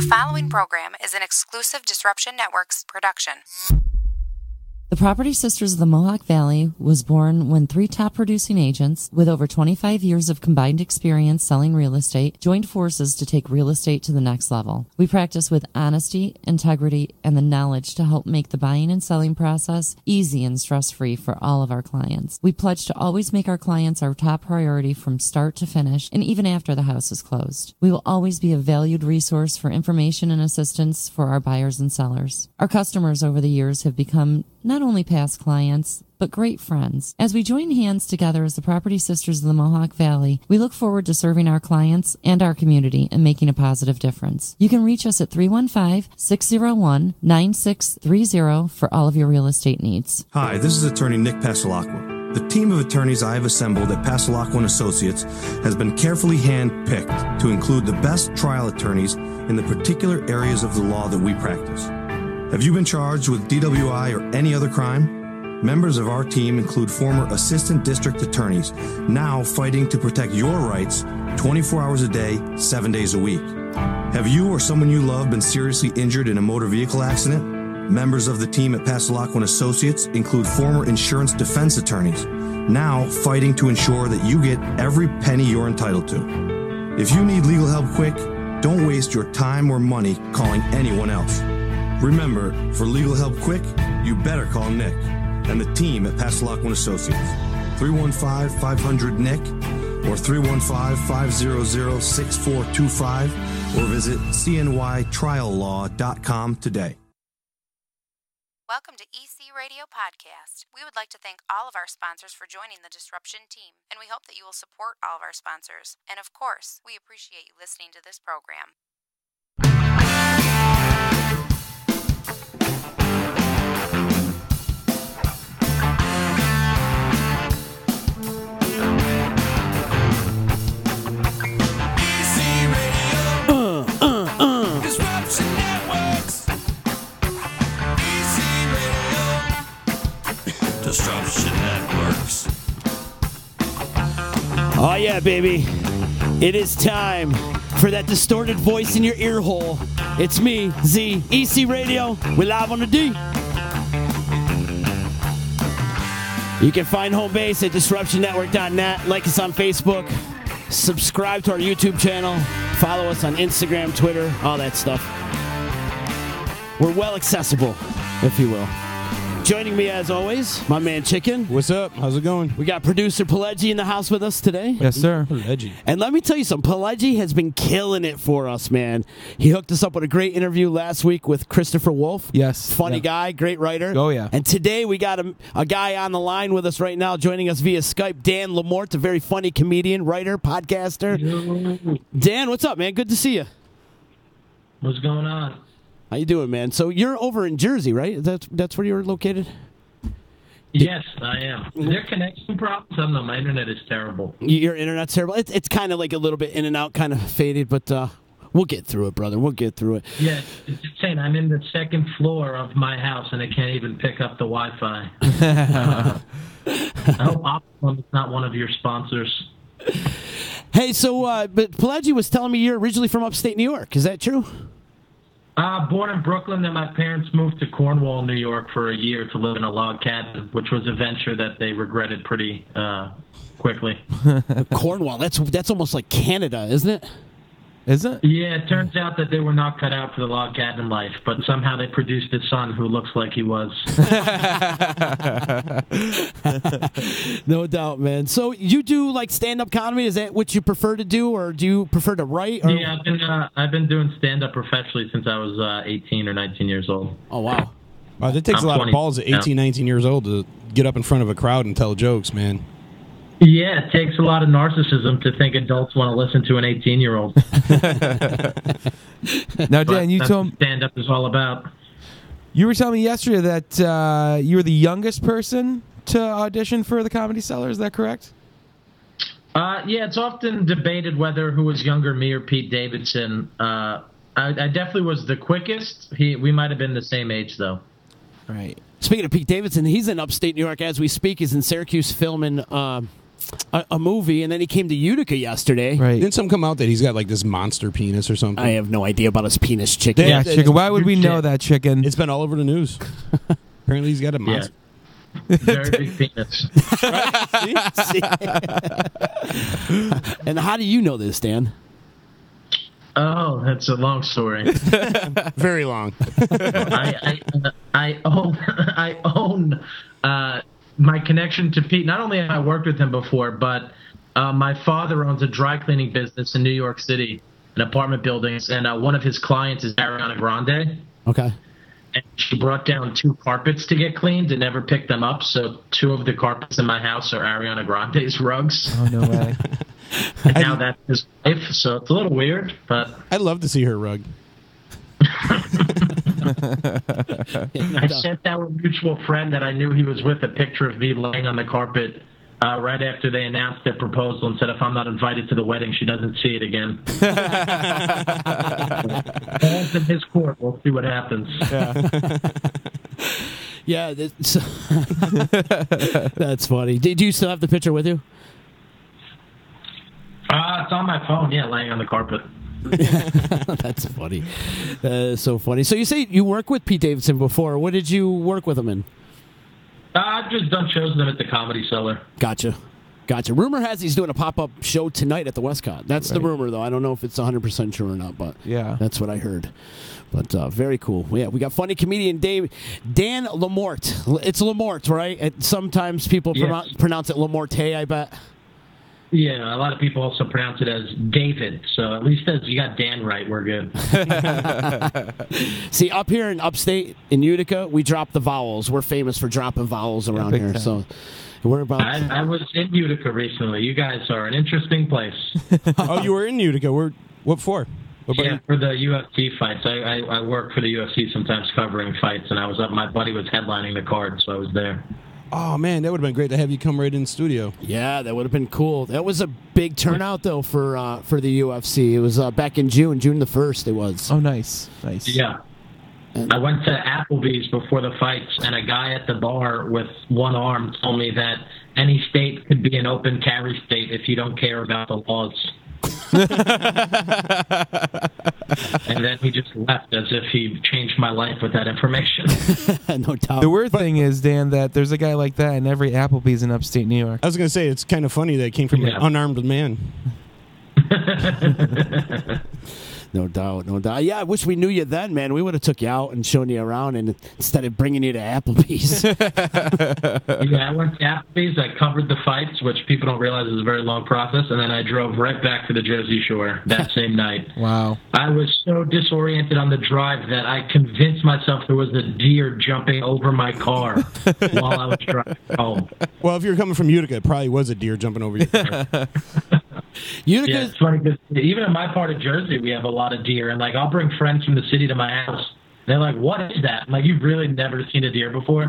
following program is an exclusive Disruption Networks production. The Property Sisters of the Mohawk Valley was born when three top producing agents with over 25 years of combined experience selling real estate joined forces to take real estate to the next level. We practice with honesty, integrity, and the knowledge to help make the buying and selling process easy and stress-free for all of our clients. We pledge to always make our clients our top priority from start to finish and even after the house is closed. We will always be a valued resource for information and assistance for our buyers and sellers. Our customers over the years have become not only past clients, but great friends. As we join hands together as the Property Sisters of the Mohawk Valley, we look forward to serving our clients and our community and making a positive difference. You can reach us at 315-601-9630 for all of your real estate needs. Hi, this is attorney Nick Pasalacqua. The team of attorneys I have assembled at Pasalacqua & Associates has been carefully hand-picked to include the best trial attorneys in the particular areas of the law that we practice. Have you been charged with DWI or any other crime? Members of our team include former assistant district attorneys, now fighting to protect your rights 24 hours a day, 7 days a week. Have you or someone you love been seriously injured in a motor vehicle accident? Members of the team at Pasalacqua & Associates include former insurance defense attorneys, now fighting to ensure that you get every penny you're entitled to. If you need legal help quick, don't waste your time or money calling anyone else. Remember, for legal help quick, you better call Nick and the team at Pasalacqua & Associates. 315-500-NICK or 315-500-6425 or visit cnytriallaw.com today. Welcome to EC Radio Podcast. We would like to thank all of our sponsors for joining the Disruption team, and we hope that you will support all of our sponsors. And of course, we appreciate you listening to this program. Disruption Networks. EC Radio. Disruption Networks. Oh yeah, baby. It is time for that distorted voice in your ear hole. It's me, Z, EC Radio. We're live on the D. You can find home base at disruptionnetwork.net. Like us on Facebook. Subscribe to our YouTube channel. Follow us on Instagram, Twitter, all that stuff. We're well accessible, if you will. Joining me, as always, my man Chicken. What's up? How's it going? We got producer Pileggi in the house with us today. Yes, sir. Pileggi. And let me tell you something. Pileggi has been killing it for us, man. He hooked us up with a great interview last week with Christopher Wolf. Yes. Funny guy, great writer. Oh, yeah. And today we got a guy on the line with us right now, joining us via Skype, Dan Lamorte, a very funny comedian, writer, podcaster. Dan, what's up, man? Good to see you. What's going on? How you doing, man? So you're over in Jersey, right? That's where you're located? Yes, I am. Is there connection problems? I don't know. My internet is terrible. Your internet's terrible? It's kind of like a little bit in and out, kind of faded, but we'll get through it, brother. We'll get through it. Yeah, it's insane. I'm in the second floor of my house, and I can't even pick up the Wi-Fi. I hope Optimum is not one of your sponsors. Hey, so but Pileggi was telling me you're originally from upstate New York. Is that true? Born in Brooklyn, then my parents moved to Cornwall, New York for a year to live in a log cabin, which was a venture that they regretted pretty quickly. Cornwall, that's almost like Canada, isn't it? Is it? Yeah, it turns out that they were not cut out for the log cabin life, but somehow they produced a son who looks like he was. No doubt, man. So you do like stand-up comedy? Is that what you prefer to do, or do you prefer to write? Or? Yeah, I've been doing stand-up professionally since I was 18 or 19 years old. Oh, wow. Wow, that takes a lot of balls at 18, 19 years old to get up in front of a crowd and tell jokes, man. Yeah, it takes a lot of narcissism to think adults want to listen to an 18-year-old. Now, Dan, you told me stand-up is all about. You were telling me yesterday that you were the youngest person to audition for the Comedy Cellar. Is that correct? Yeah, it's often debated whether who was younger, me or Pete Davidson. I definitely was the quickest. We might have been the same age, though. Right. Speaking of Pete Davidson, he's in upstate New York as we speak. He's in Syracuse filming a movie, and then he came to Utica yesterday. Right. Didn't some come out that he's got like this monster penis or something? I have no idea about his penis, chicken. Yeah, chicken. Why would we know that, chicken? It's been all over the news. Apparently, he's got a monster. Very big penis. See? And how do you know this, Dan? Oh, that's a long story. Very long. I own my connection to Pete. Not only have I worked with him before, but my father owns a dry cleaning business in New York City, in apartment buildings, and one of his clients is Ariana Grande. Okay. And she brought down 2 carpets to get cleaned and never picked them up, so 2 of the carpets in my house are Ariana Grande's rugs. Oh, no way. And now that's his wife, so it's a little weird, but... I'd love to see her rug. I sent our mutual friend that I knew he was with a picture of me laying on the carpet right after they announced their proposal and said if I'm not invited to the wedding, she doesn't see it again. All's in his court. We'll see what happens. Yeah, that's funny. Do you still have the picture with you? It's on my phone, laying on the carpet. That's funny. So funny. So you say you worked with Pete Davidson before. What did you work with him in? I've just done shows with him at the Comedy Cellar. Gotcha. Rumor has he's doing a pop-up show tonight at the Westcott. That's the rumor, though. I don't know if it's 100% true or not, but that's what I heard. But very cool. Yeah, we got funny comedian Dan Lamorte. It's Lamorte, right? Sometimes people pronounce it Lamorte, I bet. Yeah, a lot of people also pronounce it as David, so at least as you got Dan right, we're good. See, up here in upstate, in Utica, we drop the vowels. We're famous for dropping vowels around here, so we're about... I was in Utica recently. You guys are an interesting place. Oh, you were in Utica. What for? For the UFC fights. I work for the UFC sometimes covering fights, and my buddy was headlining the card, so I was there. Oh, man, that would have been great to have you come right in studio. Yeah, that would have been cool. That was a big turnout, though, for the UFC. It was back in June the 1st it was. Oh, nice. Yeah. I went to Applebee's before the fights, and a guy at the bar with one arm told me that any state could be an open carry state if you don't care about the laws. And then he just left as if he changed my life with that information. No doubt. The weird thing is, Dan, that there's a guy like that in every Applebee's in upstate New York. I was going to say, it's kind of funny that it came from an unarmed man. No doubt. Yeah, I wish we knew you then, man. We would have took you out and shown you around, and instead of bringing you to Applebee's. I went to Applebee's. I covered the fights, which people don't realize is a very long process, and then I drove right back to the Jersey Shore that same night. Wow. I was so disoriented on the drive that I convinced myself there was a deer jumping over my car while I was driving home. Well, if you were coming from Utica, it probably was a deer jumping over your car. Utica. Yeah, it's funny because even in my part of Jersey, we have a lot of deer, and I'll bring friends from the city to my house. They're like, "What is that?" I'm like, "You've really never seen a deer before?"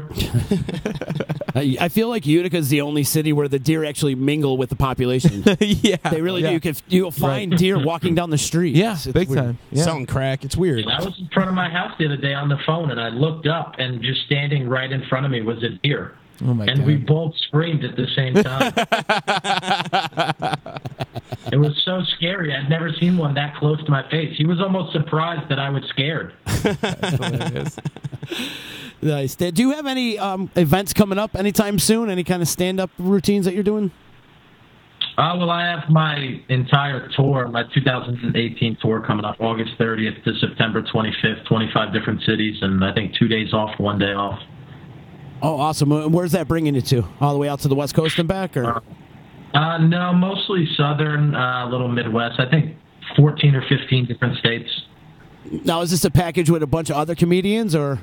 I feel like Utica is the only city where the deer actually mingle with the population. Yeah, they really do. You'll find deer walking down the street. Yeah, it's big weird. time. Yeah. Selling crack. It's weird. I was in front of my house the other day on the phone, and I looked up, and just standing right in front of me was a deer. Oh my God. And we both screamed at the same time. It was so scary. I'd never seen one that close to my face. He was almost surprised that I was scared. Nice. Do you have any events coming up anytime soon? Any kind of stand-up routines that you're doing? Well, I have my entire tour, my 2018 tour coming up August 30th to September 25th, 25 different cities, and I think 2 days off, 1 day off. Oh, awesome. Where's that bringing you to? All the way out to the West Coast and back? Or? No, mostly Southern, a little Midwest. I think 14 or 15 different states. Now, is this a package with a bunch of other comedians, or?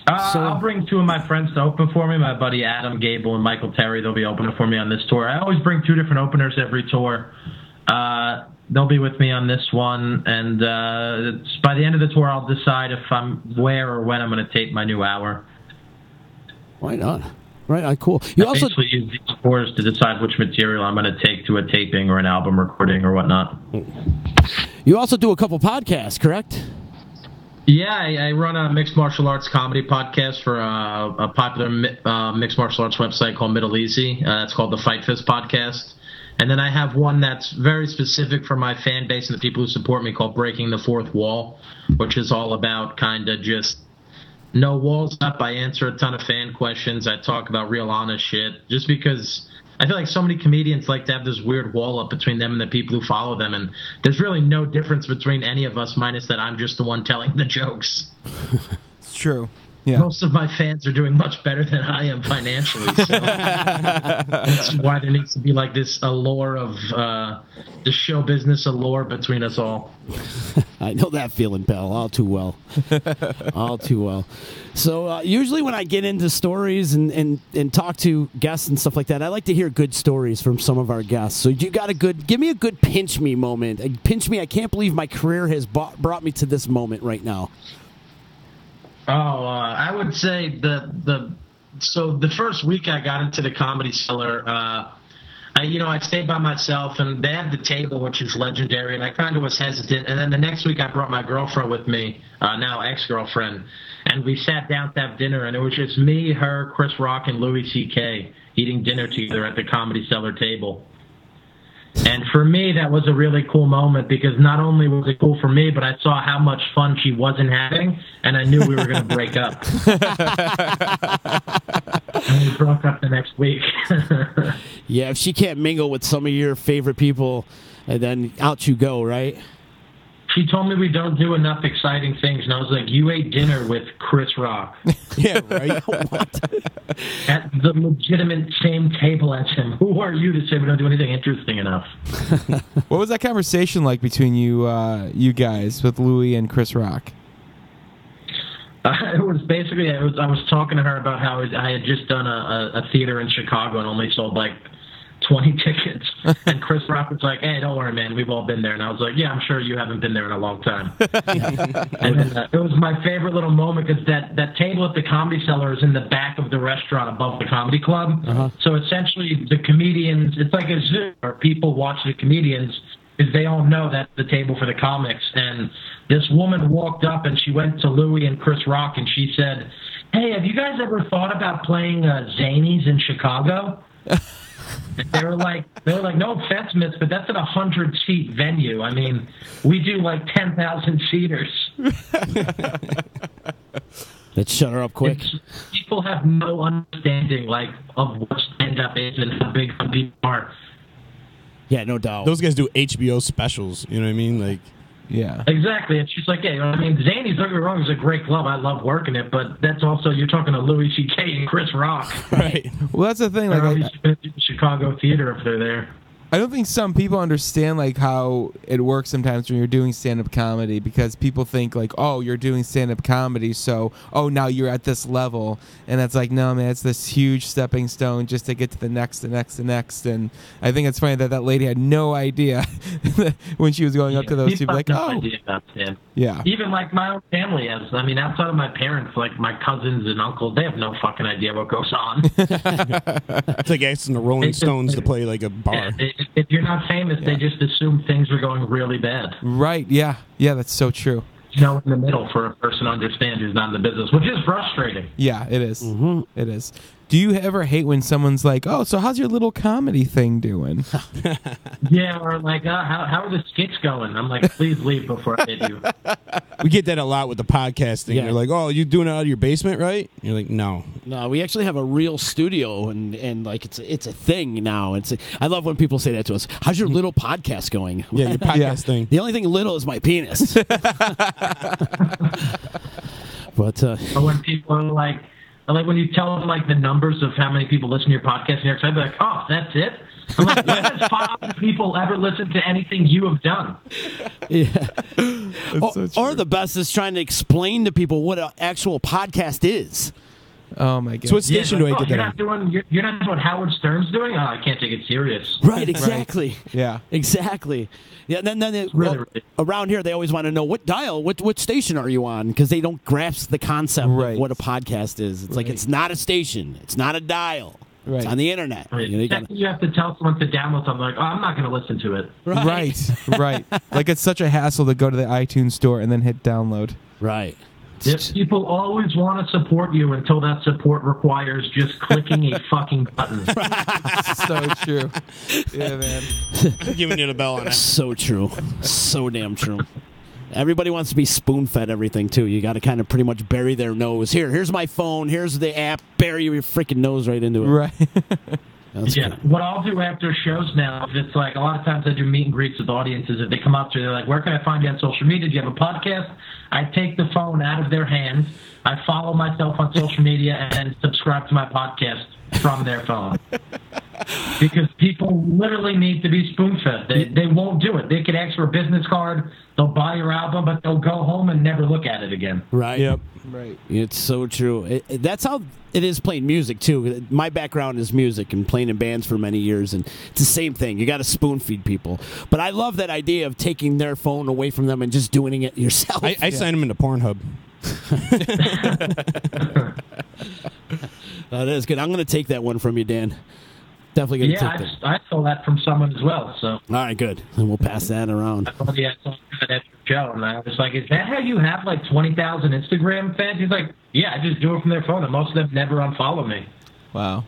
I'll bring 2 of my friends to open for me, my buddy Adam Gable and Michael Terry. They'll be opening for me on this tour. I always bring 2 different openers every tour. They'll be with me on this one, and by the end of the tour, I'll decide if where or when I'm going to tape my new hour. Why not? Right, cool. You I also basically use these tours to decide which material I'm going to take to a taping or an album recording or whatnot. You also do a couple podcasts, correct? Yeah, I run a mixed martial arts comedy podcast for a popular mixed martial arts website called Middle Easy. It's called the Fight Fist Podcast. And then I have one that's very specific for my fan base and the people who support me called Breaking the Fourth Wall, which is all about kind of just no walls up. I answer a ton of fan questions. I talk about real honest shit just because I feel like so many comedians like to have this weird wall up between them and the people who follow them. And there's really no difference between any of us minus that I'm just the one telling the jokes. It's true. Yeah. Most of my fans are doing much better than I am financially. So that's why there needs to be like this allure of the show business allure between us all. I know that feeling, pal, all too well. All too well. So usually when I get into stories and talk to guests and stuff like that, I like to hear good stories from some of our guests. So you got give me a good pinch me moment. Pinch me, I can't believe my career has brought me to this moment right now. I would say so the first week I got into the Comedy Cellar, I stayed by myself, and they had the table, which is legendary, and I kind of was hesitant. And then the next week I brought my girlfriend with me, now ex-girlfriend, and we sat down to have dinner, and it was just me, her, Chris Rock, and Louis C.K. eating dinner together at the Comedy Cellar table. And for me, that was a really cool moment because not only was it cool for me, but I saw how much fun she wasn't having, and I knew we were going to break up. And we broke up the next week. Yeah, if she can't mingle with some of your favorite people, and then out you go, right? She told me we don't do enough exciting things, and I was like, you ate dinner with Chris Rock. Yeah, right? What? At the legitimate same table as him. Who are you to say we don't do anything interesting enough? What was that conversation like between you guys with Louis and Chris Rock? It was basically, I was talking to her about how I had just done a theater in Chicago and only sold like 20 tickets. And Chris Rock was like, hey, don't worry, man, we've all been there. And I was like, yeah, I'm sure you haven't been there in a long time. And then, it was my favorite little moment because that table at the Comedy Cellar is in the back of the restaurant above the comedy club. Uh-huh. So essentially the comedians, it's like a zoo where people watch the comedians because they all know that's the table for the comics. And this woman walked up and she went to Louis and Chris Rock and she said, hey, have you guys ever thought about playing Zanies in Chicago? They were like, no offense, miss, but that's an 100-seat venue. I mean, we do like 10,000 seaters. Let's shut her up quick. People have no understanding of what stand-up is and how big some people are. Yeah, no doubt. Those guys do HBO specials. You know what I mean? Like, yeah. Exactly. And she's like, yeah, I mean, Zanies, don't get me wrong, is a great club. I love working it, but that's also, you're talking to Louis C.K. and Chris Rock. Right. Well, that's the thing. They're Like, always going to do the Chicago theater if they're there. I don't think some people understand like how it works sometimes when you're doing stand-up comedy because people think like, oh, you're doing stand-up comedy, so now you're at this level, and it's like, no, man, it's this huge stepping stone just to get to the next. And I think it's funny that lady had no idea when she was going up to those people, like, no idea about stand. Yeah. Even like my own family has. I mean, outside of my parents, like my cousins and uncles, they have no fucking idea what goes on. It's like asking the Rolling Stones to play like a bar. Yeah, if you're not famous, they just assume things are going really bad. Right, yeah. Yeah, that's so true. No in the middle for a person to understand who's not in the business, which is frustrating. Yeah, it is. Mm-hmm. It is. Do you ever hate when someone's like, oh, so how's your little comedy thing doing? Yeah, or like, how are the skits going? I'm like, please leave before I hit you. We get that a lot with the podcasting. Yeah. They're like, oh, you doing it out of your basement, right? You're like, no. No, we actually have a real studio, and like it's a thing now. I love when people say that to us. How's your little podcast going? Yeah, your podcast thing. The only thing little is my penis. But or when people are like when you tell them like the numbers of how many people listen to your podcast, and you're excited, like, oh, that's it. I'm like, when has 5 people ever listened to anything you have done? Yeah. Or the best is trying to explain to people what an actual podcast is. Oh my god! So what station do I get that on? You're not doing what Howard Stern's doing? Oh, I can't take it serious. Right, exactly. Right. Yeah. Exactly. Yeah, then really. Around here, they always want to know what dial, what station are you on? Because they don't grasp the concept of what a podcast is. It's like, it's not a station. It's not a dial. It's on the internet. Right. You have to tell someone to download something. Like, oh, I'm not going to listen to it. Right. Like it's such a hassle to go to the iTunes store and then hit download. Right. If people always want to support you until that support requires just clicking a fucking button. So true. Yeah, man. Giving you the bell on it. So true. So damn true. Everybody wants to be spoon-fed everything, too. You got to kind of pretty much bury their nose. Here's my phone. Here's the app. Bury your freaking nose right into it. Right. Yeah. What I'll do after shows now is it's like a lot of times I do meet and greets with audiences. If they come up to me, they're like, where can I find you on social media? Do you have a podcast? I take the phone out of their hands. I follow myself on social media and subscribe to my podcast from their phone. Because people literally need to be spoon-fed. They won't do it. They could ask for a business card. They'll buy your album, but they'll go home and never look at it again. Right. Yep. Right. It's so true. That's how it is playing music, too. My background is music and playing in bands for many years, and it's the same thing. You got to spoon-feed people. But I love that idea of taking their phone away from them and just doing it yourself. I signed them into Pornhub. That is good. I'm going to take that one from you, Dan. Definitely going to take that. I saw that from someone as well. So all right, good. And we'll pass that around. I saw that at Joe, and I was like, is that how you have like 20,000 Instagram fans? He's like, yeah, I just do it from their phone, and most of them never unfollow me. Wow.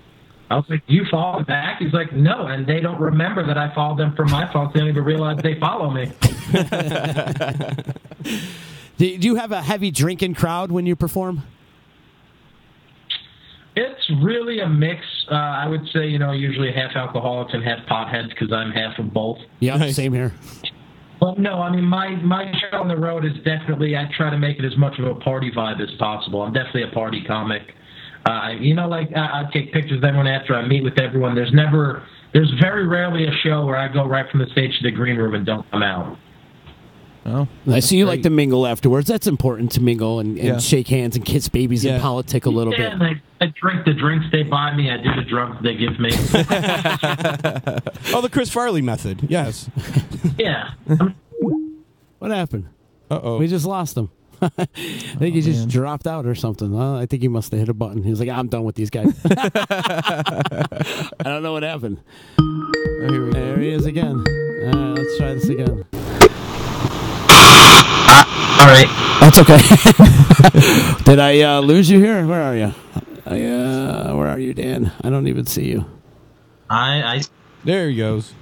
I was like, you follow them back? He's like, no, and they don't remember that I followed them from my phone, so they don't even realize they follow me. Do you have a heavy drinking crowd when you perform? It's really a mix. I would say, usually half alcoholics and half potheads because I'm half of both. Yeah, nice. Same here. But no, I mean, my show on the road is definitely, I try to make it as much of a party vibe as possible. I'm definitely a party comic. I take pictures of everyone after I meet with everyone. There's very rarely a show where I go right from the stage to the green room and don't come out. Oh, I see you like to mingle afterwards. That's important to mingle and shake hands and kiss babies and politic a little bit. And I drink the drinks they buy me. I do the drugs they give me. Oh, the Chris Farley method. Yes. Yeah. What happened? Uh-oh. We just lost him. I think he just dropped out or something. I think he must have hit a button. He was like, I'm done with these guys. I don't know what happened. There he is again. Let's try this again. All right. That's okay. Did I lose you here? Where are you? Where are you, Dan? I don't even see you. There he goes.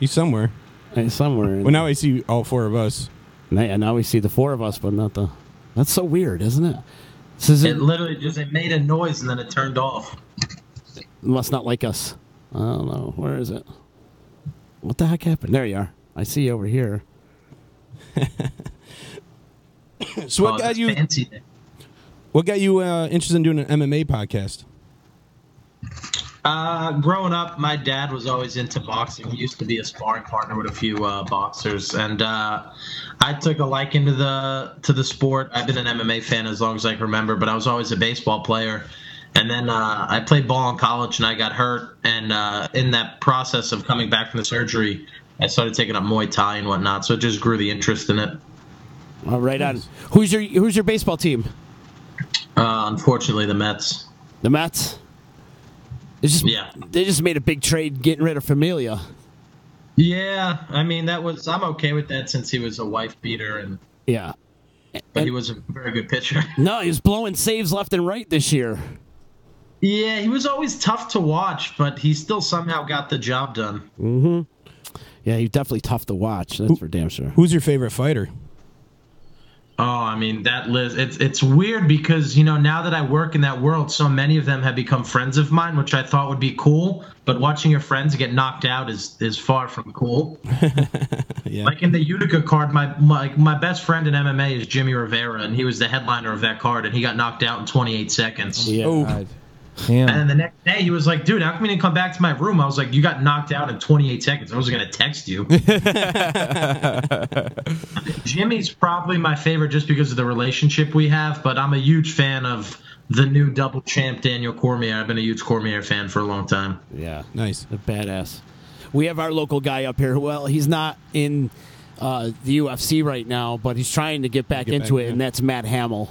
He's somewhere. He's somewhere. Well, now I see all four of us. Now we see the four of us, but not the... That's so weird, isn't it? It literally just made a noise and then it turned off. It must not like us. I don't know. Where is it? What the heck happened? There you are. I see you over here. So what got you? What got you interested in doing an MMA podcast? Growing up, my dad was always into boxing. He used to be a sparring partner with a few boxers, and I took a liking to the sport. I've been an MMA fan as long as I can remember, but I was always a baseball player. And then I played ball in college, and I got hurt. And in that process of coming back from the surgery, I started taking up Muay Thai and whatnot. So it just grew the interest in it. Right on. Who's your baseball team? Unfortunately, the Mets. The Mets? They just made a big trade getting rid of Familia. Yeah, I mean I'm okay with that since he was a wife beater but he was a very good pitcher. No, he was blowing saves left and right this year. Yeah, he was always tough to watch, but he still somehow got the job done. Mm-hmm. Yeah, he's definitely tough to watch. That's for damn sure. Who's your favorite fighter? Oh, I mean, that list, it's weird because, now that I work in that world, so many of them have become friends of mine, which I thought would be cool. But watching your friends get knocked out is far from cool. Yeah. Like in the Utica card, my best friend in MMA is Jimmy Rivera, and he was the headliner of that card, and he got knocked out in 28 seconds. Yeah. Oh. And then the next day, he was like, dude, how come you didn't come back to my room? I was like, you got knocked out in 28 seconds. I wasn't going to text you. Jimmy's probably my favorite just because of the relationship we have, but I'm a huge fan of the new double champ, Daniel Cormier. I've been a huge Cormier fan for a long time. Yeah. Nice. A badass. We have our local guy up here. Well, he's not in the UFC right now, but he's trying to get back into it, and that's Matt Hamill.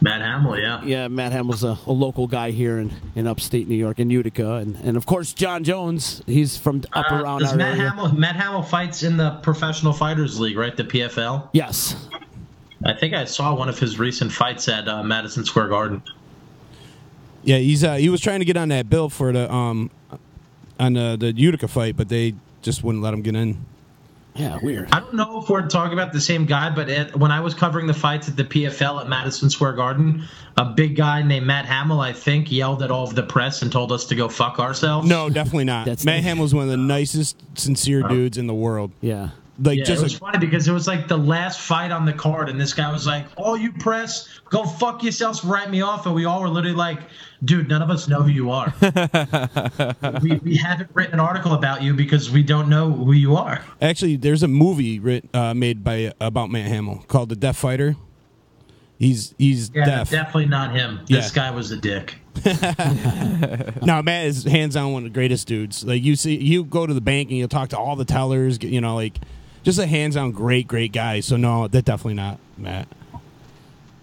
Matt Hamill, yeah. Yeah, Matt Hamill's a local guy here in upstate New York, in Utica. And of course, John Jones, he's from up around our area. Matt Hamill fights in the Professional Fighters League, right? The PFL? Yes. I think I saw one of his recent fights at Madison Square Garden. Yeah, he was trying to get on that bill for the Utica fight, but they just wouldn't let him get in. Yeah, weird. I don't know if we're talking about the same guy, but when I was covering the fights at the PFL at Madison Square Garden, a big guy named Matt Hamill, I think, yelled at all of the press and told us to go fuck ourselves. No, definitely not. Matt Hamill's one of the nicest, sincere dudes in the world. Yeah. It was funny because it was like the last fight on the card, and this guy was like, "All you press, go fuck yourselves, write me off," and we all were literally like, "Dude, none of us know who you are. we haven't written an article about you because we don't know who you are." Actually, there's a movie made about Matt Hamill called The Deaf Fighter. He's deaf. Definitely not him. This guy was a dick. No, Matt is hands down one of the greatest dudes. Like you go to the bank and you'll talk to all the tellers. Just a hands-on great guy. So no, that's definitely not Matt.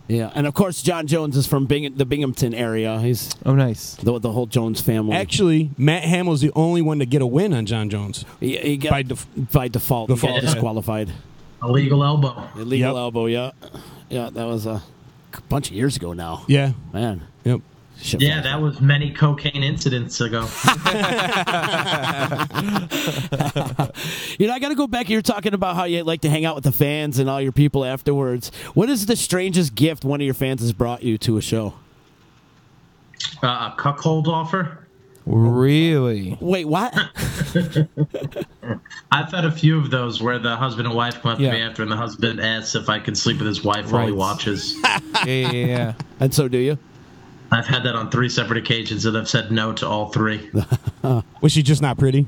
Yeah, and of course John Jones is from the Binghamton area. He's nice. The whole Jones family. Actually, Matt Hamill's the only one to get a win on John Jones. He got by default. He got disqualified. Illegal elbow. Elbow. Yeah, that was a bunch of years ago now. Yeah, man. Yep. Yeah, that was many cocaine incidents ago. I got to go back. You're talking about how you like to hang out with the fans and all your people afterwards. What is the strangest gift one of your fans has brought you to a show? A cuckold offer. Really? Wait, what? I've had a few of those where the husband and wife come up to me after, and the husband asks if I can sleep with his wife while he watches. Yeah. And so do you? I've had that on 3 separate occasions, and I've said no to all 3. Was she just not pretty?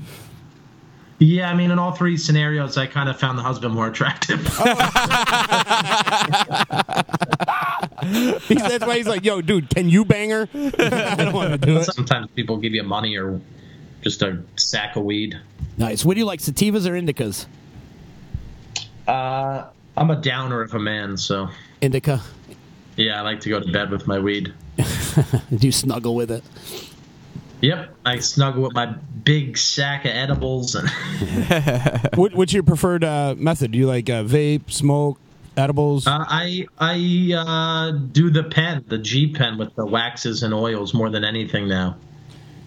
Yeah, I mean, in all 3 scenarios, I kind of found the husband more attractive. That's why he's like, "Yo, dude, can you bang her?" I don't want to do it. Sometimes people give you money or just a sack of weed. Nice. What do you like, sativas or indicas? I'm a downer of a man, so. Indica? Yeah, I like to go to bed with my weed. Do you snuggle with it? Yep, I snuggle with my big sack of edibles. And What's your preferred method? Do you like vape, smoke, edibles? I do the pen, the G pen with the waxes and oils more than anything now.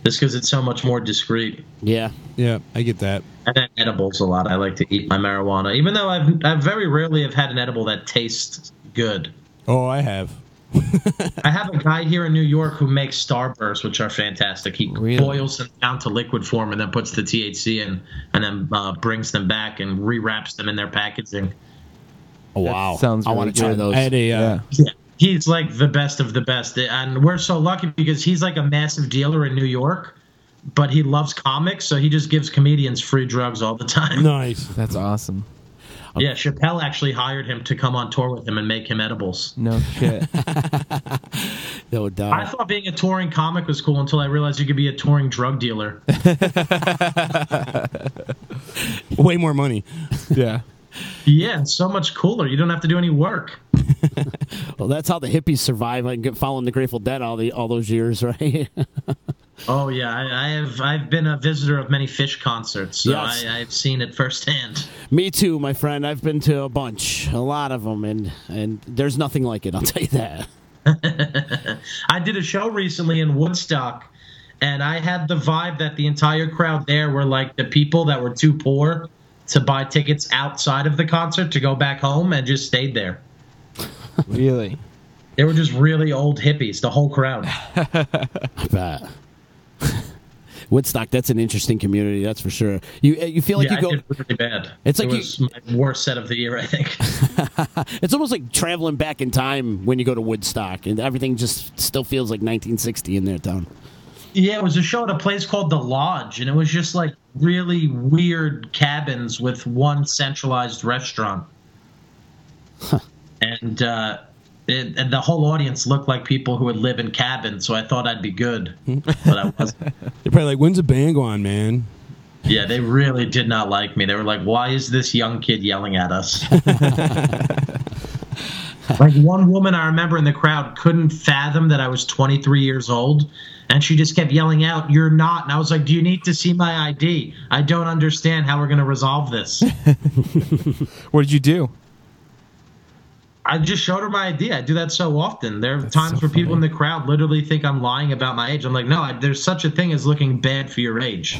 Just because it's so much more discreet. Yeah, I get that. And then edibles a lot. I like to eat my marijuana, even though I very rarely have had an edible that tastes good. Oh, I have. I have a guy here in New York who makes Starbursts, which are fantastic. He boils them down to liquid form and then puts the THC in, and then brings them back and rewraps them in their packaging. Oh, wow. That sounds really I want to try those. I had Yeah, he's like the best of the best. And we're so lucky because he's like a massive dealer in New York, but he loves comics, so he just gives comedians free drugs all the time. Nice. That's awesome. Yeah, Chappelle actually hired him to come on tour with him and make him edibles. No shit. No doubt. I thought being a touring comic was cool until I realized you could be a touring drug dealer. Way more money. Yeah. Yeah, it's so much cooler. You don't have to do any work. Well, that's how the hippies survive. I get following the Grateful Dead all those years, right? Oh yeah, I've been a visitor of many Fish concerts, so Yes. I've seen it firsthand. Me too, my friend. I've been to a lot of them, and there's nothing like it. I'll tell you that. I did a show recently in Woodstock, and I had the vibe that the entire crowd there were like the people that were too poor to buy tickets outside of the concert to go back home and just stayed there. Really? They were just really old hippies, the whole crowd. I bet. Woodstock, that's an interesting community, that's for sure. You feel like you go. I did really bad. It's like it was my worst set of the year, I think. It's almost like traveling back in time when you go to Woodstock, and everything just still feels like 1960 in their town. Yeah, it was a show at a place called The Lodge, and it was just like really weird cabins with one centralized restaurant. Huh. And and the whole audience looked like people who would live in cabins, so I thought I'd be good, but I wasn't. They're probably like, "When's the band on, man?" Yeah, they really did not like me. They were like, "Why is this young kid yelling at us?" Like one woman I remember in the crowd couldn't fathom that I was 23 years old, and she just kept yelling out, "You're not." And I was like, "Do you need to see my ID? I don't understand how we're going to resolve this." What did you do? I just showed her my ID. I do that so often. There are times where people in the crowd literally think I'm lying about my age. I'm like, no, there's such a thing as looking bad for your age.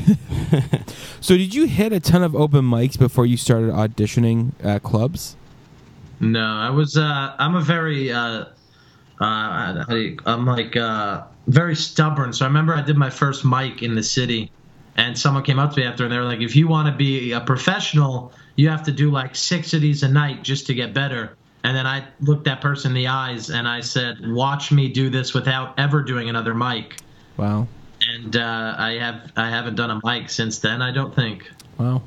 So did you hit a ton of open mics before you started auditioning at clubs? No, I'm a very, very stubborn. So I remember I did my first mic in the city, and someone came up to me after, and they were like, if you want to be a professional, you have to do like 6 of these a night just to get better. And then I looked that person in the eyes and I said, watch me do this without ever doing another mic. Wow. And I haven't done a mic since then, I don't think. Wow.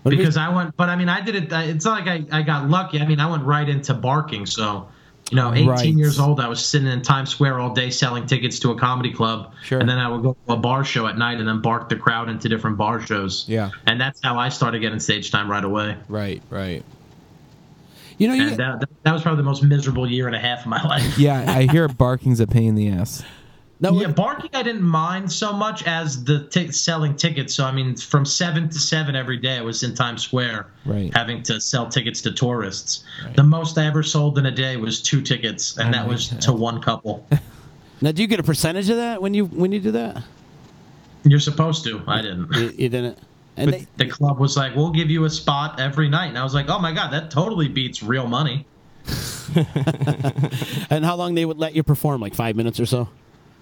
Because I went, but I mean, I did it. It's not like I got lucky. I mean, I went right into barking. So, 18 years old, I was sitting in Times Square all day selling tickets to a comedy club. Sure. And then I would go to a bar show at night and then bark the crowd into different bar shows. Yeah. And that's how I started getting stage time right away. Right. And that was probably the most miserable year and a half of my life. Yeah, I hear barking's a pain in the ass. Barking I didn't mind so much as the selling tickets. So, I mean, from 7 to 7 every day, I was in Times Square having to sell tickets to tourists. Right. The most I ever sold in a day was 2 tickets, and that was to one couple. Now, do you get a percentage of that when you do that? You're supposed to. I didn't. You didn't? And the club was like, we'll give you a spot every night. And I was like, oh, my God, that totally beats real money. And how long they would let you perform, like 5 minutes or so?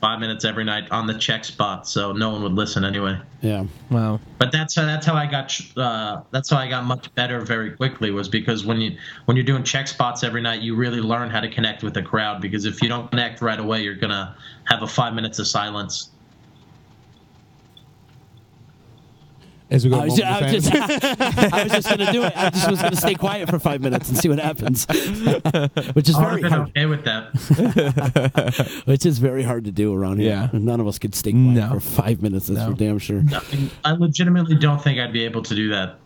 5 minutes every night on the check spot, so no one would listen anyway. Yeah. Wow. But that's how I got much better very quickly, was because when you're doing check spots every night, you really learn how to connect with the crowd, because if you don't connect right away, you're gonna have a 5 minutes of silence. As we go, I was just going to do it. I just was going to stay quiet for 5 minutes and see what happens, which is very hard. Okay with that. Which is very hard to do around here. Yeah. None of us could stay quiet for 5 minutes. That's for damn sure. No, I legitimately don't think I'd be able to do that.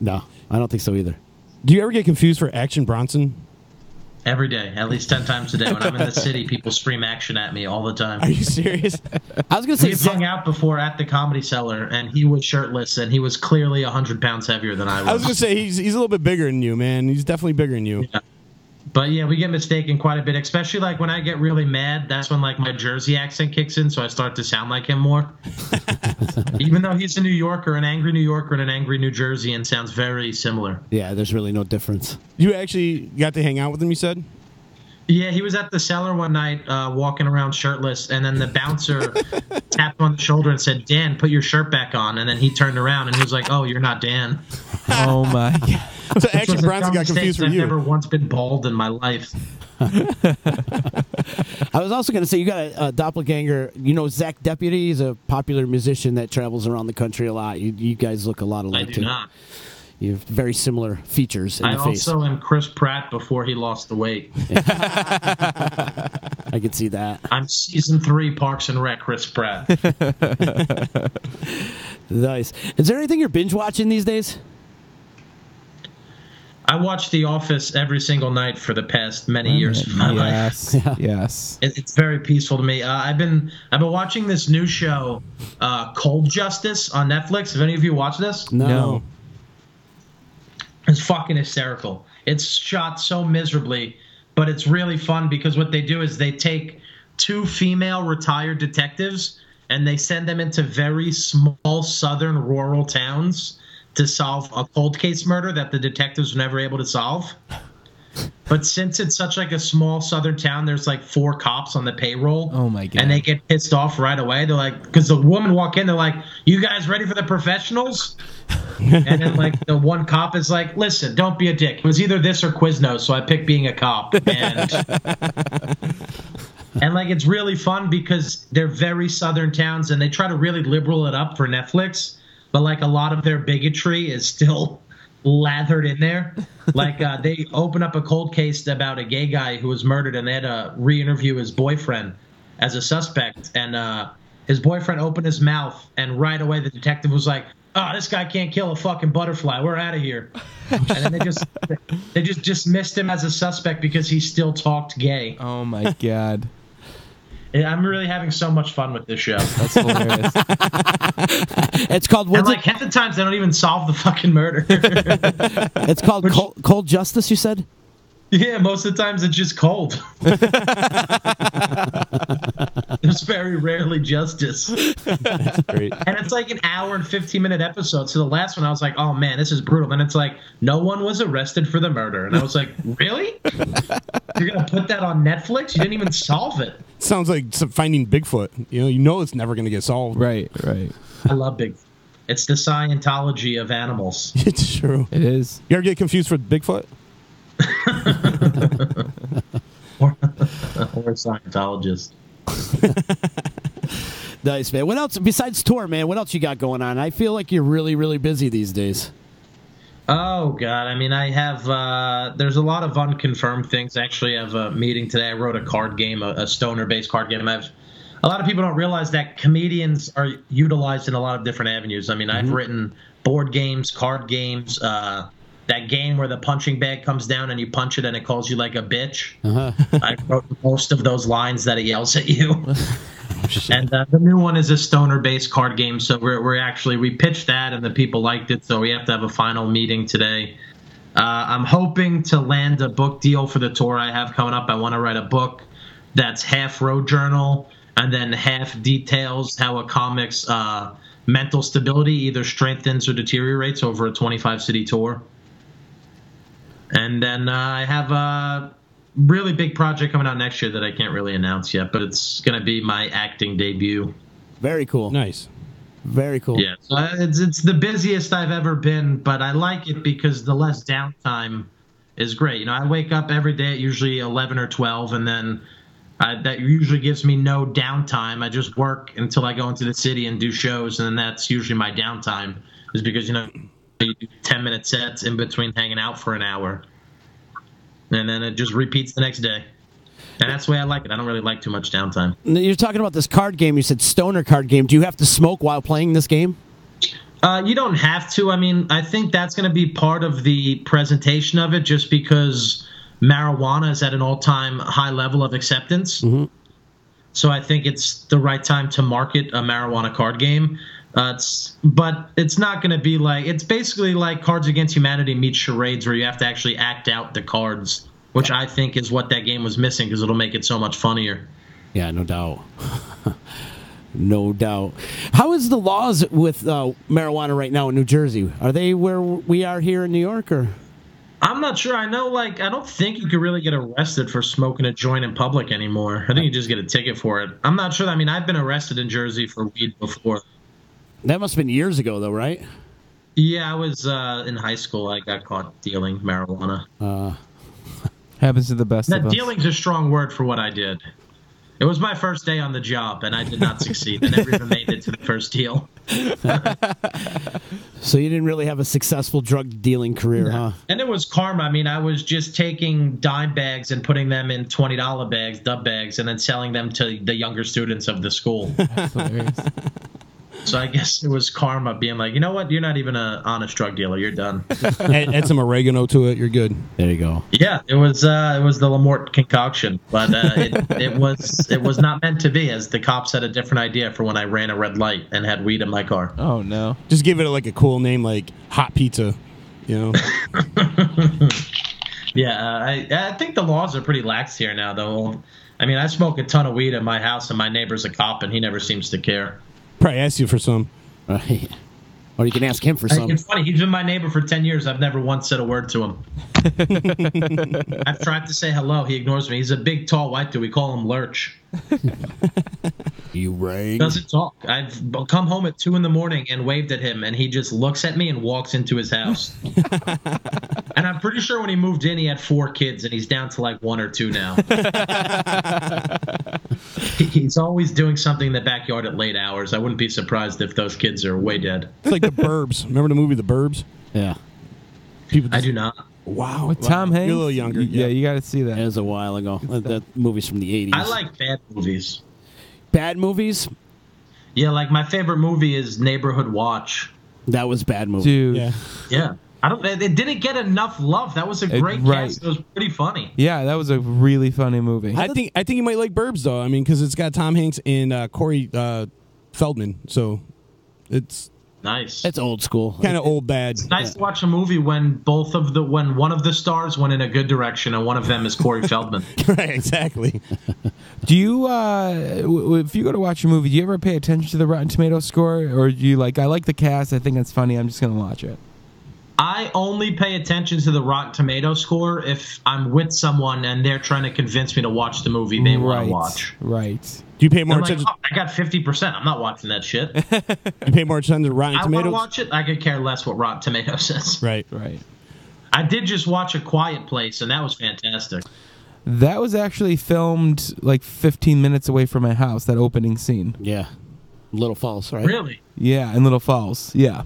No, I don't think so either. Do you ever get confused for Action Bronson? Every day, at least 10 times a day. When I'm in the city, people scream action at me all the time. Are you serious? I was going to say, we've hung out before at the Comedy Cellar, and he was shirtless, and he was clearly 100 pounds heavier than I was. I was going to say, he's a little bit bigger than you, man. He's definitely bigger than you. Yeah. But yeah, we get mistaken quite a bit, especially like when I get really mad. That's when like my Jersey accent kicks in, so I start to sound like him more. Even though he's a New Yorker, an angry New Yorker and an angry New Jerseyan sounds very similar. Yeah, there's really no difference. You actually got to hang out with him, you said? Yeah, he was at the Cellar one night walking around shirtless, and then the bouncer tapped him on the shoulder and said, Dan, put your shirt back on. And then he turned around and he was like, oh, you're not Dan. Oh, my God. So Action Bronson got confused for you. I've never once been bald in my life. I was also going to say, you got a doppelganger. You know, Zach Deputy is a popular musician that travels around the country a lot. You guys look a lot alike, too. I do not. You have very similar features in the face. I also am Chris Pratt before he lost the weight. I could see that. I'm season 3 Parks and Rec Chris Pratt. Nice. Is there anything you're binge watching these days? I watch The Office every single night for the past many years of my life. Yes. It's very peaceful to me. I've been watching this new show, Cold Justice, on Netflix. Have any of you watched this? No. It's fucking hysterical. It's shot so miserably, but it's really fun because what they do is they take 2 female retired detectives and they send them into very small southern rural towns to solve a cold case murder that the detectives were never able to solve. But since it's such like a small southern town, there's like 4 cops on the payroll. Oh my God. And they get pissed off right away. They're like, because the woman walk in, they're like, you guys ready for the professionals? And then like the one cop is like, listen, don't be a dick. It was either this or Quiznos, so I picked being a cop. And like it's really fun because they're very southern towns and they try to really liberal it up for Netflix. But like a lot of their bigotry is still lathered in there. Like they open up a cold case about a gay guy who was murdered, and they had to re-interview his boyfriend as a suspect, and his boyfriend opened his mouth, and right away the detective was like, oh, this guy can't kill a fucking butterfly. We're out of here. And then they just dismissed him as a suspect because he still talked gay. Oh my God. I'm really having so much fun with this show. That's hilarious. It's called And like half the times they don't even solve the fucking murder. It's called Cold Justice, you said? Yeah, most of the times it's just cold. There's very rarely justice. That's great. And it's like an hour and 15-minute episode. So the last one, I was like, oh, man, this is brutal. And it's like, no one was arrested for the murder. And I was like, really? You're going to put that on Netflix? You didn't even solve it. Sounds like Finding Bigfoot. You know it's never going to get solved. Right. I love Bigfoot. It's the Scientology of animals. It's true. It is. You ever get confused with Bigfoot? Or Scientologist. Nice, man. What else besides tour, man? What else you got going on? I feel like you're really, really busy these days. Oh, God. I mean, I have, there's a lot of unconfirmed things. Actually, I have a meeting today. I wrote a card game, a stoner-based card game. A lot of people don't realize that comedians are utilized in a lot of different avenues. I mean, I've written board games, card games, that game where the punching bag comes down and you punch it and it calls you like a bitch. I wrote most of those lines that it yells at you. And the new one is a stoner-based card game. So we pitched that and the people liked it. So we have to have a final meeting today. I'm hoping to land a book deal for the tour I have coming up. I want to write a book that's half road journal and then half details how a comic's mental stability either strengthens or deteriorates over a 25-city tour. And then I have a really big project coming out next year that I can't really announce yet, but it's going to be my acting debut. Very cool. Nice. Very cool. Yeah, so it's the busiest I've ever been, but I like it because the less downtime is great. You know, I wake up every day at usually 11 or 12, and then that usually gives me no downtime. I just work until I go into the city and do shows, and then that's usually my downtime, is because, you know, you do 10-minute sets in between hanging out for an hour. And then it just repeats the next day. And that's the way I like it. I don't really like too much downtime. You're talking about this card game. You said stoner card game. Do you have to smoke while playing this game? You don't have to. I mean, I think that's going to be part of the presentation of it just because marijuana is at an all-time high level of acceptance. So I think it's the right time to market a marijuana card game. But it's not going to be like, it's basically like Cards Against Humanity meets charades, where you have to actually act out the cards, which I think is what that game was missing because it'll make it so much funnier. Yeah, no doubt. No doubt. How is the laws with marijuana right now in New Jersey? Are they where we are here in New York, or? I'm not sure. I know, like, I don't think you could really get arrested for smoking a joint in public anymore. I think you just get a ticket for it. I'm not sure. I mean, I've been arrested in Jersey for weed before. That must have been years ago, though, right? Yeah, I was in high school. I got caught dealing marijuana. Happens to the best of us. Dealing's a strong word for what I did. It was my first day on the job, and I did not succeed. I never even made it to the first deal. So you didn't really have a successful drug dealing career, huh? And it was karma. I mean, I was just taking dime bags and putting them in $20 bags, dub bags, and then selling them to the younger students of the school. That's hilarious. So I guess it was karma being like, you know what? You're not even an honest drug dealer. You're done. Add some oregano to it. You're good. There you go. Yeah, it was the Lamorte concoction, but it was not meant to be, as the cops had a different idea for when I ran a red light and had weed in my car. Oh no! Just give it like a cool name, like Hot Pizza. You know. Yeah, I think the laws are pretty lax here now, though. I mean, I smoke a ton of weed in my house, and my neighbor's a cop, and he never seems to care. Probably ask you for some. Right. Or you can ask him for some. It's funny. He's been my neighbor for 10 years. I've never once said a word to him. I've tried to say hello. He ignores me. He's a big, tall white dude. We call him Lurch. You rang? Doesn't talk. I've come home at 2 a.m. and waved at him, and he just looks at me and walks into his house. And I'm pretty sure when he moved in, he had 4 kids, and he's down to like 1 or 2 now. He's always doing something in the backyard at late hours. I wouldn't be surprised if those kids are way dead. It's like The Burbs. Remember the movie The Burbs? Yeah. I do not. Wow. With Tom Hanks? You're a little younger. Yeah, you got to see that. It was a while ago. That movie's from the 80s. I like bad movies. Bad movies? Yeah, like my favorite movie is Neighborhood Watch. That was a bad movie. Dude. Yeah. It didn't get enough love. That was a great cast. It was pretty funny. Yeah, that was a really funny movie. I think you might like Burbs though. I mean, because it's got Tom Hanks and Corey Feldman, so it's nice. It's old school, kind of old bad. It's nice to watch a movie when when one of the stars went in a good direction and one of them is Corey Feldman. Right, exactly. Do you, if you go to watch a movie, do you ever pay attention to the Rotten Tomatoes score, or do you I like the cast, I think it's funny, I'm just gonna watch it? I only pay attention to the Rotten Tomatoes score if I'm with someone and they're trying to convince me to watch the movie they want to watch. Right. Do you pay more They're attention? like, I got 50%. I'm not watching that shit. You pay more attention to Rotten I Tomatoes? want to watch it. I could care less what Rotten Tomatoes says. Right. I did just watch A Quiet Place, and that was fantastic. That was actually filmed 15 minutes away from my house, that opening scene. Yeah. Little Falls, right? Really? Yeah, in Little Falls. Yeah.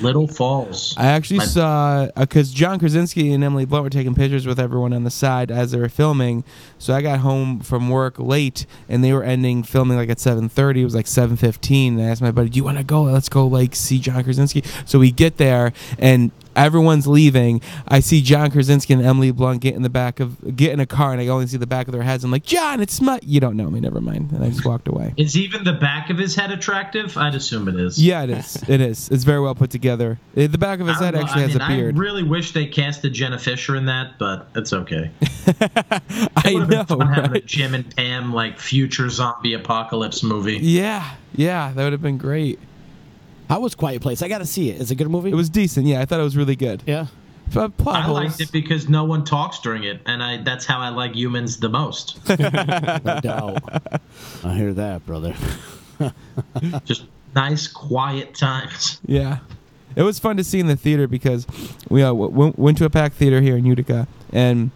Little Falls. I actually saw, because John Krasinski and Emily Blunt were taking pictures with everyone on the side as they were filming, so I got home from work late, and they were ending filming at 7:30. It was 7:15, and I asked my buddy, do you want to go? Let's go see John Krasinski. So we get there, and everyone's leaving. I see John Krasinski and Emily Blunt get in a car, and I only see the back of their heads. I'm like, John, it's you don't know me, never mind. And I just walked away. Is even the back of his head attractive? I'd assume it is. Yeah, it is. It is. It's very well put together. The back of his head actually has a beard. I really wish they casted Jenna Fisher in that, but it's okay. I know. Fun having a Jim and Pam future zombie apocalypse movie. Yeah, that would have been great. How was Quiet Place? I got to see it. Is it a good movie? It was decent. Yeah, I thought it was really good. Yeah. I liked it because no one talks during it, and that's how I like humans the most. No doubt. I hear that, brother. Just nice, quiet times. Yeah. It was fun to see in the theater because we went to a packed theater here in Utica, and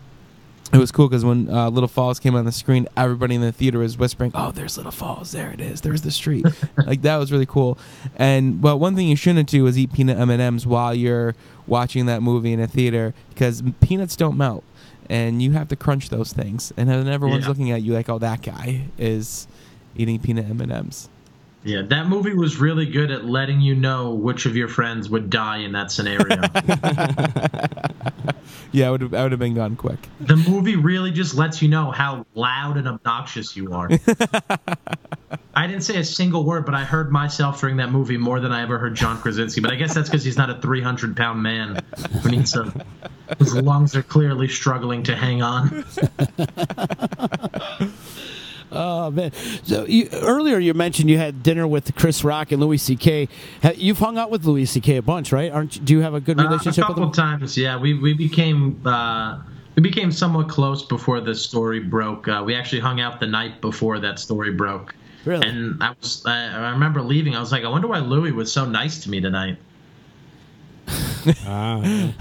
it was cool because when Little Falls came on the screen, everybody in the theater was whispering, "Oh, there's Little Falls. There it is. There's the street." That was really cool. And one thing you shouldn't do is eat peanut M&Ms while you're watching that movie in a theater, because peanuts don't melt, and you have to crunch those things. And then everyone's looking at you like, "Oh, that guy is eating peanut M&Ms." Yeah, that movie was really good at letting you know which of your friends would die in that scenario. Yeah, I would have been gone quick. The movie really just lets you know how loud and obnoxious you are. I didn't say a single word, but I heard myself during that movie more than I ever heard John Krasinski. But I guess that's because he's not a 300-pound man who needs his lungs are clearly struggling to hang on. Oh, man. So earlier you mentioned you had dinner with Chris Rock and Louis C.K. You've hung out with Louis C.K. a bunch, right? Do you have a good relationship with him? A couple times, yeah. We became somewhat close before the story broke. We actually hung out the night before that story broke. Really? And I remember leaving. I was like, I wonder why Louis was so nice to me tonight. Yeah.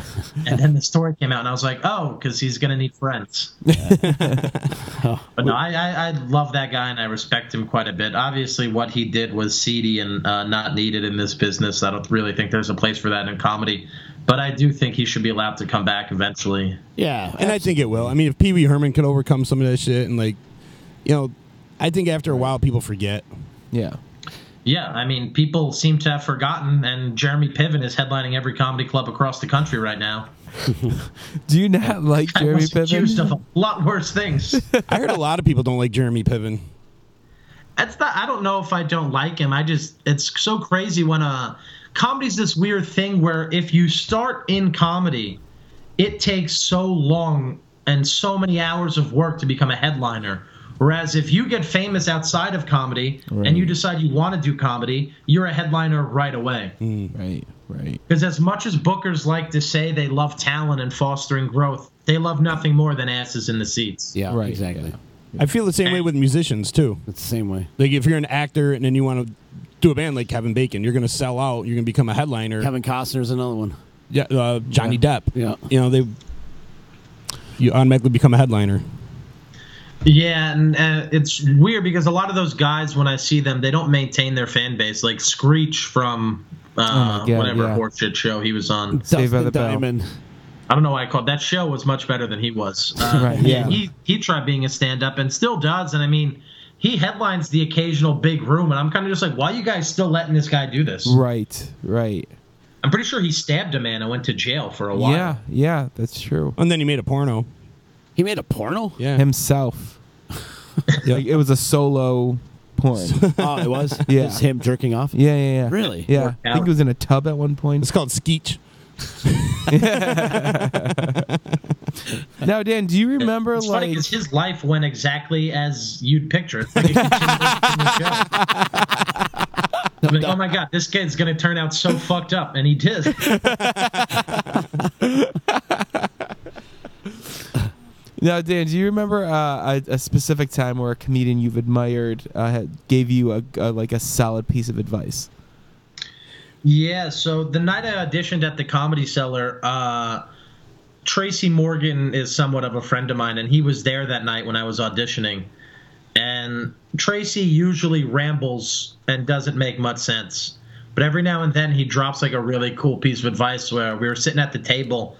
And then the story came out, and I was like, oh, because he's going to need friends. But no, I love that guy, and I respect him quite a bit. Obviously, what he did was seedy and not needed in this business. I don't really think there's a place for that in comedy. But I do think he should be allowed to come back eventually. Yeah. And I think it will. I mean, if Pee Wee Herman could overcome some of that shit, and I think after a while people forget. Yeah. Yeah, I mean, people seem to have forgotten, and Jeremy Piven is headlining every comedy club across the country right now. Do you not like Jeremy Piven? Accused of a lot worse things. I heard a lot of people don't like Jeremy Piven. I don't know if I don't like him. It's so crazy when comedy's this weird thing where if you start in comedy, it takes so long and so many hours of work to become a headliner. Whereas if you get famous outside of comedy and you decide you want to do comedy, you're a headliner right away. Right. Because as much as bookers like to say they love talent and fostering growth, they love nothing more than asses in the seats. Yeah, right, exactly. Yeah. I feel the same way with musicians, too. It's the same way. Like, if you're an actor and then you want to do a band like Kevin Bacon, you're going to sell out. You're going to become a headliner. Kevin Costner's another one. Yeah, Johnny Depp. Yeah. You automatically become a headliner. Yeah, and it's weird because a lot of those guys, when I see them, they don't maintain their fan base. Like Screech from whatever horseshit show he was on. Saved by the Diamond. Bell. I don't know why I called that show was much better than he was. Right, yeah. He tried being a stand-up and still does. And I mean, he headlines the occasional big room, and I'm kind of just like, why are you guys still letting this guy do this? Right. I'm pretty sure he stabbed a man and went to jail for a while. Yeah, that's true. And then he made a porno. He made a porno? Yeah. Himself. Like, it was a solo porn. Oh, it was? Yeah. It was him jerking off? Yeah. Really? Yeah. I think he was in a tub at one point. It's called Skeech. Now, Dan, do you remember It's funny because his life went exactly as you'd picture. It's like a continuation of the show. Like, oh my God, this kid's going to turn out so fucked up, and he did. Now, Dan, do you remember a specific time where a comedian you've admired gave you a solid piece of advice? Yeah, so the night I auditioned at the Comedy Cellar, Tracy Morgan is somewhat of a friend of mine, and he was there that night when I was auditioning. And Tracy usually rambles and doesn't make much sense. But every now and then he drops like a really cool piece of advice where we were sitting at the table,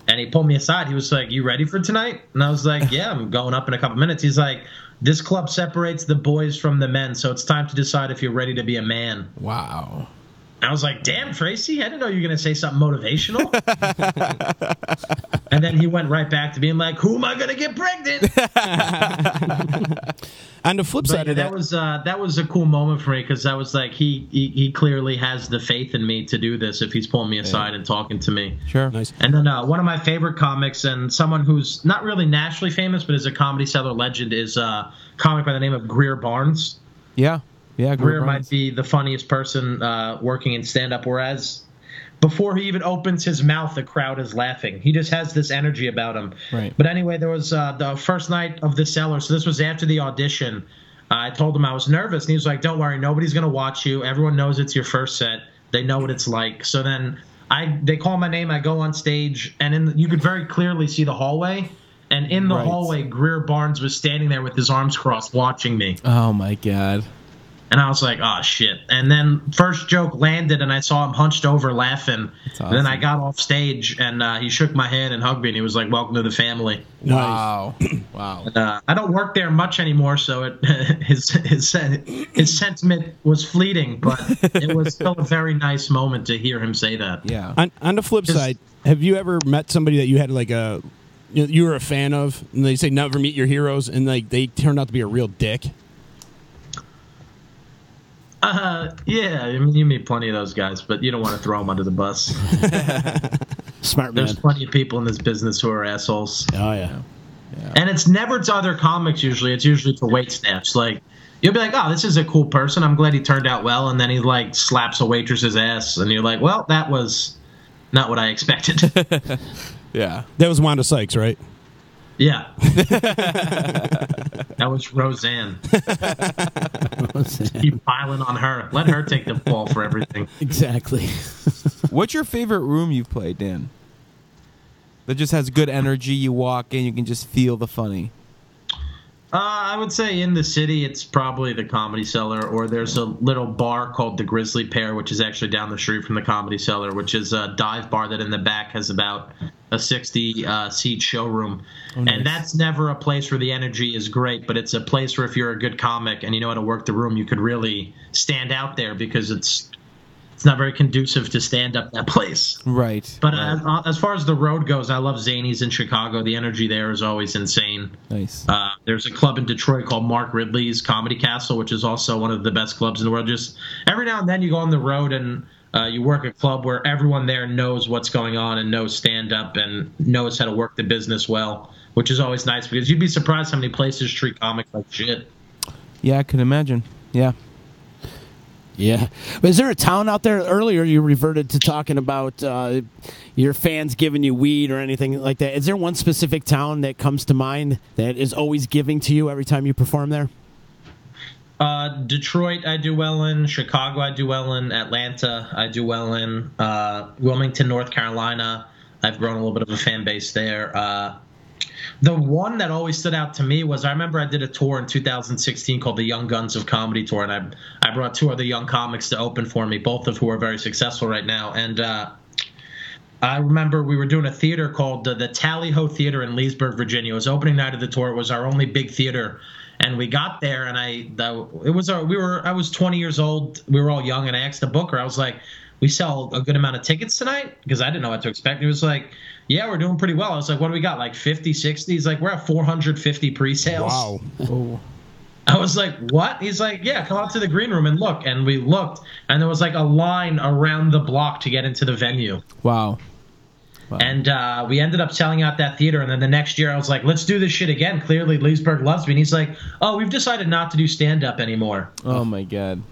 and he pulled me aside. He was like, "You ready for tonight?" And I was like, "Yeah, I'm going up in a couple minutes." He's like, "This club separates the boys from the men, so it's time to decide if you're ready to be a man." Wow. I was like, "Damn, Tracy, I didn't know you were going to say something motivational." And then he went right back to being like, "Who am I going to get pregnant?" On the flip side of that was a cool moment for me, because I was like, he clearly has the faith in me to do this if he's pulling me aside and talking to me. Sure. Nice. And then one of my favorite comics, and someone who's not really nationally famous but is a Comedy Cellar legend, is a comic by the name of Greer Barnes. Yeah. Greer might be the funniest person working in stand-up, whereas before he even opens his mouth, the crowd is laughing. He just has this energy about him. Right. But anyway, there was the first night of the Cellar, so this was after the audition. I told him I was nervous, and he was like, "Don't worry, nobody's going to watch you. Everyone knows it's your first set. They know what it's like." So then they call my name, I go on stage, and you could very clearly see the hallway. And in the hallway, Greer Barnes was standing there with his arms crossed watching me. Oh, my God. And I was like, "Oh, shit." And then first joke landed, and I saw him hunched over laughing. That's awesome. And then I got off stage, and he shook my hand and hugged me, and he was like, "Welcome to the family." Wow. Wow. I don't work there much anymore, so his sentiment was fleeting, but it was still a very nice moment to hear him say that. Yeah. On the flip side, have you ever met somebody that you had like you were a fan of, and they say never meet your heroes, and like they turned out to be a real dick? Yeah, I mean, you meet plenty of those guys, but you don't want to throw them under the bus. Smart man. There's plenty of people in this business who are assholes. Oh, yeah. And it's never to other comics usually. It's usually to wait staffs. Like, you'll be like, "Oh, this is a cool person. I'm glad he turned out well." And then he, like, slaps a waitress's ass. And you're like, "Well, that was not what I expected." Yeah. That was Wanda Sykes, right? Yeah. That was Roseanne. Keep piling on her. Let her take the fall for everything. Exactly. What's your favorite room you've played, Dan? That just has good energy. You walk in, you can just feel the funny. I would say in the city, it's probably the Comedy Cellar, or there's a little bar called the Grizzly Pear, which is actually down the street from the Comedy Cellar, which is a dive bar that in the back has about a 60-seat showroom. Oh, nice. And that's never a place where the energy is great, but it's a place where if you're a good comic and you know how to work the room, you could really stand out there, because it's not very conducive to stand up that place. Right. But as far as the road goes, I love Zany's in Chicago. The energy there is always insane. Nice. There's a club in Detroit called Mark Ridley's Comedy Castle, which is also one of the best clubs in the world. Just every now and then you go on the road and you work a club where everyone there knows what's going on and knows stand-up and knows how to work the business well, which is always nice, because you'd be surprised how many places treat comics like shit. Yeah, I can imagine. Yeah. Yeah. But is there a town out there? Earlier you reverted to talking about your fans giving you weed or anything like that. Is there one specific town that comes to mind that is always giving to you every time you perform there? Detroit I do well in. Chicago I do well in. Atlanta I do well in. Wilmington, North Carolina, I've grown a little bit of a fan base there. The one that always stood out to me was, I remember I did a tour in 2016 called the Young Guns of Comedy Tour, and I brought two other young comics to open for me, both of who are very successful right now. And I remember we were doing a theater called the Tally Ho Theater in Leesburg, Virginia. It was opening night of the tour. It was our only big theater. And we got there, and I was 20 years old. We were all young, and I asked the booker, I was like, we sell a good amount of tickets tonight? Because I didn't know what to expect. He was like, yeah, we're doing pretty well. I was like, what do we got, like 50, 60? He's like, we're at 450 pre-sales. Wow. Oh. I was like, what? He's like, yeah, come out to the green room and look. And we looked, and there was like a line around the block to get into the venue. Wow. And we ended up selling out that theater. And then the next year I was like, let's do this shit again. Clearly Leesburg loves me. And he's like, oh, we've decided not to do stand-up anymore. Oh, my God.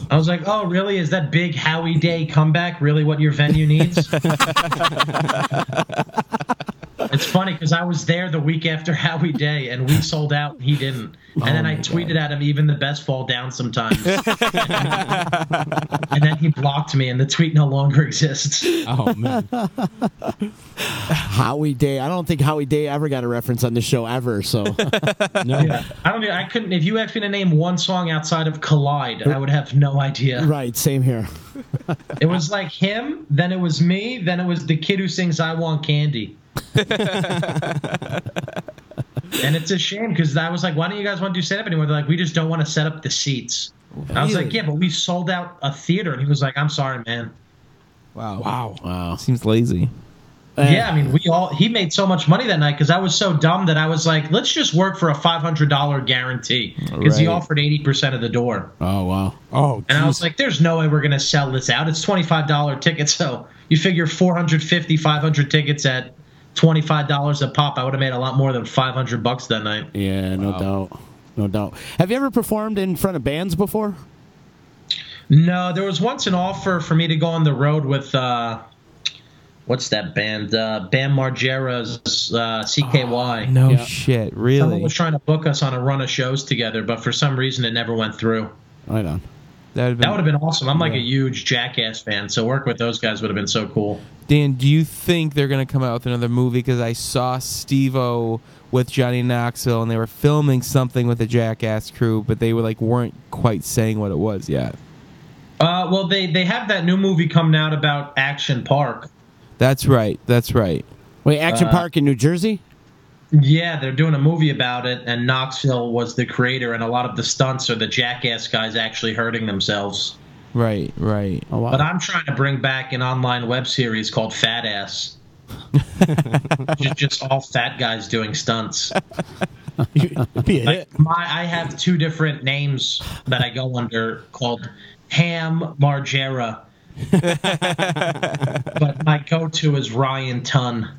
I was like, oh, really? Is that big Howie Day comeback really what your venue needs? It's funny because I was there the week after Howie Day, and we sold out, and he didn't. And then I tweeted at him, even the best fall down sometimes. And then he blocked me, and the tweet no longer exists. Oh, man. Howie Day. I don't think Howie Day ever got a reference on the show ever. So No. Yeah. I couldn't. If you asked me to name one song outside of Collide, I would have no idea. right, same here. It was like him, then it was me, then it was the kid who sings "I Want Candy." And it's a shame because I was like, why don't you guys want to do stand-up anymore? They're like, we just don't want to set up the seats. I was like, yeah, but we sold out a theater. And he was like, I'm sorry, man. Wow. Seems lazy. Yeah, I mean, he made so much money that night because I was so dumb that I was like, let's just work for a $500 guarantee because he offered 80% of the door. Oh, wow. Oh, and I was like, there's no way we're going to sell this out. It's $25 tickets. So you figure 450, 500 tickets at $25 a pop. I would have made a lot more than $500 that night. Yeah, no doubt. No doubt. Have you ever performed in front of bands before? No, there was once an offer for me to go on the road with what's that band? Bam Margera's CKY. No shit, really? Someone was trying to book us on a run of shows together, but for some reason it never went through. Right on. That would have been awesome. I'm like a huge Jackass fan, so work with those guys would have been so cool. Dan, do you think they're going to come out with another movie? Because I saw Steve-O with Johnny Knoxville, and they were filming something with the Jackass crew, but they weren't quite saying what it was yet. Well, they have that new movie coming out about Action Park. That's right. Wait, Action Park in New Jersey? Yeah, they're doing a movie about it, and Knoxville was the creator, and a lot of the stunts are the Jackass guys actually hurting themselves. Right. Oh, wow. But I'm trying to bring back an online web series called Fat Ass. just all fat guys doing stunts. I have two different names that I go under called Ham Margera. But my go-to is Ryan Tunn.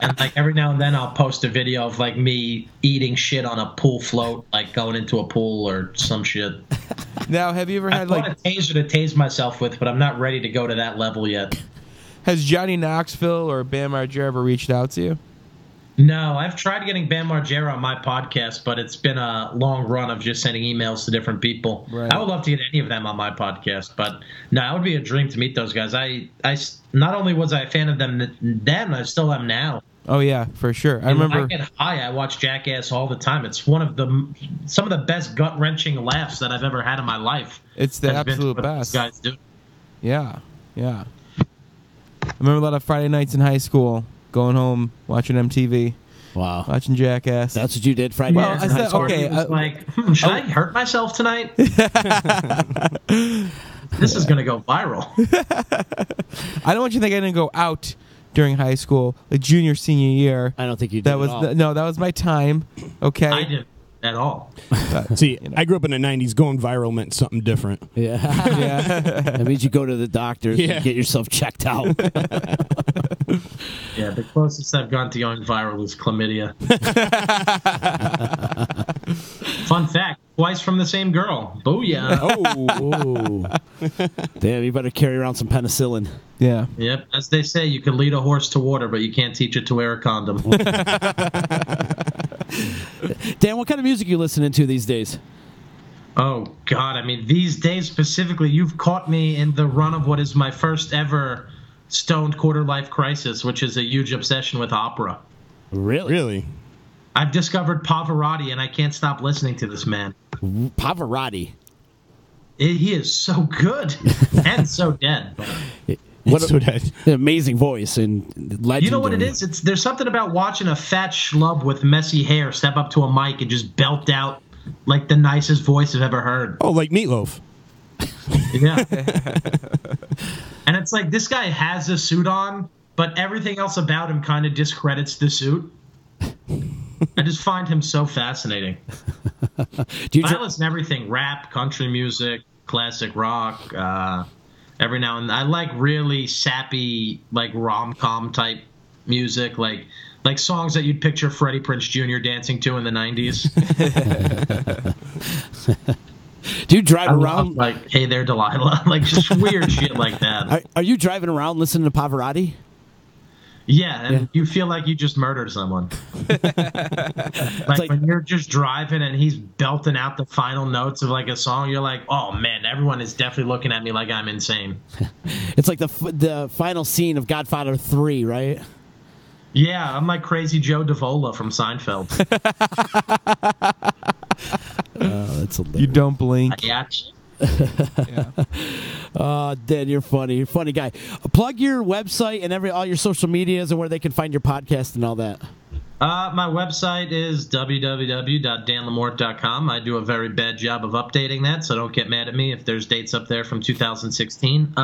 And like every now and then I'll post a video of like me eating shit on a pool float, like going into a pool or some shit. Now, have you ever had I want a taser to tase myself with, but I'm not ready to go to that level yet. Has Johnny Knoxville or Bam Margera ever reached out to you? No, I've tried getting Bam Margera on my podcast, but it's been a long run of just sending emails to different people. Right. I would love to get any of them on my podcast, but no, it would be a dream to meet those guys. I not only was I a fan of them then, I still am now. Oh yeah, for sure. I remember. When I get high, I watch Jackass all the time. It's some of the best gut wrenching laughs that I've ever had in my life. It's the absolute best. Guys do. Yeah. I remember a lot of Friday nights in high school, going home, watching MTV. Wow. Watching Jackass. That's what you did Friday night. Well, I said, okay. Should I hurt myself tonight? This is going to go viral. I don't want you to think I didn't go out during high school, like junior, senior year. I don't think you did. That was my time. Okay. I didn't at all. See, I grew up in the 90s. Going viral meant something different. Yeah. That means you go to the doctors and get yourself checked out. Yeah, the closest I've gone to going viral is chlamydia. Fun fact, twice from the same girl. Booyah. Oh. Damn, you better carry around some penicillin. Yeah. Yep. As they say, you can lead a horse to water, but you can't teach it to wear a condom. Dan, what kind of music are you listening to these days? Oh, God. I mean, these days specifically, you've caught me in the run of what is my first ever stoned quarter-life crisis, which is a huge obsession with opera. Really? I've discovered Pavarotti, and I can't stop listening to this man. Pavarotti. He is so good and so dead. What an amazing voice and legendary. You know what it is? There's something about watching a fat schlub with messy hair step up to a mic and just belt out like the nicest voice I've ever heard. Oh, like Meatloaf. Yeah. And it's like this guy has a suit on, but everything else about him kind of discredits the suit. I just find him so fascinating. I listen to everything: rap, country music, classic rock. Every now and then, I like really sappy, like rom-com type music, like songs that you'd picture Freddie Prinze Jr. dancing to in the 90s. Do you drive around like Hey There Delilah, like just weird shit like that? Are you driving around listening to Pavarotti? Yeah, and you feel like you just murdered someone. like when you're just driving and he's belting out the final notes of like a song, you're like, oh man, everyone is definitely looking at me like I'm insane. It's like the final scene of Godfather 3, right? Yeah, I'm like Crazy Joe Davola from Seinfeld. That's hilarious. You don't blink. Yeah. Dan, you're funny. You're a funny guy. Plug your website and all your social medias and where they can find your podcast and all that. My website is www.danlamorte.com. I do a very bad job of updating that, so don't get mad at me if there's dates up there from 2016.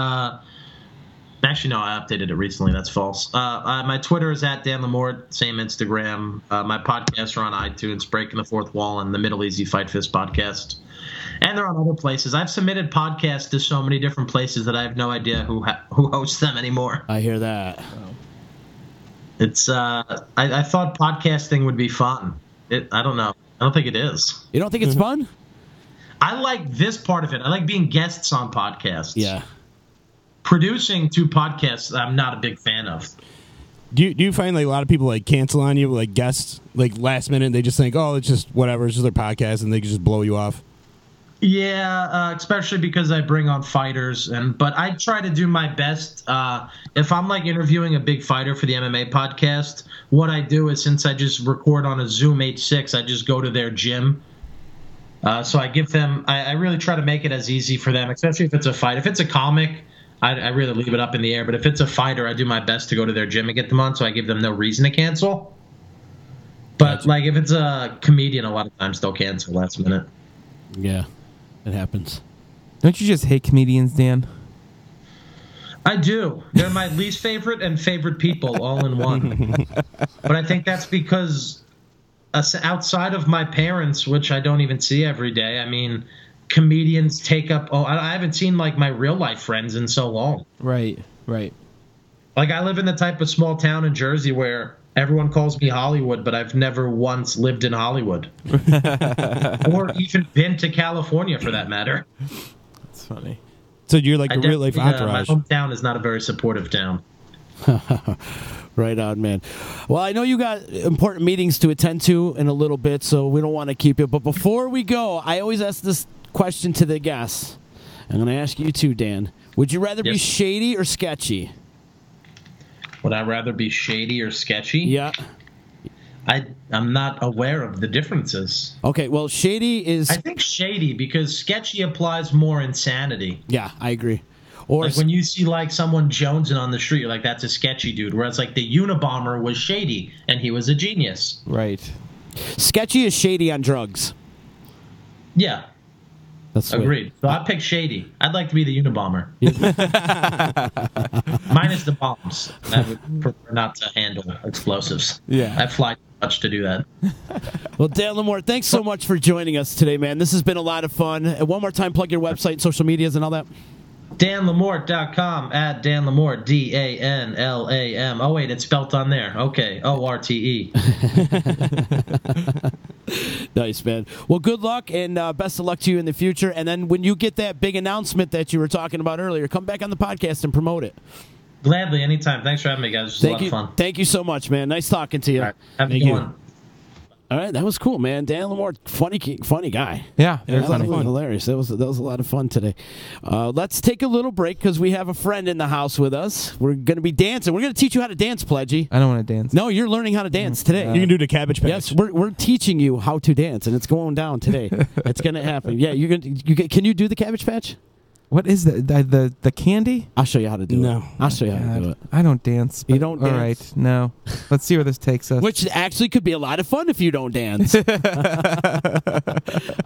Actually, no, I updated it recently. That's false. My Twitter is @DanLamorte, same Instagram. My podcasts are on iTunes, Breaking the Fourth Wall and the Middle Easy Fight Fist podcast. And they're on other places. I've submitted podcasts to so many different places that I have no idea who hosts them anymore. I hear that. It's I thought podcasting would be fun. I don't know. I don't think it is. You don't think it's fun? I like this part of it. I like being guests on podcasts. Yeah. Producing 2 podcasts, I'm not a big fan of. Do you find like a lot of people like cancel on you, like guests, like last minute? They just think, oh, it's just whatever, it's just their podcast, and they can just blow you off. Yeah, especially because I bring on fighters, but I try to do my best. If I'm like interviewing a big fighter for the MMA podcast, what I do is, since I just record on a Zoom H6, I just go to their gym. So I give them. I really try to make it as easy for them, especially if it's a fight. If it's a comic, I really leave it up in the air. But if it's a fighter, I do my best to go to their gym and get them on, so I give them no reason to cancel. But like if it's a comedian, a lot of times they'll cancel last minute. Yeah. It happens. Don't you just hate comedians, Dan? I do. They're my least favorite and favorite people all in one. But I think that's because outside of my parents, which I don't even see every day, I mean, comedians take up... Oh, I haven't seen like my real life friends in so long. Right. Like I live in the type of small town in Jersey where everyone calls me Hollywood, but I've never once lived in Hollywood. Or even been to California, for that matter. That's funny. So you're like a real-life entourage. My hometown is not a very supportive town. Right on, man. Well, I know you got important meetings to attend to in a little bit, so we don't want to keep it. But before we go, I always ask this question to the guests. I'm going to ask you too, Dan. Would you rather be shady or sketchy? Would I rather be shady or sketchy? Yeah. I'm not aware of the differences. Okay, well, shady is... I think shady because sketchy applies more insanity. Yeah, I agree. Or like when you see like someone jonesing on the street, you're like, that's a sketchy dude. Whereas like the Unabomber was shady and he was a genius. Right. Sketchy is shady on drugs. Yeah. That's agreed. So I pick shady. I'd like to be the Unabomber. Minus the bombs. I would prefer not to handle explosives. Yeah. I fly too much to do that. Well, Dan Lamorte, thanks so much for joining us today, man. This has been a lot of fun. And one more time, plug your website, social medias, and all that. DanLamorte.com, @DanLamorte, DANLAM. Oh, wait, it's spelt on there. Okay, ORTE. Nice, man. Well, good luck and best of luck to you in the future. And then when you get that big announcement that you were talking about earlier, come back on the podcast and promote it. Gladly, anytime. Thanks for having me, guys. It was a lot of fun. Thank you so much, man. Nice talking to you. All right. Have a good one. All right, that was cool, man. Dan Lamorte, funny guy. Yeah, it was a lot of fun. Hilarious. That was a lot of fun today. Let's take a little break because we have a friend in the house with us. We're going to be dancing. We're going to teach you how to dance, Pledgy. I don't want to dance. No, you're learning how to dance today. You can do the Cabbage Patch. Yes, we're teaching you how to dance, and it's going down today. It's going to happen. Yeah, you're going. Can you do the Cabbage Patch? What is the candy? I'll show you how to do it. I'll show you how to do it. I don't dance. You don't dance? All right, no. Let's see where this takes us. Which actually could be a lot of fun if you don't dance. I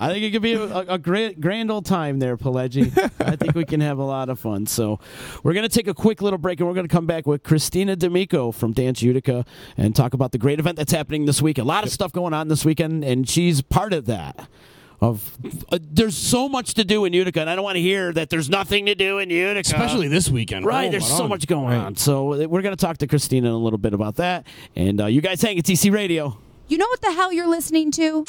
think it could be a grand old time there, Pelegi. I think we can have a lot of fun. So we're going to take a quick little break, and we're going to come back with Christina D'Amico from Dance Utica and talk about the great event that's happening this week. A lot of stuff going on this weekend, and she's part of that. There's so much to do in Utica, and I don't want to hear that there's nothing to do in Utica. Especially this weekend. Right, there's so much going on. So we're going to talk to Christina in a little bit about that. And you guys hang. It's EC Radio. You know what the hell you're listening to?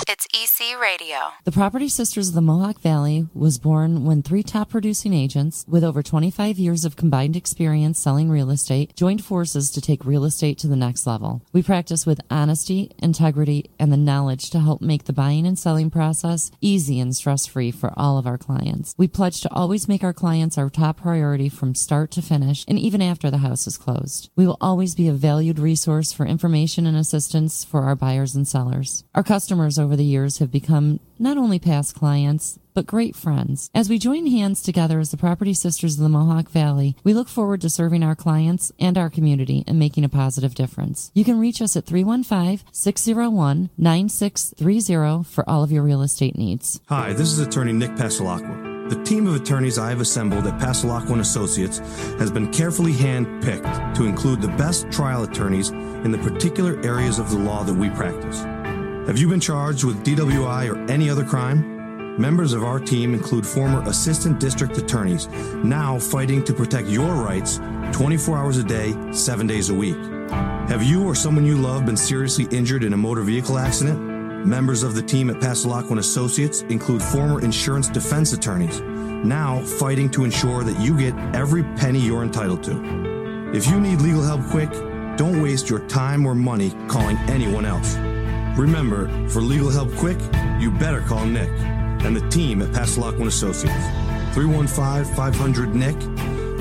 It's EC Radio. The Property Sisters of the Mohawk Valley was born when 3 top producing agents with over 25 years of combined experience selling real estate joined forces to take real estate to the next level. We practice with honesty, integrity, and the knowledge to help make the buying and selling process easy and stress-free for all of our clients. We pledge to always make our clients our top priority from start to finish and even after the house is closed. We will always be a valued resource for information and assistance for our buyers and sellers. Our customers over the years have become not only past clients, but great friends. As we join hands together as the Property Sisters of the Mohawk Valley, we look forward to serving our clients and our community and making a positive difference. You can reach us at 315-601-9630 for all of your real estate needs. Hi, this is attorney Nick Pasalacqua. The team of attorneys I have assembled at Pasalacqua & Associates has been carefully hand-picked to include the best trial attorneys in the particular areas of the law that we practice. Have you been charged with DWI or any other crime? Members of our team include former assistant district attorneys, now fighting to protect your rights 24 hours a day, 7 days a week. Have you or someone you love been seriously injured in a motor vehicle accident? Members of the team at Pasalacqua & Associates include former insurance defense attorneys, now fighting to ensure that you get every penny you're entitled to. If you need legal help quick, don't waste your time or money calling anyone else. Remember, for legal help quick, you better call Nick and the team at Pasalacqua & Associates. 315-500-NICK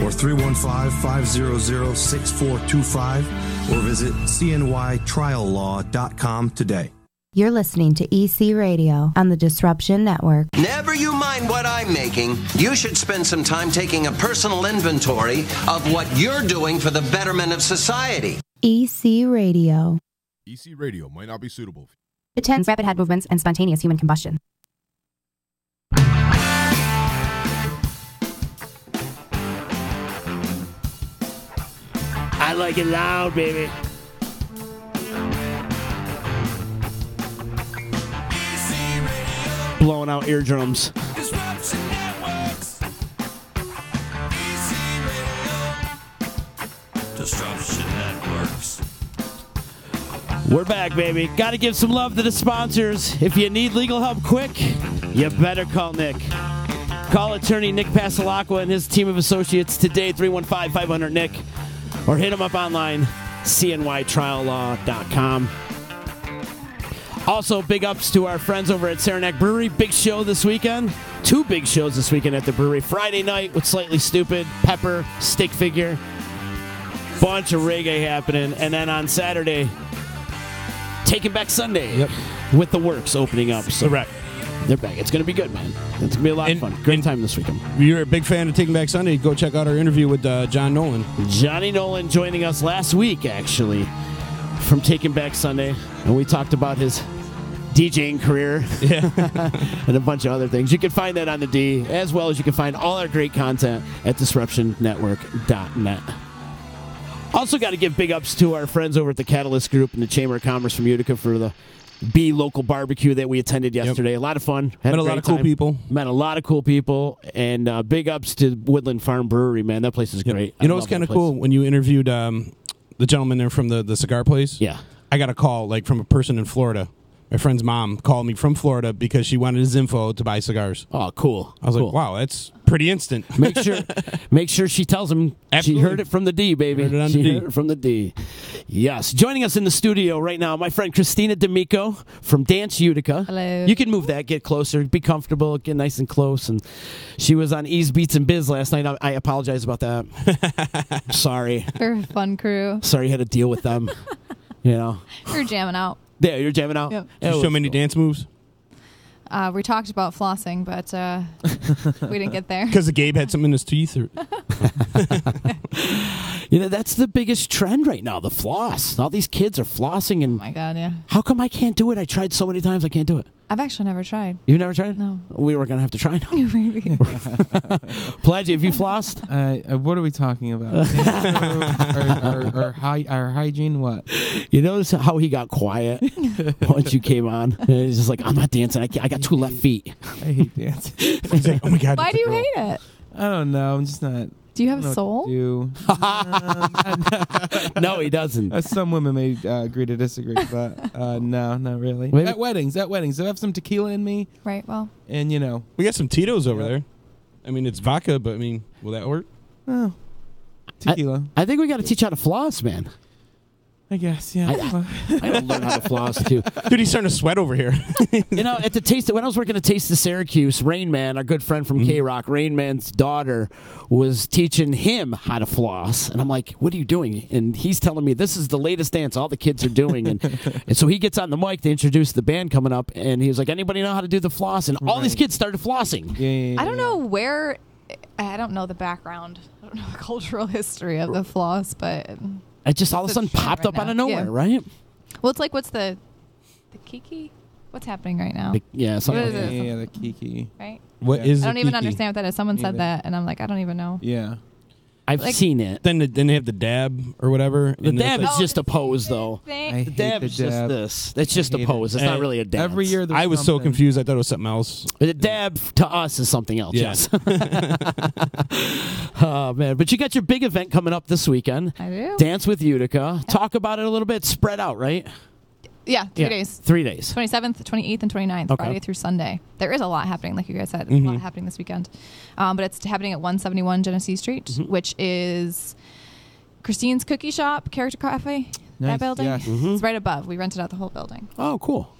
or 315-500-6425 or visit cnytriallaw.com today. You're listening to EC Radio on the Disruption Network. Never you mind what I'm making. You should spend some time taking a personal inventory of what you're doing for the betterment of society. EC Radio. EC Radio might not be suitable. Intense rapid head movements and spontaneous human combustion. I like it loud, baby. Blowing out eardrums. Disruption Networks. EC Radio. Disruption Networks. We're back, baby. Got to give some love to the sponsors. If you need legal help quick, you better call Nick. Call attorney Nick Pasalacqua and his team of associates today, 315-500-NICK, or hit him up online, cnytriallaw.com. Also, big ups to our friends over at Saranac Brewery. Big show this weekend. 2 big shows this weekend at the brewery. Friday night with Slightly Stupid, Pepper, Stick Figure. Bunch of reggae happening. And then on Saturday, Taking Back Sunday with The Works opening up. So Correct. They're back. It's going to be good, man. It's going to be a lot of fun. Great time this weekend. If you're a big fan of Taking Back Sunday, go check out our interview with John Nolan. Johnny Nolan joining us last week, actually, from Taking Back Sunday. And we talked about his DJing career and a bunch of other things. You can find that on the D, as well as you can find all our great content at disruptionnetwork.net. Also got to give big ups to our friends over at the Catalyst Group and the Chamber of Commerce from Utica for the B local barbecue that we attended yesterday. A lot of fun. Met a lot of cool people. Met a lot of cool people. And big ups to Woodland Farm Brewery, man. That place is great. You know what's kind of cool? When you interviewed the gentleman there from the cigar place, I got a call from a person in Florida. My friend's mom called me from Florida because she wanted his info to buy cigars. Oh, cool. I was like, wow, that's pretty instant. Make sure she tells him she heard it from the D, baby. Heard it from the D. Yes. Joining us in the studio right now, my friend Christina D'Amico from Dance Utica. Hello. You can move that, get closer, be comfortable, get nice and close. And she was on Ease Beats and Bizz last night. I apologize about that. Sorry. They're a fun crew. Sorry you had to deal with them. You know. We're jamming out. Yeah, you're jamming out. Yep. Did you show many dance moves? We talked about flossing, but we didn't get there. Because Gabe had something in his teeth. Or... That's the biggest trend right now, the floss. All these kids are flossing. And oh, my God, yeah. How come I can't do it? I tried so many times, I can't do it. I've actually never tried. You've never tried? No. We were going to have to try now. Pledge, have you flossed? What are we talking about? Our hygiene, what? You notice how he got quiet once you came on? And he's just like, I'm not dancing. I got two left feet. I hate dancing. He's like, oh my God. Why do you hate it? I don't know. I'm just not. Do you have a soul? No, he doesn't. Some women may agree to disagree, but no, not really. Maybe. At weddings. I have some tequila in me. Right, well. And, we got some Tito's over there. I mean, it's vodka, but, will that work? Oh, tequila. I think we got to teach how to floss, man. I guess, yeah. I don't learn how to floss, too. Dude, he's starting to sweat over here. At the Taste, when I was working at Taste of Syracuse, Rain Man, our good friend from K-Rock, Rain Man's daughter was teaching him how to floss. And I'm like, what are you doing? And he's telling me this is the latest dance all the kids are doing. And so he gets on the mic to introduce the band coming up. And he was like, anybody know how to do the floss? And all these kids started flossing. Yeah. I don't know where, I don't know the background. I don't know the cultural history of the floss, but... It just all of a sudden popped up out of nowhere, right? Well, it's like, what's the kiki? What's happening right now? Something like that. Yeah, the kiki. Right? What is I don't the even kiki? understand what that is. Someone said that, and I'm like, I don't even know. Yeah. I've seen it. Then they have the dab or whatever. The dab is just a pose, though. I The dab is just this. It's just a pose. It's not really a dance. Every year I was so confused. I thought it was something else. The dab to us is something else, yes. Oh, man. But you got your big event coming up this weekend. I do. Dance with Utica. Yeah. Talk about it a little bit. Spread out, right? Yeah, 3 days. 3 days. 27th, 28th, and 29th, Okay. Friday through Sunday. There is a lot happening, like you guys said. There's a lot happening this weekend. But it's happening at 171 Genesee Street, which is Christine's Cookie Shop, Character Cafe, that building. Yes. It's right above. We rented out the whole building. Oh, cool.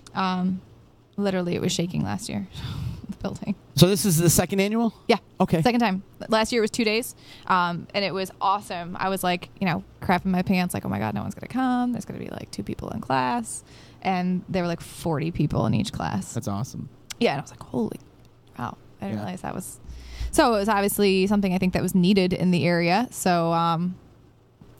Literally, it was shaking last year, the building. So this is the second annual? Yeah. Okay. Second time. Last year it was 2 days, and it was awesome. I was like, crapping my pants, like, oh my God, no one's going to come. There's going to be like 2 people in class. And there were like 40 people in each class. That's awesome. Yeah, and I was like, holy wow. I didn't realize that was... So it was obviously something I think that was needed in the area. So,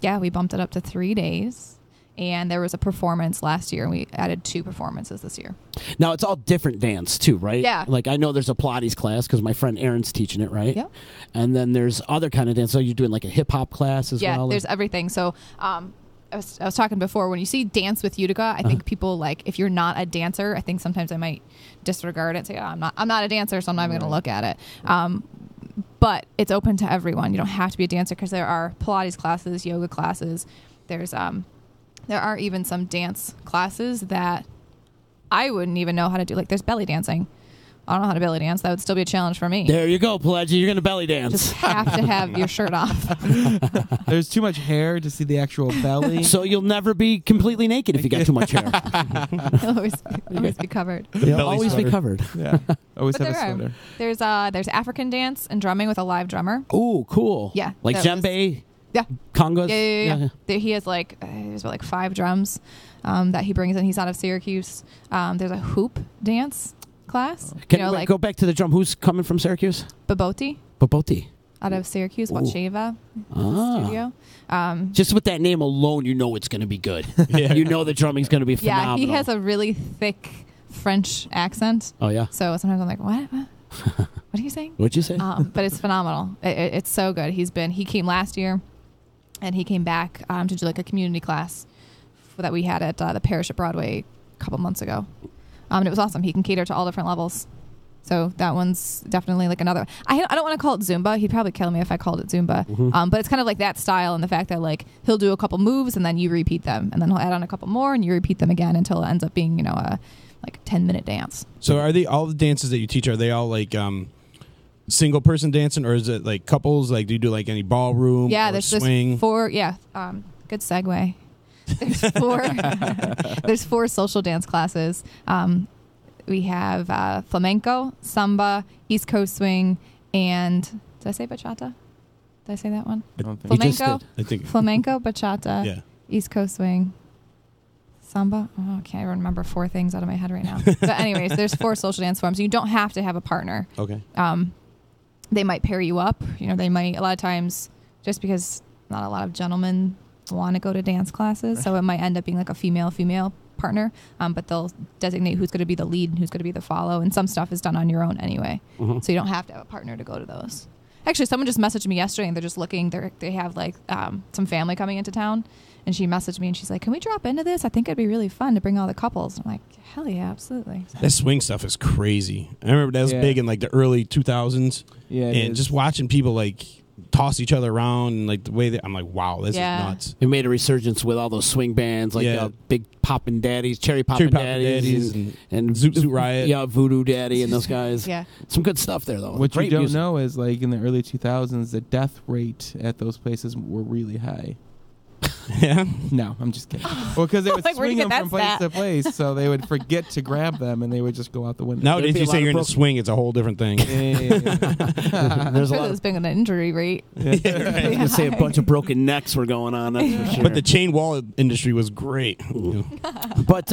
we bumped it up to 3 days. And there was a performance last year, and we added 2 performances this year. Now, it's all different dance, too, right? Yeah. Like, I know there's a Pilates class because my friend Aaron's teaching it, right? Yeah. And then there's other kind of dance. So you're doing like a hip-hop class as well? Yeah, there's everything. So I was talking before, when you see Dance with Utica, I think people, like, if you're not a dancer, I think sometimes I might disregard it and say, I'm not a dancer, so I'm not even going to look at it. But it's open to everyone. You don't have to be a dancer because there are Pilates classes, yoga classes. There are even some dance classes that I wouldn't even know how to do. Like, there's belly dancing. I don't know how to belly dance. That would still be a challenge for me. There you go, Pelagie. You're going to belly dance. Just have to have your shirt off. There's too much hair to see the actual belly. So you'll never be completely naked if you got too much hair. You'll always be covered. You'll always be covered. Yeah. Always But have a sweater. there's African dance and drumming with a live drummer. Oh, cool. Yeah. Like that djembe? Yeah. Congas? Yeah. He has there's like 5 drums that he brings in. He's out of Syracuse. There's a hoop dance class. Go back to the drum. Who's coming from Syracuse? Baboti. Out of Syracuse, Watcheva studio. Just with that name alone, you know it's going to be good. You know the drumming's going to be phenomenal. Yeah, he has a really thick French accent. Oh, yeah? So sometimes I'm like, what? What are you saying? What'd you say? But it's phenomenal. It's so good. He came last year, and he came back to do like a community class that we had at the Parish at Broadway a couple months ago. And it was awesome. He can cater to all different levels. So that one's definitely like another. I don't want to call it Zumba. He'd probably kill me if I called it Zumba. But it's kind of like that style, and the fact that like he'll do a couple moves and then you repeat them, and then he'll add on a couple more and you repeat them again until it ends up being a like 10-minute dance. So are they all the dances that you teach? Are they all like single person dancing, or is it like couples? Like, do you do like any ballroom? Yeah, or there's swing? 4. Yeah, good segue. There's 4. There's 4 social dance classes. We have flamenco, samba, East Coast swing, and did I say bachata? Did I say that one? I don't think flamenco. I think flamenco, bachata, East Coast swing, Samba. Oh, I can't even remember 4 things out of my head right now. But anyways, there's 4 social dance forms. You don't have to have a partner. Okay. They might pair you up. They might, a lot of times, just because not a lot of gentlemen want to go to dance classes, so it might end up being like a female partner, but they'll designate who's going to be the lead and who's going to be the follow, and some stuff is done on your own anyway. So you don't have to have a partner to go to those. Actually, someone just messaged me yesterday, and they're just looking. They have like some family coming into town, and she messaged me, and she's like, "Can we drop into this? I think it'd be really fun to bring all the couples." I'm like, "Hell yeah, absolutely!" That swing stuff is crazy. I remember that was big in like the early 2000s. Yeah, and just watching people like toss each other around and like the way that I'm like, wow, this is nuts. It made a resurgence with all those swing bands, like big poppin' daddies, cherry poppin' daddies, and Zoot Riot, Voodoo Daddy, and those guys. Some good stuff there though. What Great you don't music. know is like in the early 2000s, the death rate at those places were really high. Yeah? No, I'm just kidding. Well, because they would Like, where'd swing you them get from that place to place, so they would forget to grab them, and they would just go out the window. Nowadays, you say you're in a swing, it's a whole different thing. There's a lot There's been an injury rate. I was going to say a bunch of broken necks were going on, that's for sure. But the chain wall industry was great. But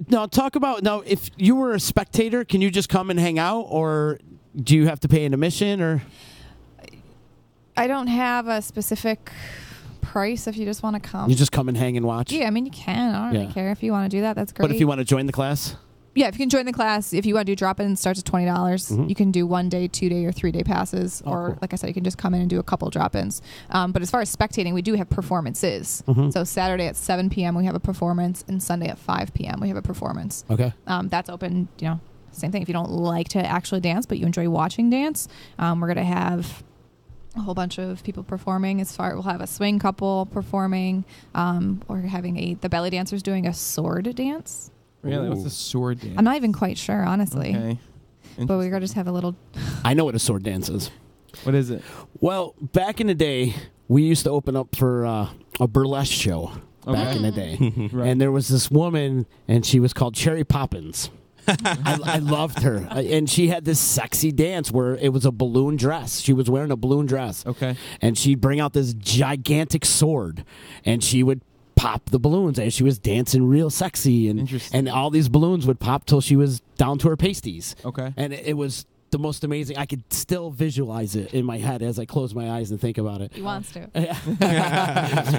now talk about, if you were a spectator, can you just come and hang out, or do you have to pay an admission? Or I don't have a specific price if you just want to come. you just come and hang and watch? Yeah, I mean, you can. I don't really care if you want to do that. That's great. But if you want to join the class? Yeah, if you can join the class, if you want to do drop-in, it starts at $20. You can do 1-day, 2-day, or 3-day passes, or like I said, you can just come in and do a couple drop-ins. But as far as spectating, we do have performances. So Saturday at 7 p.m. we have a performance, and Sunday at 5 p.m. we have a performance. Okay. That's open. Same thing. If you don't like to actually dance, but you enjoy watching dance, we're gonna have a whole bunch of people performing. We'll have a swing couple performing. We're having the belly dancers doing a sword dance. Really? What's a sword dance? I'm not even quite sure, honestly. Okay. But we're going to just have a little... I know what a sword dance is. What is it? Well, back in the day, we used to open up for a burlesque show back in the day. Right. And there was this woman, and she was called Cherry Poppins. I loved her. And she had this sexy dance where it was a balloon dress. She was wearing a balloon dress. Okay. And she'd bring out this gigantic sword, and she would pop the balloons, and she was dancing real sexy, and all these balloons would pop till she was down to her pasties. Okay. And it was the most amazing. I could still visualize it in my head as I close my eyes and think about it. He wants to.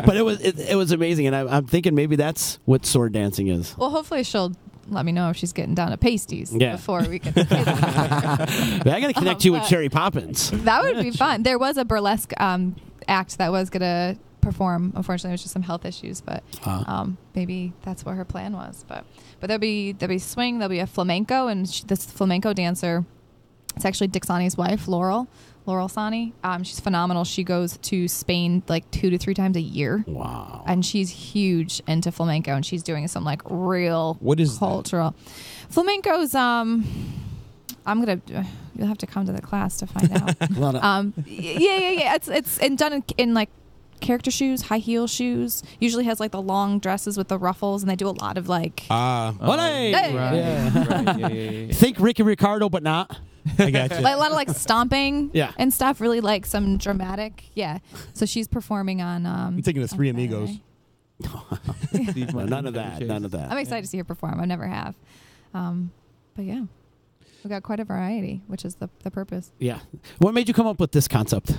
But it was amazing, and I'm thinking maybe that's what sword dancing is. Well, hopefully she'll let me know if she's getting down to pasties before we can. I got to connect you with Cherry Poppins. That would be fun. There was a burlesque act that was going to perform. Unfortunately, it was just some health issues, but maybe that's what her plan was. But there'll be swing, there'll be a flamenco, and this flamenco dancer, it's actually Dick Sani's wife, Laurel Sani. She's phenomenal. She goes to Spain like 2 to 3 times a year. Wow. And she's huge into flamenco, and she's doing some like real cultural. Flamenco's you'll have to come to the class to find out. Yeah. It's done in like character shoes, high heel shoes. Usually has like the long dresses with the ruffles, and they do a lot of like Hey! Yeah. Think Ricky Ricardo, but not. I got you. Like a lot of like stomping Yeah. and stuff, really like some dramatic. Yeah. So she's performing on I'm thinking of Three Amigos. No, none of that. I'm excited to see her perform. I never have. But yeah. We've got quite a variety, which is the purpose. Yeah. What made you come up with this concept?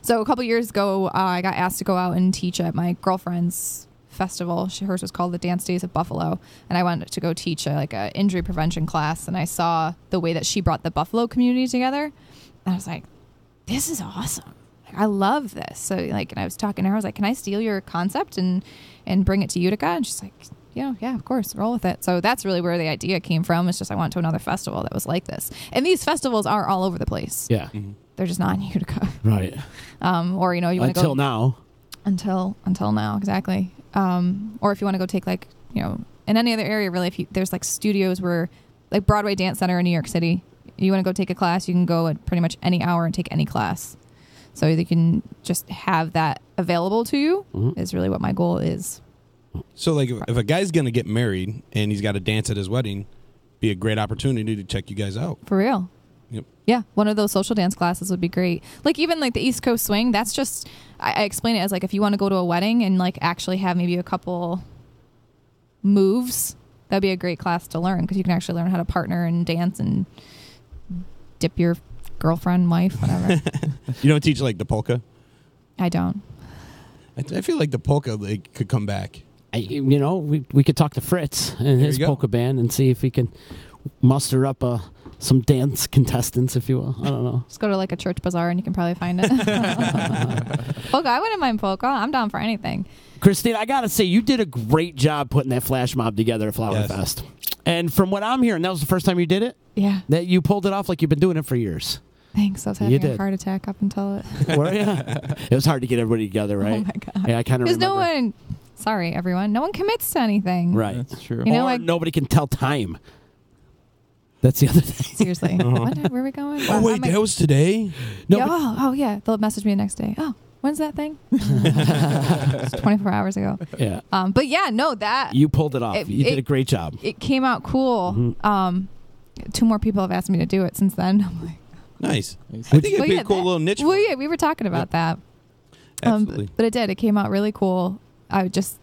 So a couple years ago, I got asked to go out and teach at my girlfriend's festival. Hers was called the Dance Days of Buffalo, and I wanted to go teach a injury prevention class. And I saw the way that she brought the Buffalo community together, and I was like, "This is awesome! I love this." So and I was talking to her. I was like, "Can I steal your concept and bring it to Utica?" And she's like, "Yeah, of course, roll with it." So that's really where the idea came from. It's just I went to another festival that was like this, and these festivals are all over the place. Yeah. Mm-hmm. They're just not in Utica. Right. Or you want to go until now. Until now, exactly. Or if you want to go take in any other area, really, there's like studios where, like Broadway Dance Center in New York City, you want to go take a class, you can go at pretty much any hour and take any class. So you can just have that available to you is really what my goal is. So like if a guy's going to get married and he's got to dance at his wedding, be a great opportunity to check you guys out. For real. Yep. Yeah, one of those social dance classes would be great. Like even like the East Coast Swing, that's just I explain it as like if you want to go to a wedding and like actually have maybe a couple moves, that'd be a great class to learn because you can actually learn how to partner and dance and dip your girlfriend, wife, whatever. You don't teach like the polka? I don't. I feel like the polka could come back. We could talk to Fritz and his polka band and see if we can muster up some dance contestants, if you will. I don't know. Just go to like a church bazaar and you can probably find it. Polka, I wouldn't mind polka. I'm down for anything. Christina, I gotta say, you did a great job putting that flash mob together at Flower Fest. And from what I'm hearing, that was the first time you did it? Yeah. That you pulled it off like you've been doing it for years. Thanks. I was having a heart attack up until it. Were you? It was hard to get everybody together, right? Oh my God. Yeah, I kind of remember. Because no one, sorry everyone, no one commits to anything. Right. That's true. You know, or like, nobody can tell time. That's the other thing. Seriously. Where are we going? Oh, wait, that was today? No. Yeah. They'll message me the next day. Oh, when's that thing? It's 24 hours ago. Yeah. But yeah, no, that. You pulled it off. You did a great job. It came out cool. Mm-hmm. 2 more people have asked me to do it since then. I'm like, nice. I think it'd be a cool little niche. Well, yeah, we were talking about that. Absolutely. But it did. It came out really cool. I just,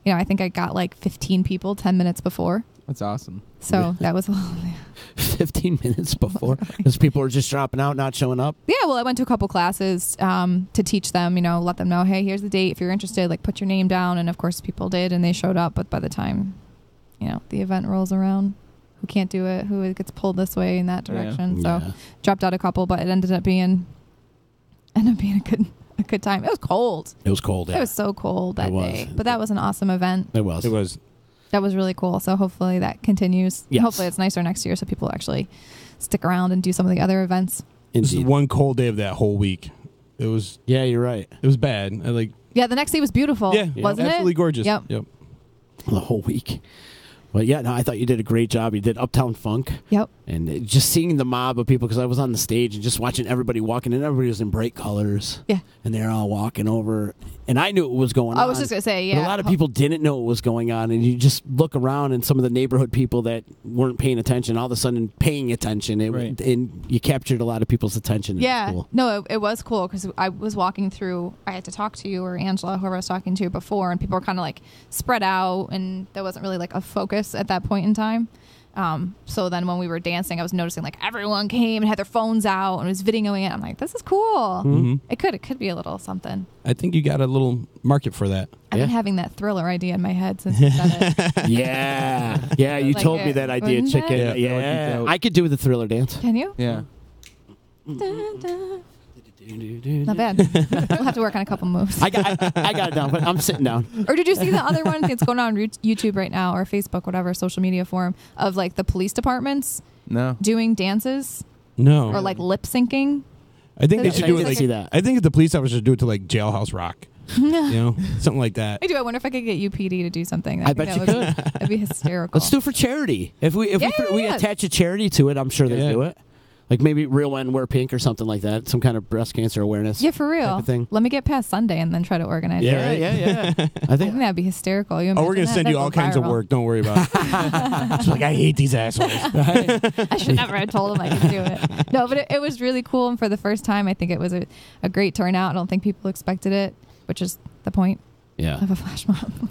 I think I got like 15 people 10 minutes before. That's awesome. So that was 15 minutes before, because people were just dropping out, not showing up. Yeah, well, I went to a couple classes to teach them, let them know, hey, here's the date. If you're interested, like put your name down. And of course, people did, and they showed up. But by the time, the event rolls around, who can't do it, who gets pulled this way in that direction. Yeah. So dropped out a couple, but it ended up being a good time. It was cold. It was cold. Yeah. It was so cold that day, but that was an awesome event. It was. That was really cool. So hopefully that continues. Yes. Hopefully it's nicer next year so people actually stick around and do some of the other events. This is one cold day of that whole week. It was. Yeah, you're right. It was bad. Yeah, the next day was beautiful. Yeah, wasn't it? absolutely gorgeous. Yep. The whole week. Well, yeah, no, I thought you did a great job. You did Uptown Funk. Yep. And just seeing the mob of people, because I was on the stage and just watching everybody walking, and everybody was in bright colors. Yeah. And they're all walking over. And I knew what was going on. I was just going to say, But yeah. a lot of people didn't know what was going on. And you just look around, and some of the neighborhood people that weren't paying attention, all of a sudden paying attention. And you captured a lot of people's attention. Yeah. It was cool. No, it was cool because I was walking through, I had to talk to you or Angela, whoever I was talking to before, and people were kind of like spread out, and there wasn't really like a focus at that point in time. So then when we were dancing, I was noticing like everyone came and had their phones out and was videoing it. I'm like, this is cool. Mm-hmm. It could be a little something. I think you got a little market for that. I've been having that Thriller idea in my head since you said it. Yeah, you Like told me that idea, wouldn't chicken. it? Yeah. I could do the Thriller dance. Can you? Yeah. Dun, dun. Not bad. We'll have to work on a couple moves. I got it down, but I'm sitting down. Or did you see the other one that's going on YouTube right now, or Facebook, whatever social media forum, of like the police departments doing dances? No. Or like lip syncing? I think they should do it like. I think if the police officers do it to like Jailhouse Rock. Something like that. I do. I wonder if I could get UPD to do something. I bet you could. That'd be hysterical. Let's do it for charity. If we attach a charity to it, I'm sure they do it. Like maybe Real Men Wear Pink or something like that. Some kind of breast cancer awareness. Yeah, for real. Type of thing. Let me get past Sunday and then try to organize it. Yeah. I think that'd be hysterical. We're going to send you all kinds of work. Don't worry about it. It's like, I hate these assholes. I should never have told them I could do it. No, but it was really cool. And for the first time, I think it was a great turnout. I don't think people expected it, which is the point of a flash mob.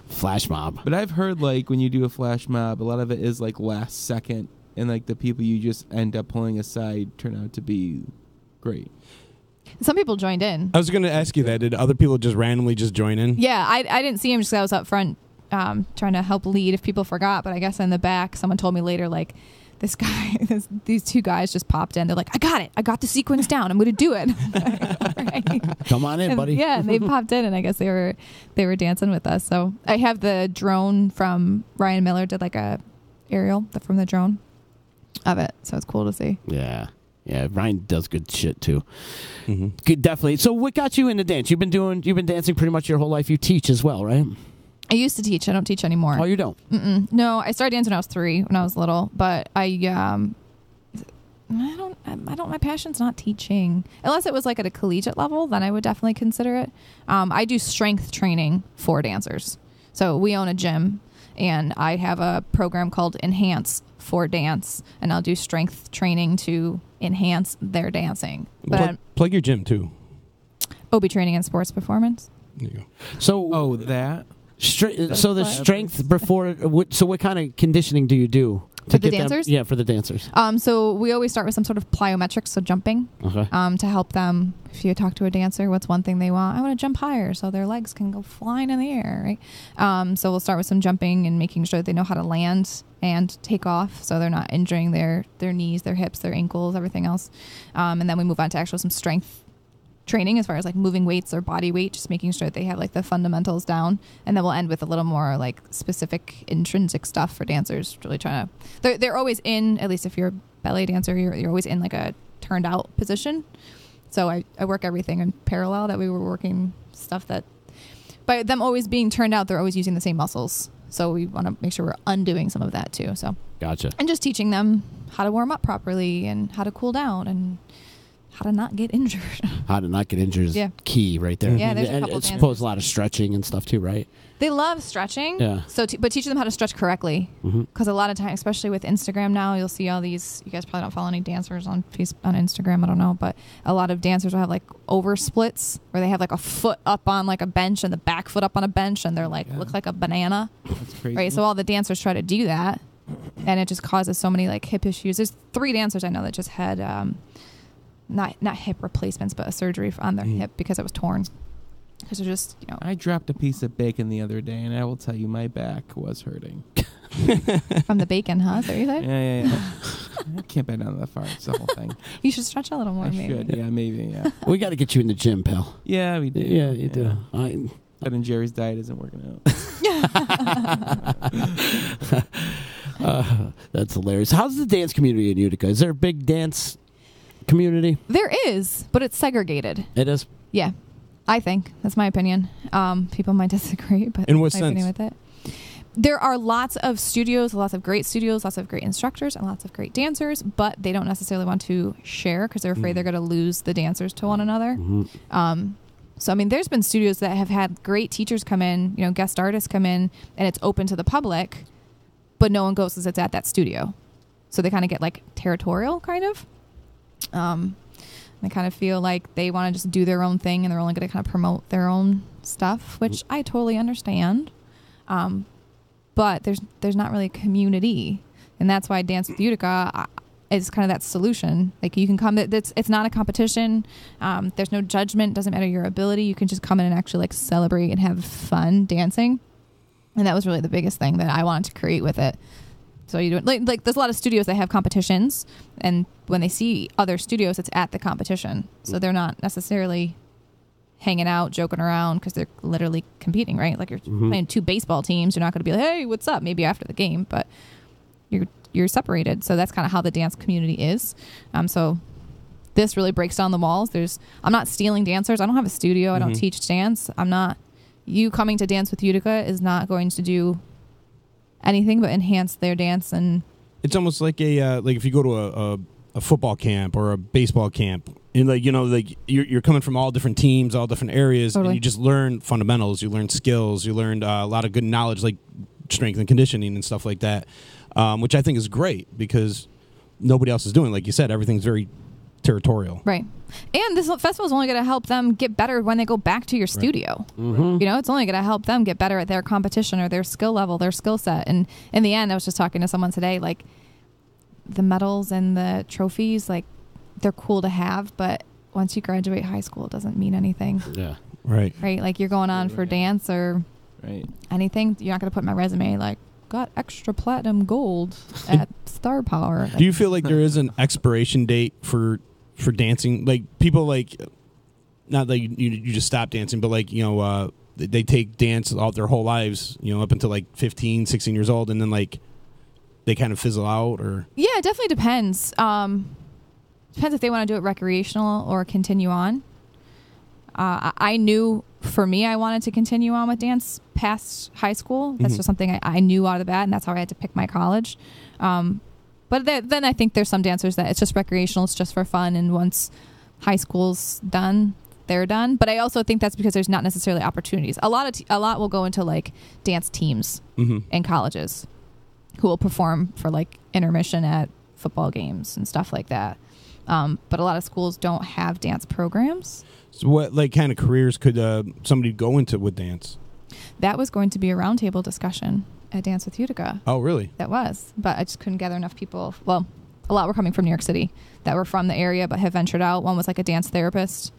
Flash mob. But I've heard like when you do a flash mob, a lot of it is like last second. And like the people you just end up pulling aside turn out to be great. Some people joined in. I was going to ask you that. Did other people just randomly just join in? Yeah, I didn't see him just because I was up front trying to help lead if people forgot. But I guess in the back, someone told me later, like, this guy, these 2 guys just popped in. They're like, I got it. I got the sequence down. I'm going to do it. Right. Come on in, buddy. Yeah, and they popped in, and I guess they were dancing with us. So I have the drone from Ryan Miller, did like a aerial from the drone of it, so it's cool to see. Yeah, Ryan does good shit too. Mm-hmm. Good, definitely. So, what got you into dance? You've been dancing pretty much your whole life. You teach as well, right? I used to teach. I don't teach anymore. Oh, you don't? Mm-mm. No, I started dancing when I was 3, when I was little. But I don't. My passion's not teaching, unless it was like at a collegiate level. Then I would definitely consider it. I do strength training for dancers. So we own a gym, and I have a program called Enhance for dance, and I'll do strength training to enhance their dancing. But plug your gym too. OB Training and Sports Performance. There you go. So that So the strength before. So what kind of conditioning do you do? For the dancers? Yeah, for the dancers. So we always start with some sort of plyometrics, so jumping, to help them. If you talk to a dancer, what's one thing they want? I want to jump higher so their legs can go flying in the air, right? So we'll start with some jumping and making sure they know how to land and take off so they're not injuring their knees, their hips, their ankles, everything else. And then we move on to actual some strength training as far as like moving weights or body weight, just making sure that they have like the fundamentals down, and then we'll end with a little more like specific intrinsic stuff for dancers. Really trying to, they're always in, at least if you're a ballet dancer, you're always in like a turned out position. So I work everything in parallel, that we were working stuff that by them always being turned out, they're always using the same muscles. So we want to make sure we're undoing some of that too. So gotcha. And just teaching them how to warm up properly and how to cool down and how to not get injured. How to not get injured is key right there. Yeah, there's a and couple I suppose a lot of stretching and stuff too, right? They love stretching. Yeah. So, but teaching them how to stretch correctly. Because a lot of times, especially with Instagram now, you'll see all these. You guys probably don't follow any dancers on Instagram. I don't know, but a lot of dancers will have like over splits where they have like a foot up on like a bench and the back foot up on a bench, and they're like look like a banana. That's crazy. Right. So all the dancers try to do that, and it just causes so many like hip issues. There's 3 dancers I know that just had. Not hip replacements, but a surgery on their hip because it was torn. Because they're just, I dropped a piece of bacon the other day, and I will tell you, my back was hurting. From the bacon, huh? Is that what you said? Yeah. I can't bend down that far. It's the whole thing. You should stretch a little more, maybe. I should, maybe. We got to get you in the gym, pal. Yeah, we do. Yeah, you do. But in Jerry's diet isn't working out. That's hilarious. How's the dance community in Utica? Is there a big dance community? There is, but it's segregated. It is? Yeah, I think. That's my opinion. People might disagree, but in what my sense? opinion with it. There are lots of studios, lots of great instructors, and lots of great dancers, but they don't necessarily want to share because they're afraid they're going to lose the dancers to one another. So, I mean, there's been studios that have had great teachers come in, guest artists come in, and it's open to the public, but no one goes because it's at that studio. So they kind of get like territorial, kind of. They kind of feel like they want to just do their own thing and they're only going to kind of promote their own stuff, which I totally understand. But there's not really a community, and that's why Dance with Utica is kind of that solution. Like you can come, it's not a competition. There's no judgment. Doesn't matter your ability. You can just come in and actually like celebrate and have fun dancing. And that was really the biggest thing that I wanted to create with it. So you do like there's a lot of studios that have competitions, and when they see other studios, it's at the competition. So they're not necessarily hanging out, joking around, because they're literally competing, right? Like you're playing 2 baseball teams. You're not going to be like, hey, what's up? Maybe after the game, but you're separated. So that's kind of how the dance community is. So this really breaks down the walls. I'm not stealing dancers. I don't have a studio. I don't teach dance. You coming to Dance with Utica is not going to do anything but enhance their dance. And it's almost like if you go to a football camp or a baseball camp, and you're coming from all different teams, all different areas, and you just learn fundamentals, you learn skills, you learned a lot of good knowledge like strength and conditioning and stuff like that, which I think is great because nobody else is doing. Like you said, everything's very territorial, right? And this festival is only going to help them get better when they go back to your studio. Right. It's only going to help them get better at their competition or their skill level, their skill set. And in the end, I was just talking to someone today, like the medals and the trophies, like they're cool to have, but once you graduate high school, it doesn't mean anything. Yeah. Right. Right. Like you're going on for dance or anything. You're not going to put in my resume like got extra platinum gold at Star Power. Do you feel like there is an expiration date for dancing? Like people like, not like you just stop dancing, but like, they take dance all their whole lives, up until like 15, 16 years old, and then like they kind of fizzle out, or? Yeah, it definitely depends. Depends if they want to do it recreational or continue on. I knew for me, I wanted to continue on with dance past high school. That's just something I knew out of the bat, and that's how I had to pick my college. But then I think there's some dancers that it's just recreational, it's just for fun, and once high school's done, they're done. But I also think that's because there's not necessarily opportunities. A lot will go into like dance teams in colleges who will perform for like intermission at football games and stuff like that. But a lot of schools don't have dance programs. So what like kind of careers could somebody go into with dance? That was going to be a roundtable discussion at Dance with Utica. Oh, really? That was, but I just couldn't gather enough people. Well, a lot were coming from New York City that were from the area but have ventured out. One was like a dance therapist.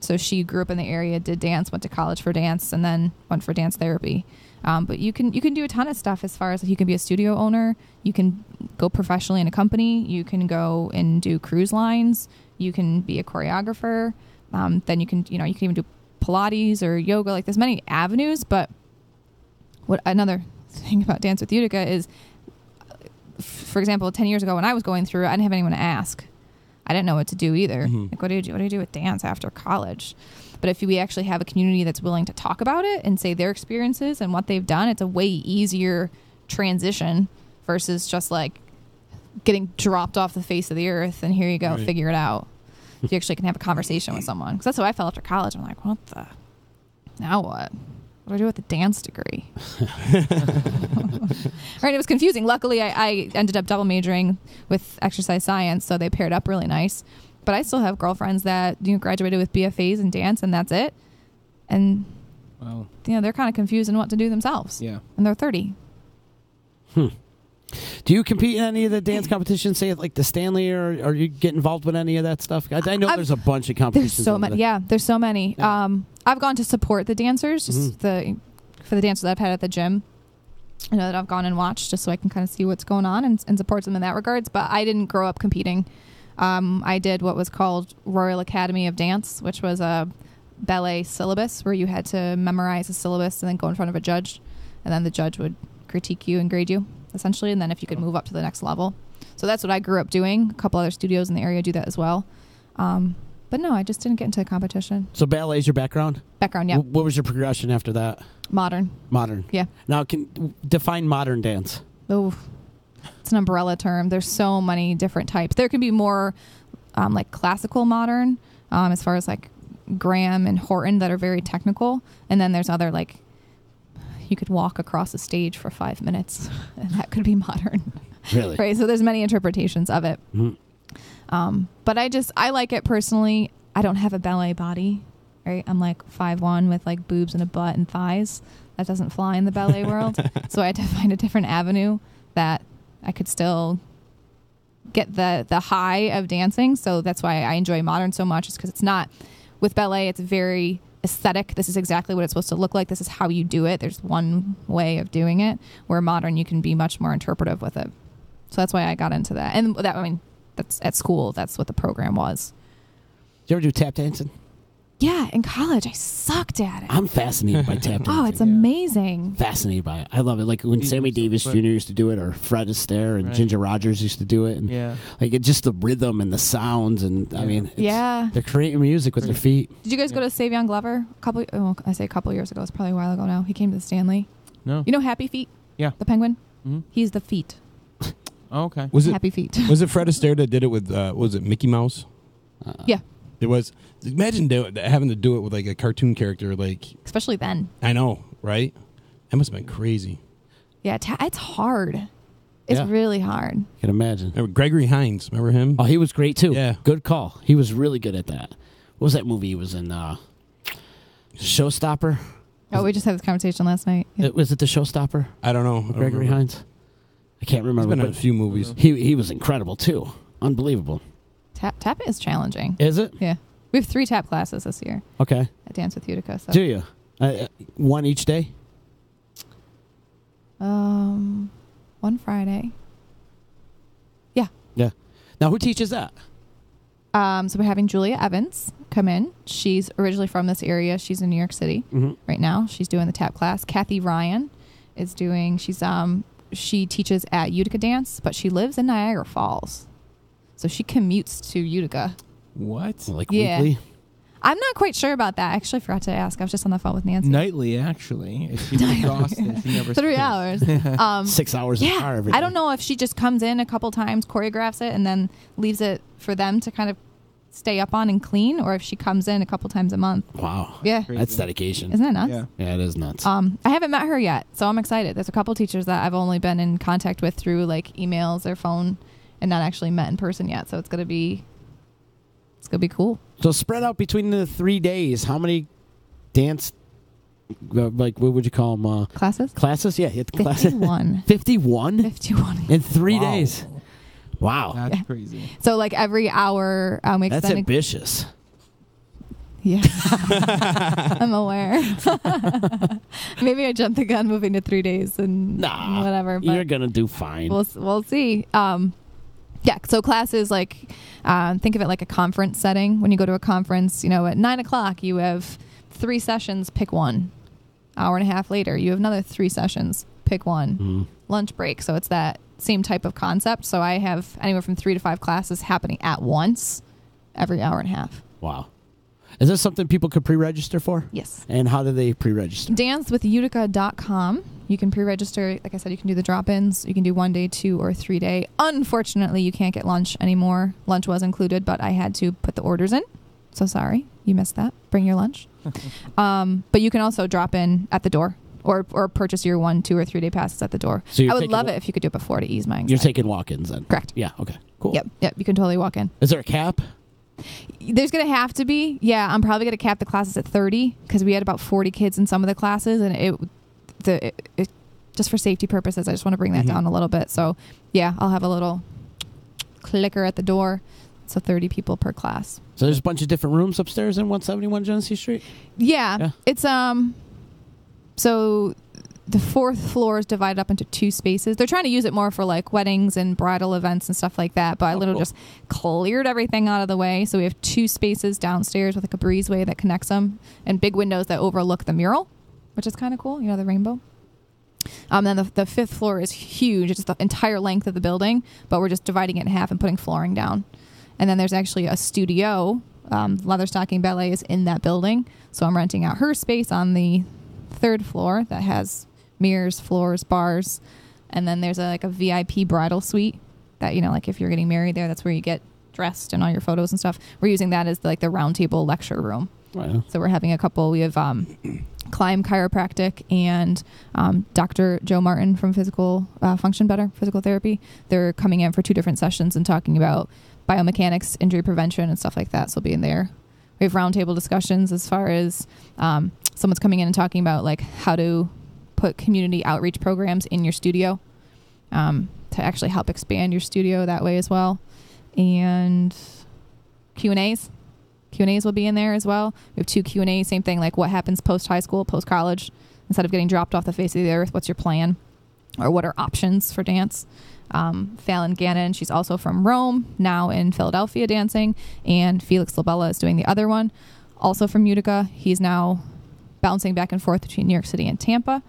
So she grew up in the area, did dance, went to college for dance, and then went for dance therapy. But you can do a ton of stuff as far as you can be a studio owner. You can go professionally in a company. You can go and do cruise lines. You can be a choreographer. Then you can even do Pilates or yoga. Like there's many avenues. But what another thing about Dance with Utica is, for example, 10 years ago when I was going through it, I didn't have anyone to ask. I didn't know what to do either. Like, what do you do? What do you do with dance after college? But if we actually have a community that's willing to talk about it and say their experiences and what they've done, it's a way easier transition versus just like getting dropped off the face of the earth and here you go, figure it out. You actually can have a conversation with someone. Because that's how I felt after college. I'm like, what the? Now what? What do I do with the dance degree? Right, it was confusing. Luckily, I ended up double majoring with exercise science, so they paired up really nice. But I still have girlfriends that graduated with BFAs in dance, and that's it. And they're kind of confused in what to do themselves. Yeah, and they're 30. Do you compete in any of the dance competitions, say like the Stanley, or you get involved with any of that stuff? I know there's a bunch of competitions. There's so many. Yeah, there's so many. Yeah. I've gone to support the dancers, just for the dancers that I've had at the gym. I know that I've gone and watched just so I can kind of see what's going on and support them in that regards. But I didn't grow up competing. I did what was called Royal Academy of Dance, which was a ballet syllabus where you had to memorize a syllabus and then go in front of a judge, and then the judge would critique you and grade you, essentially, and then if you could move up to the next level. So that's what I grew up doing. A couple other studios in the area do that as well. But no, I just didn't get into a competition. So ballet's your background? Background, yeah. What was your progression after that? Modern. Yeah. Now, define modern dance. Oh, it's an umbrella term. There's so many different types. There can be more like classical modern, as far as like Graham and Horton that are very technical. And then there's other like, you could walk across a stage for 5 minutes, and that could be modern. Really? Right. So there's many interpretations of it. But I like it personally. I don't have a ballet body. Right. I'm like 5'1" with like boobs and a butt and thighs. That doesn't fly in the ballet world. So I had to find a different avenue that I could still get the high of dancing. So that's why I enjoy modern so much, is because it's not, with ballet, it's very aesthetic. This is exactly what it's supposed to look like. This is how you do it. There's one way of doing it, where modern, you can be much more interpretive with it. So that's why I got into that. And that, I mean, that's at school. That's what the program was. Did you ever do tap dancing? Yeah, in college, I sucked at it. I'm fascinated by tap dancing. Oh, it's amazing. Fascinated by it. I love it. Like when Sammy Davis Jr. used to do it, or Fred Astaire and Ginger Rogers used to do it. And like just the rhythm and the sounds. And I mean, they're creating music with their feet. Did you guys go to Savion Glover? I say a couple years ago. It's probably a while ago now. He came to the Stanley. No. You know Happy Feet? Yeah. The penguin? Mm-hmm. He's the feet. Oh, okay. Happy Feet. Was it Fred Astaire that did it with, was it Mickey Mouse? Yeah. It was. Imagine having to do it with like a cartoon character, like. Especially then. I know, right? That must have been crazy. Yeah, it's hard. It's really hard. I can imagine. Remember Gregory Hines, remember him? Oh, he was great too. Yeah. Good call. He was really good at that. What was that movie he was in? Showstopper? Oh, we just had this conversation last night. Yeah. Was it the Showstopper? I don't know. Gregory Hines? I can't remember. He's been in a few movies. He was incredible too. Unbelievable. Tap is challenging. Is it? Yeah. We have 3 tap classes this year. Okay. At Dance with Utica. So. Do you? One each day? One Friday. Yeah. Yeah. Now, who teaches that? So we're having Julia Evans come in. She's originally from this area. She's in New York City right now. She's doing the tap class. Kathy Ryan is doing. She teaches at Utica Dance, but she lives in Niagara Falls, so she commutes to Utica. What? Like weekly? I'm not quite sure about that. I actually forgot to ask. I was just on the phone with Nancy. Nightly, actually. If she was exhausted, she never 3 hours. 6 hours in the car every day. I don't know if she just comes in a couple times, choreographs it, and then leaves it for them to kind of stay up on and clean, or if she comes in a couple times a month. Wow. Yeah. That's dedication. Isn't that nuts? Yeah, it is nuts. I haven't met her yet, so I'm excited. There's a couple teachers that I've only been in contact with through like emails or phone, and not actually met in person yet, so it's gonna be cool. So spread out between the 3 days, how many dance like what would you call them? Classes? Classes? Yeah, you had 51. 51? 51. In 3 days. Wow. That's crazy. So like every hour we extended. That's ambitious. Yeah. I'm aware. Maybe I jumped the gun moving to 3 days and whatever. But you're going to do fine. We'll see. Yeah, so classes, like, think of it like a conference setting. When you go to a conference, at 9 o'clock, you have 3 sessions, pick one. Hour and a half later, you have another 3 sessions, pick one. Mm-hmm. Lunch break. So it's that same type of concept. So I have anywhere from 3 to 5 classes happening at once every hour and a half. Wow. Is this something people could pre-register for? Yes. And how do they pre-register? dancewithutica.com. You can pre-register. Like I said, you can do the drop-ins. You can do 1 day, 2 or 3 day. Unfortunately, you can't get lunch anymore. Lunch was included, but I had to put the orders in. So sorry, you missed that. Bring your lunch. But you can also drop in at the door or purchase your 1, 2 or 3 day passes at the door. So I would love it if you could do it before to ease my anxiety. You're taking walk-ins then? Correct. Yeah, okay, cool. Yep, you can totally walk in. Is there a cap? There's going to have to be. Yeah, I'm probably going to cap the classes at 30 because we had about 40 kids in some of the classes, and it just for safety purposes, I just want to bring that down a little bit. So, yeah, I'll have a little clicker at the door. So 30 people per class. So there's a bunch of different rooms upstairs in 171 Genesee Street? Yeah. It's so the 4th floor is divided up into 2 spaces. They're trying to use it more for like weddings and bridal events and stuff like that. But I literally just cleared everything out of the way. So we have 2 spaces downstairs with like a breezeway that connects them and big windows that overlook the mural, which is kind of cool. The rainbow. Then the 5th floor is huge. It's the entire length of the building, but we're just dividing it in half and putting flooring down. And then there's actually a studio. Leatherstocking Ballet is in that building. So I'm renting out her space on the 3rd floor that has mirrors, floors, bars. And then there's a VIP bridal suite that, like if you're getting married there, that's where you get dressed and all your photos and stuff. We're using that as the round table lecture room. Wow. So we're having a couple. We have Climb Chiropractic and Dr. Joe Martin from Physical Function Better, Physical Therapy. They're coming in for 2 different sessions and talking about biomechanics, injury prevention, and stuff like that. So we'll be in there. We have roundtable discussions as far as someone's coming in and talking about how to put community outreach programs in your studio to actually help expand your studio that way as well. And Q&As. Q&As will be in there as well. We have 2 Q&As, same thing, like what happens post-high school, post-college. Instead of getting dropped off the face of the earth, what's your plan? Or what are options for dance? Fallon Gannon, she's also from Rome, now in Philadelphia dancing. And Felix Labella is doing the other one, also from Utica. He's now bouncing back and forth between New York City and Tampa.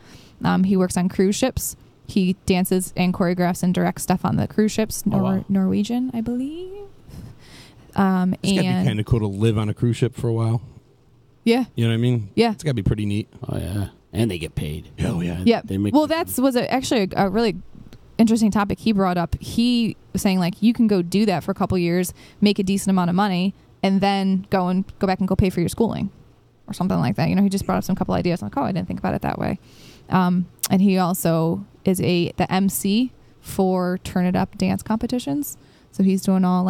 He works on cruise ships. He dances and choreographs and directs stuff on the cruise ships. Norwegian, I believe. It's got to be kind of cool to live on a cruise ship for a while. Yeah. You know what I mean? Yeah. It's got to be pretty neat. Oh, yeah. And they get paid. Hell yeah. Yeah. Was actually a really interesting topic he brought up. He was saying, you can go do that for a couple years, make a decent amount of money, and then go back and go pay for your schooling or something like that. He just brought up some couple ideas. I'm like, I didn't think about it that way. And he also is the MC for Turn It Up dance competitions. So he's doing all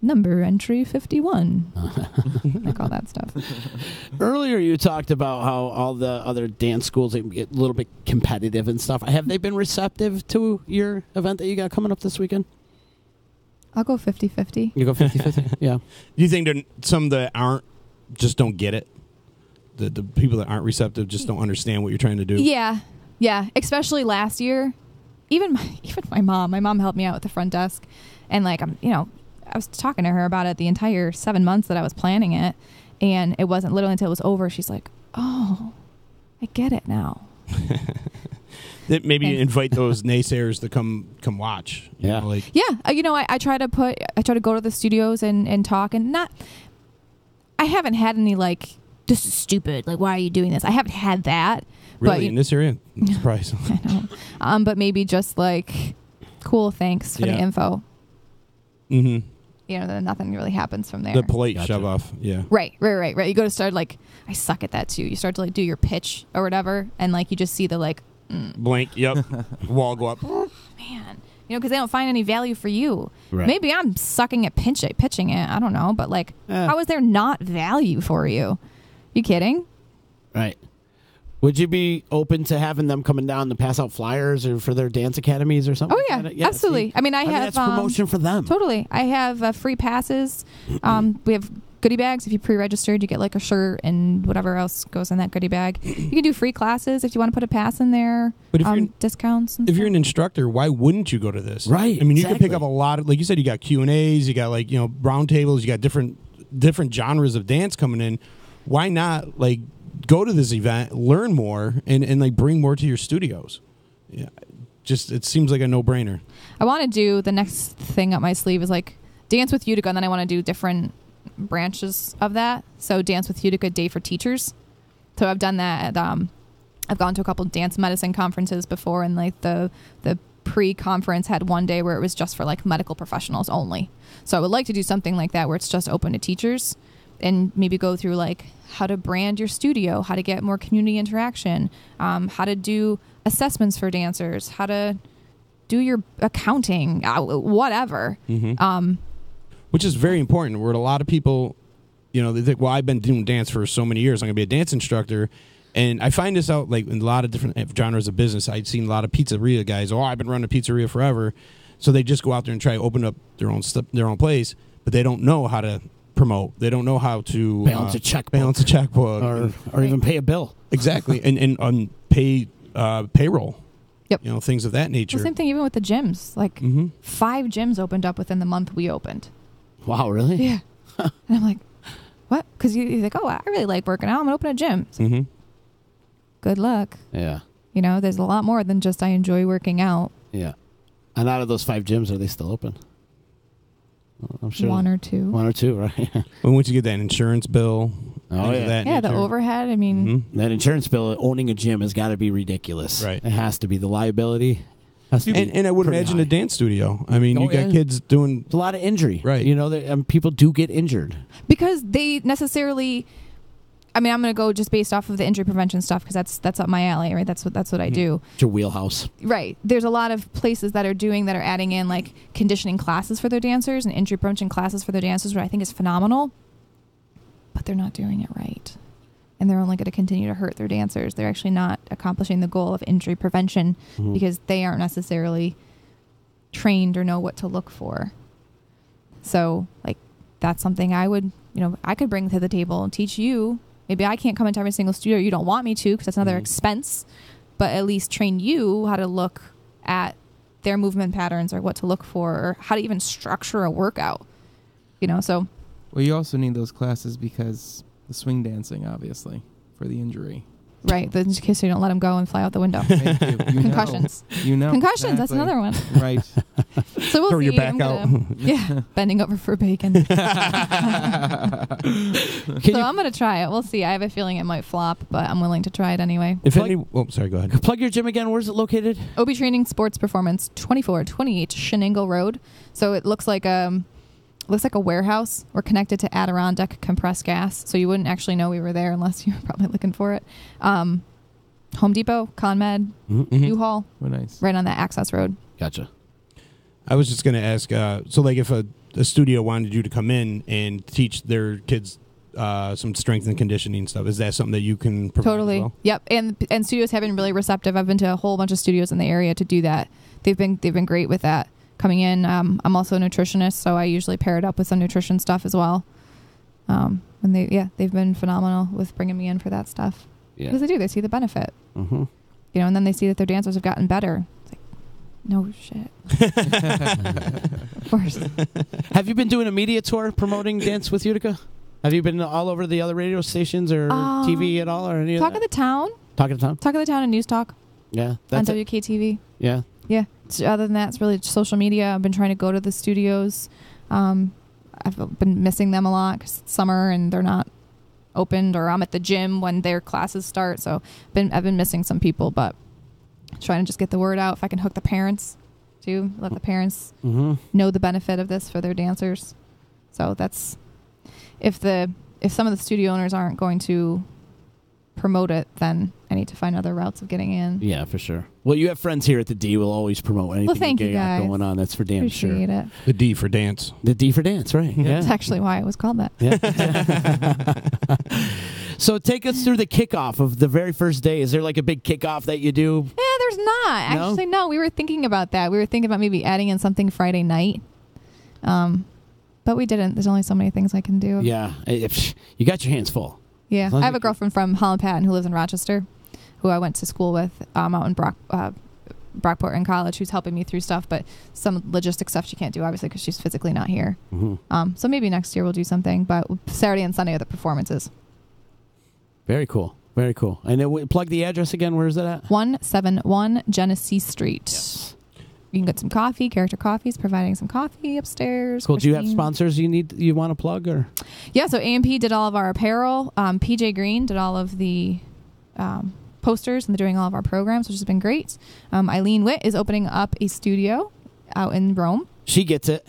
number entry 51, all that stuff. Earlier you talked about how all the other dance schools get a little bit competitive and stuff. Have they been receptive to your event that you got coming up this weekend? I'll go 50-50. You go 50-50? Yeah. Do you think some that aren't just don't get it? The people that aren't receptive just don't understand what you're trying to do? Yeah. Especially last year. Even my mom. My mom helped me out with the front desk. And I was talking to her about it the entire 7 months that I was planning it, and it wasn't literally until it was over. She's like, "Oh, I get it now." Maybe invite those naysayers to come watch. Yeah, I try to go to the studios and talk, and I haven't had any this is stupid. Why are you doing this? I haven't had that. Really, but, in this area? I'm surprised. I know. But maybe just cool, thanks for the info. Mm-hmm. Then nothing really happens from there. The polite shove off, yeah. Right. You go to start I suck at that too. You start to do your pitch or whatever, and you just see the blank. Yep. Wall go up. Man, because they don't find any value for you. Right. Maybe I'm sucking at pitching it. I don't know, but how is there not value for you? You kidding? Right. Would you be open to having them coming down to pass out flyers or for their dance academies or something? Oh, yeah, absolutely. See? I mean, I have that's promotion for them. Totally. I have free passes. We have goodie bags. If you pre-registered, you get like a shirt and whatever else goes in that goodie bag. You can do free classes if you want to put a pass in there. But if discounts. And if stuff. you're an instructor, why wouldn't you go to this? Right. I mean, you can pick up a lot of, like you said, you got Q&As, you got like, round tables, you got different genres of dance coming in. Why not like go to this event, learn more, and like bring more to your studios? Yeah, just it seems like a no-brainer. I want to do the next thing up my sleeve is like Dance with Utica, and then I want to do different branches of that. So Dance with Utica Day for Teachers. So I've done that. I've gone to a couple dance medicine conferences before, and like the pre-conference had one day where it was just for like medical professionals only. So I would like to do something like that where it's just open to teachers, and maybe go through like how to brand your studio, how to get more community interaction, how to do assessments for dancers, how to do your accounting, whatever. Mm-hmm. Which is very important. Where a lot of people, they think, well, I've been doing dance for so many years, I'm going to be a dance instructor. And I find this out like in a lot of different genres of business. I've seen a lot of pizzeria guys, I've been running a pizzeria forever. So they just go out there and try to open up their own place, but they don't know how to promote. They don't know how to balance a checkbook, or even pay a bill. Exactly, and pay payroll. Yep. Things of that nature. The same thing even with the gyms. Like 5 gyms opened up within the month we opened. Wow, really? Yeah. And I'm like, what? Because you're like, I really like working out. I'm gonna open a gym. So good luck. Yeah. There's a lot more than just I enjoy working out. Yeah. And out of those 5 gyms, are they still open? I'm sure. 1 or 2. 1 or 2, right? When once you get that insurance bill, the overhead. I mean, that insurance bill, owning a gym has got to be ridiculous. Right. It has to be. The liability. And I would imagine a dance studio. I mean, you got kids doing a lot of injury, right? People do get injured because they necessarily. I mean, I'm going to go just based off of the injury prevention stuff because that's up my alley, right? That's what I do. It's your wheelhouse, right? There's a lot of places that are adding in like conditioning classes for their dancers and injury prevention classes for their dancers, which I think is phenomenal. But they're not doing it right, and they're only going to continue to hurt their dancers. They're actually not accomplishing the goal of injury prevention because they aren't necessarily trained or know what to look for. So, like, that's something I would, I could bring to the table and teach you. Maybe I can't come into every single studio. You don't want me to because that's another expense, but at least train you how to look at their movement patterns or what to look for or how to even structure a workout. So. Well, you also need those classes because the swing dancing, obviously, for the injury. Right, in case you don't let them go and fly out the window. Thank you. Concussions. exactly. Concussions, that's another one. Right. So we'll throw see. your back out. Bending over for bacon. So I'm going to try it. We'll see. I have a feeling it might flop, but I'm willing to try it anyway. Sorry, go ahead. Plug your gym again. Where's it located? OB Training Sports Performance, 2428 Shenango Road. So it looks like a warehouse. We're connected to Adirondack compressed gas, so you wouldn't actually know we were there unless you were probably looking for it. Home Depot, ConMed, U-Haul. Oh, nice. Right on that access road. Gotcha. I was just going to ask, so like if a studio wanted you to come in and teach their kids some strength and conditioning stuff, is that something that you can provide Totally. as well? Yep. And studios have been really receptive. I've been to a whole bunch of studios in the area to do that. They've been great with that. Coming in, I'm also a nutritionist, so I usually pair it up with some nutrition stuff as well. And they've been phenomenal with bringing me in for that stuff. Yeah, because they see the benefit. And then they see that their dancers have gotten better. It's like, no shit. Of course. Have you been doing a media tour promoting Dance with Utica? Have you been all over the other radio stations or TV at all, or any Talk of the Town? Talk of the Town. Talk of the Town and News Talk. Yeah, on WKTV. Yeah. Yeah. Other than that, it's really social media. I've been trying to go to the studios. I've been missing them a lot because it's summer and they're not opened, or I'm at the gym when their classes start. So I've been missing some people, but trying to just get the word out. If I can hook the parents too, let the parents know the benefit of this for their dancers. So that's if some of the studio owners aren't going to promote it, then I need to find other routes of getting in. Yeah, for sure. Well, you have friends here at the D. We'll always promote anything thank you got guys. going on. That's for damn Appreciate sure. It. The D for dance. The D for dance, right? Yeah. That's actually why it was called that. Yeah. So take us through the kickoff of the very first day. Is there like a big kickoff that you do? Yeah, there's not. Actually, no. We were thinking about that. We were thinking about maybe adding in something Friday night. But we didn't. There's only so many things I can do. Yeah. You got your hands full. Yeah. I have a girlfriend from Holland Patton who lives in Rochester, who I went to school with out in Brockport in college, who's helping me through stuff, but some logistic stuff she can't do, obviously, because she's physically not here. Mm-hmm. So maybe next year we'll do something, but Saturday and Sunday are the performances. Very cool. Very cool. And then plug the address again. Where is it at? 171 Genesee Street. Yes. You can get some coffee. Character Coffee's providing some coffee upstairs. Cool. Do you have sponsors you want to plug? Or? Yeah, so A&P did all of our apparel. PJ Green did all of the posters, and they're doing all of our programs, which has been great. Eileen Witt is opening up a studio out in Rome. She gets it.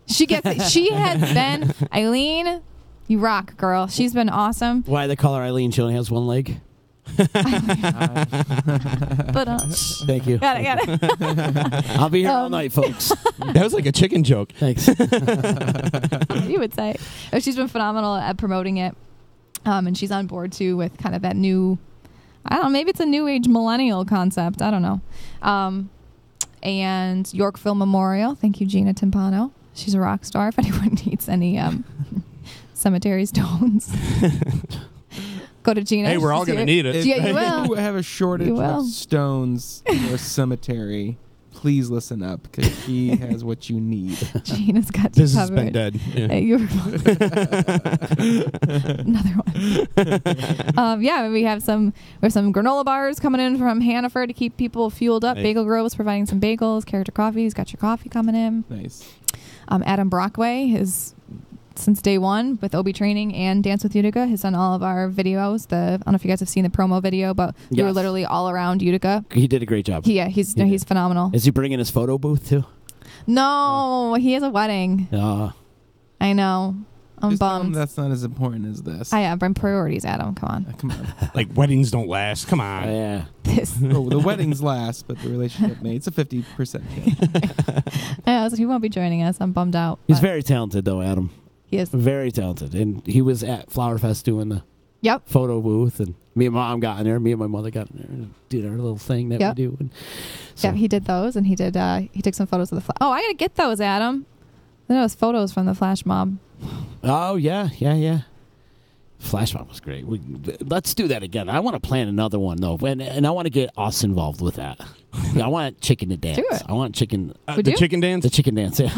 She gets it. She has been, Eileen, you rock, girl. She's been awesome. Why they call her Eileen? She only has one leg. But thank you. Got it. I'll be here all night, folks. That was like a chicken joke. Thanks. You would say. She's been phenomenal at promoting it. And she's on board too with kind of that new, I don't know, maybe it's a new age millennial concept. I don't know. And Yorkville Memorial. Thank you, Gina Timpano. She's a rock star. If anyone needs any cemetery stones, go to Gina. Hey, we're all going to need it. Yeah, you will. If you have a shortage of stones in your cemetery, please listen up, because she has what you need. Gina's got you Bizz has covered. been dead. Yeah. Hey, another one. We have some granola bars coming in from Hannaford to keep people fueled up. Nice. Bagel Grove is providing some bagels. Character Coffee's got your coffee coming in. Nice. Adam Brockway is, since day one with OB Training and Dance with Utica, has done all of our videos. I don't know if you guys have seen the promo video, but we were literally all around Utica. He did a great job. He's phenomenal. Is he bringing his photo booth too? No, he has a wedding. I know. I'm Just tell him bummed. that's not as important as this. I have priorities, Adam. Come on. Come on. Like, weddings don't last. Come on. Yeah. The weddings last, but the relationship may. It's a 50% chance. He won't be joining us. I'm bummed out. He's very talented, though, Adam. He is. Very talented. And he was at Flower Fest doing the photo booth, and me and Mom got in there. Me and my mother got in there and did our little thing that we do. And so. Yeah, he did those, and he took some photos of the I got to get those, Adam. Those photos from the flash mob. Oh, yeah. Flash mob was great. Let's do that again. I want to plan another one, though, and I want to get us involved with that. I want chicken to dance. Do it. I want chicken. The chicken dance? The chicken dance, yeah.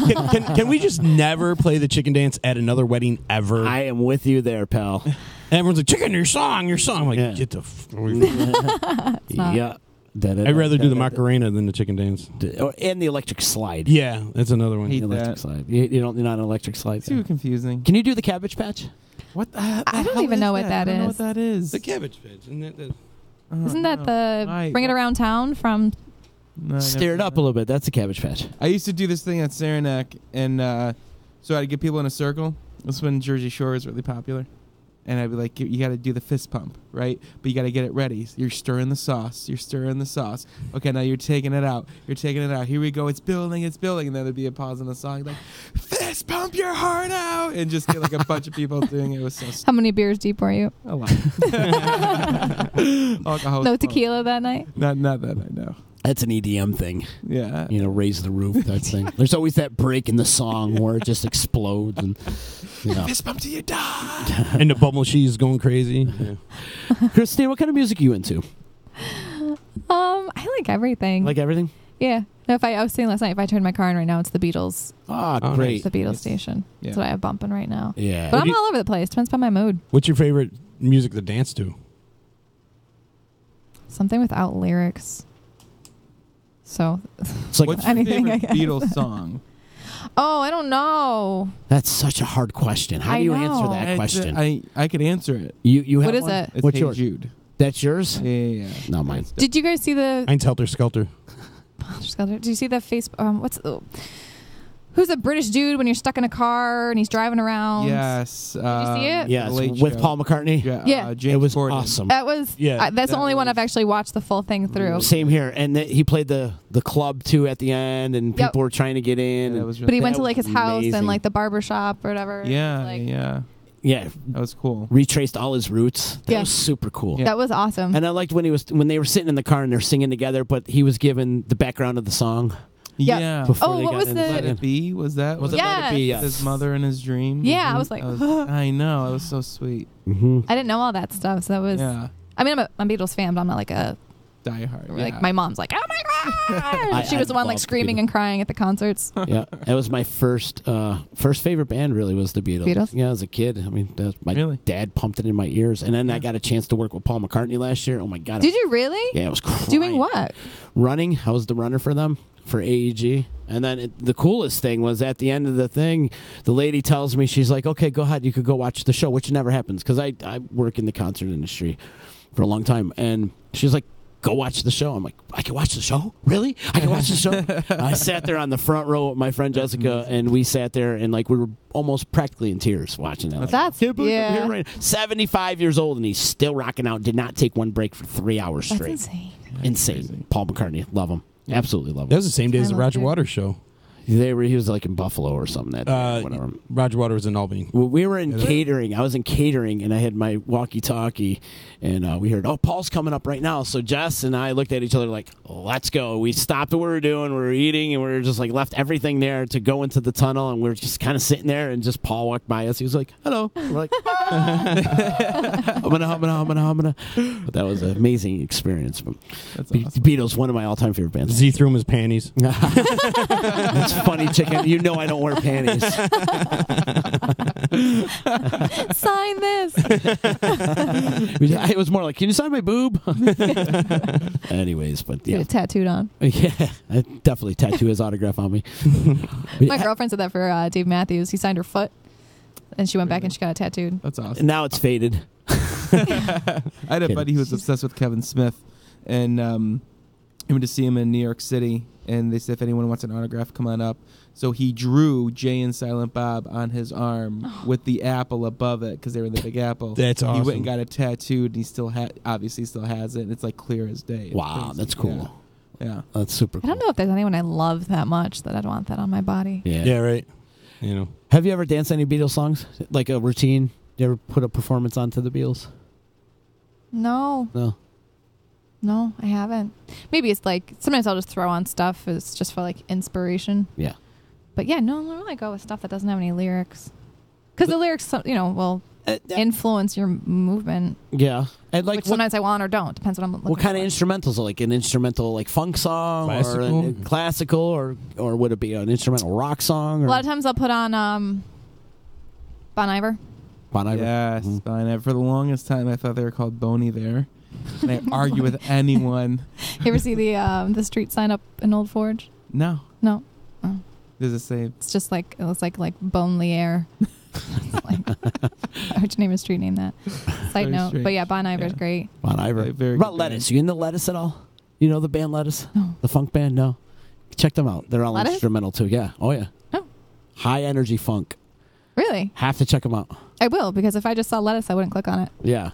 Can we just never play the chicken dance at another wedding ever? I am with you there, pal. And everyone's like, chicken, your song. I'm like, get the yeah. I'd rather do the Macarena than the chicken dance. And the electric slide. Yeah, that's another one. Hate the electric that. slide. You're not an electric slide. Too confusing. Can you do the Cabbage Patch? What the I don't even know what that I don't know is. what that is. The cabbage patch. Isn't that the Bring It Around Town from... No, Stir it up a little bit. That's a Cabbage Patch. I used to do this thing at Saranac, and so I'd get people in a circle. This was when Jersey Shore was really popular. And I'd be like, you got to do the fist pump, right? But you got to get it ready. You're stirring the sauce. Okay, now you're taking it out. Here we go. It's building. And then there'd be a pause in the song, like, fist pump your heart out. And just get like a bunch of people doing it. It was so stupid. How many beers deep were you? A lot. Alcohol. No tequila that night? Not that I know. That's an EDM thing. Yeah. Raise the roof type thing. There's always that break in the song where it just explodes. And fist pump till you die. And the bubble cheese going crazy. Yeah. Christina, what kind of music are you into? I like everything. Like everything? Yeah. No, I was saying last night, if I turn my car on right now, it's the Beatles. Oh, great. It's the Beatles station. Yeah. That's what I have bumping right now. Yeah. But I'm all over the place. Depends on my mood. What's your favorite music to dance to? Something without lyrics. So, it's like what's your anything, favorite Beatles song? Oh, I don't know. That's such a hard question. How do you answer that question? I could answer it. You have What is one? it? It's What's Hey yours? Jude. That's yours? Yeah. Not mine. Did you guys see the... Mine's Helter Skelter. Did you see the Facebook... who's a British dude when you're stuck in a car and he's driving around? Yes. Did you see it? Yes, Late with Show. Paul McCartney. Yeah. James It was Corden. awesome. That was... Yeah, that's the only one I've actually watched the full thing through. Same here. And he played the club, too, at the end, and people were trying to get in. Yeah, that and was really But he went that to like was his house amazing. and like the barber shop or whatever. Yeah, Like, yeah. Yeah, that was cool. Retraced all his roots. That was super cool. That was awesome. And I liked when they were sitting in the car and they're singing together, but he was given the background of the song. Yeah. Before they what got was into Let It Be? Was that? Was it Let It Be? Yes. His mother in his dream. Yeah, I was like, I know. It was so sweet. Mm-hmm. I didn't know all that stuff, so that was. Yeah. I mean, I'm a Beatles fan, but I'm not like a diehard. Like my mom's like, oh my god! She was the one like screaming and crying at the concerts. Yeah, that was my first favorite band. Really, was the Beatles. Beatles? Yeah, as a kid. I mean, my dad pumped it in my ears, and then I got a chance to work with Paul McCartney last year. Oh my god! Did you really? Yeah, it was crying. Doing what? Running. I was the runner for them for AEG. And then the coolest thing was at the end of the thing, the lady tells me, she's like, okay, go ahead, you could go watch the show, which never happens because I work in the concert industry for a long time. And she's like, go watch the show. I'm like, I can watch the show? Really? I can watch the show? I sat there on the front row with my friend Jessica, and we sat there, and like we were almost practically in tears watching that. Like, That's, I'm here right now. 75 years old, and he's still rocking out. Did not take one break for 3 hours straight. That's insane. Insane. Paul McCartney. Love him. Absolutely love him. That was the same day as the Roger Waters show. He was like in Buffalo or something that day. Whatever. Roger Waters was in Albany. Well, we were in catering. I was in catering, and I had my walkie-talkie, and we heard, oh, Paul's coming up right now. So Jess and I looked at each other like, let's go. We stopped what we were doing. We were eating, and we were just like left everything there to go into the tunnel, and we were just kind of sitting there, and just Paul walked by us. He was like, hello. We're like, humana. But that was an amazing experience. That's awesome. Beatles, one of my all-time favorite bands. Z threw him his panties. That's funny, chicken. You know I don't wear panties. Sign this. It was more like, can you sign my boob? Anyways, but yeah. Get it tattooed on. Yeah, I definitely tattoo his autograph on me. My girlfriend said that for Dave Matthews. He signed her foot, and she went back and she got it tattooed. That's awesome. Now it's faded. I had a buddy who was obsessed with Kevin Smith, and I went to see him in New York City, and they said if anyone wants an autograph, come on up. So he drew Jay and Silent Bob on his arm with the apple above it because they were in the Big Apple. That's awesome. He went and got it tattooed, and he still obviously still has it, and it's like clear as day. It's Wow, crazy. that's cool. Yeah. That's super cool. I don't know if there's anyone I love that much that I'd want that on my body. Yeah, right. You know. Have you ever danced any Beatles songs? Like a routine? You ever put a performance onto the Beatles? No. No, I haven't. Maybe it's like sometimes I'll just throw on stuff. It's just for like inspiration. Yeah. But yeah, no, I don't really go with stuff that doesn't have any lyrics. Because the lyrics, will influence your movement. Yeah. And like which sometimes I want or don't. Depends what I'm looking what kind for. of instrumentals? Like an instrumental like funk song classical? or classical or would it be an instrumental rock song? Or? A lot of times I'll put on Bon Iver. Bon Iver. Yes, Mm-hmm. Bon Iver. For the longest time, I thought they were called Boney there. And I argue with anyone. You ever see the street sign up in Old Forge? No. No. Oh. Does it say? It's just like it looks like Bone Lier. What's your name? A street name that. Side note, strange. but yeah, Bon Iver's great. Bon Iver. Very What about good Lettuce? band. You into Lettuce at all? You know the band Lettuce? No. The funk band? No. Check them out. They're all Lettuce? instrumental too. Yeah. Oh yeah. Oh. High energy funk. Really? Have to check them out. I will, because if I just saw lettuce, I wouldn't click on it. Yeah.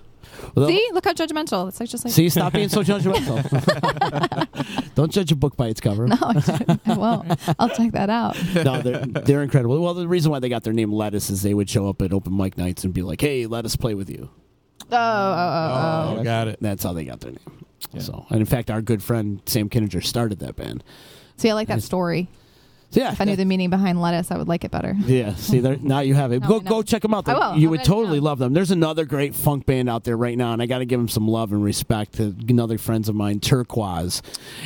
Well, See? Look how judgmental. It's like just like See, stop being so judgmental. Don't judge a book by its cover. No, I won't. I'll check that out. No, they're incredible. Well, the reason why they got their name Lettuce is they would show up at open mic nights and be like, "Hey, let us play with you." Oh. Got it. That's how they got their name. Yeah. So, and in fact, our good friend Sam Kinninger started that band. See, I like that story. So, yeah. If I knew the meaning behind lettuce, I would like it better. Yeah, see, now you have it. No, Go check them out. I will. You I'm would gonna totally know. love them. There's another great funk band out there right now, and I got to give them some love and respect to another friends of mine, Turquoise,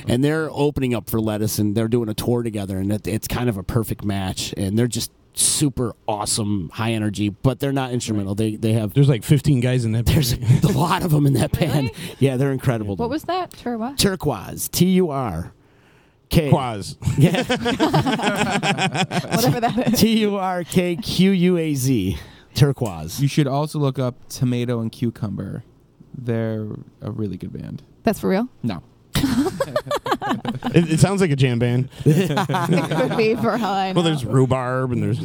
and they're opening up for Lettuce, and they're doing a tour together, and it's kind of a perfect match, and they're just super awesome, high energy, but they're not instrumental. They have There's like 15 guys in that band. there's a lot of them in that band. Yeah, they're incredible. What was that? Sure, what? Turquoise? TURK. Quaz. Yeah. Whatever that is. TURKQUAZ. Turquoise. You should also look up Tomato and Cucumber. They're a really good band. That's for real? No. It sounds like a jam band. It could be for how I know. Well, there's rhubarb and there's.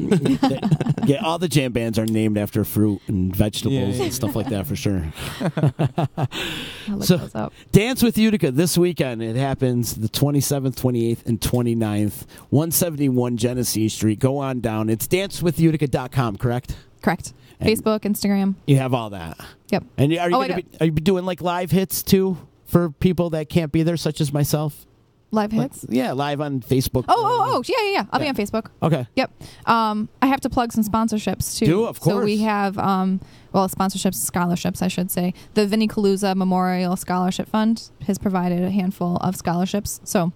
Yeah, all the jam bands are named after fruit and vegetables and stuff like that for sure. I'll look So, those up. Dance with Utica this weekend. It happens the 27th, 28th, and 29th, 171 Genesee Street. Go on down. It's dancewithutica.com, correct? Correct. And Facebook, Instagram. You have all that. Yep. And are you doing like live hits too for people that can't be there, such as myself? Live hits? Yeah, live on Facebook. Yeah. I'll be on Facebook. Okay. Yep. I have to plug some sponsorships too. Of course. So we have, sponsorships, scholarships, I should say. The Vinnie Caluza Memorial Scholarship Fund has provided a handful of scholarships. So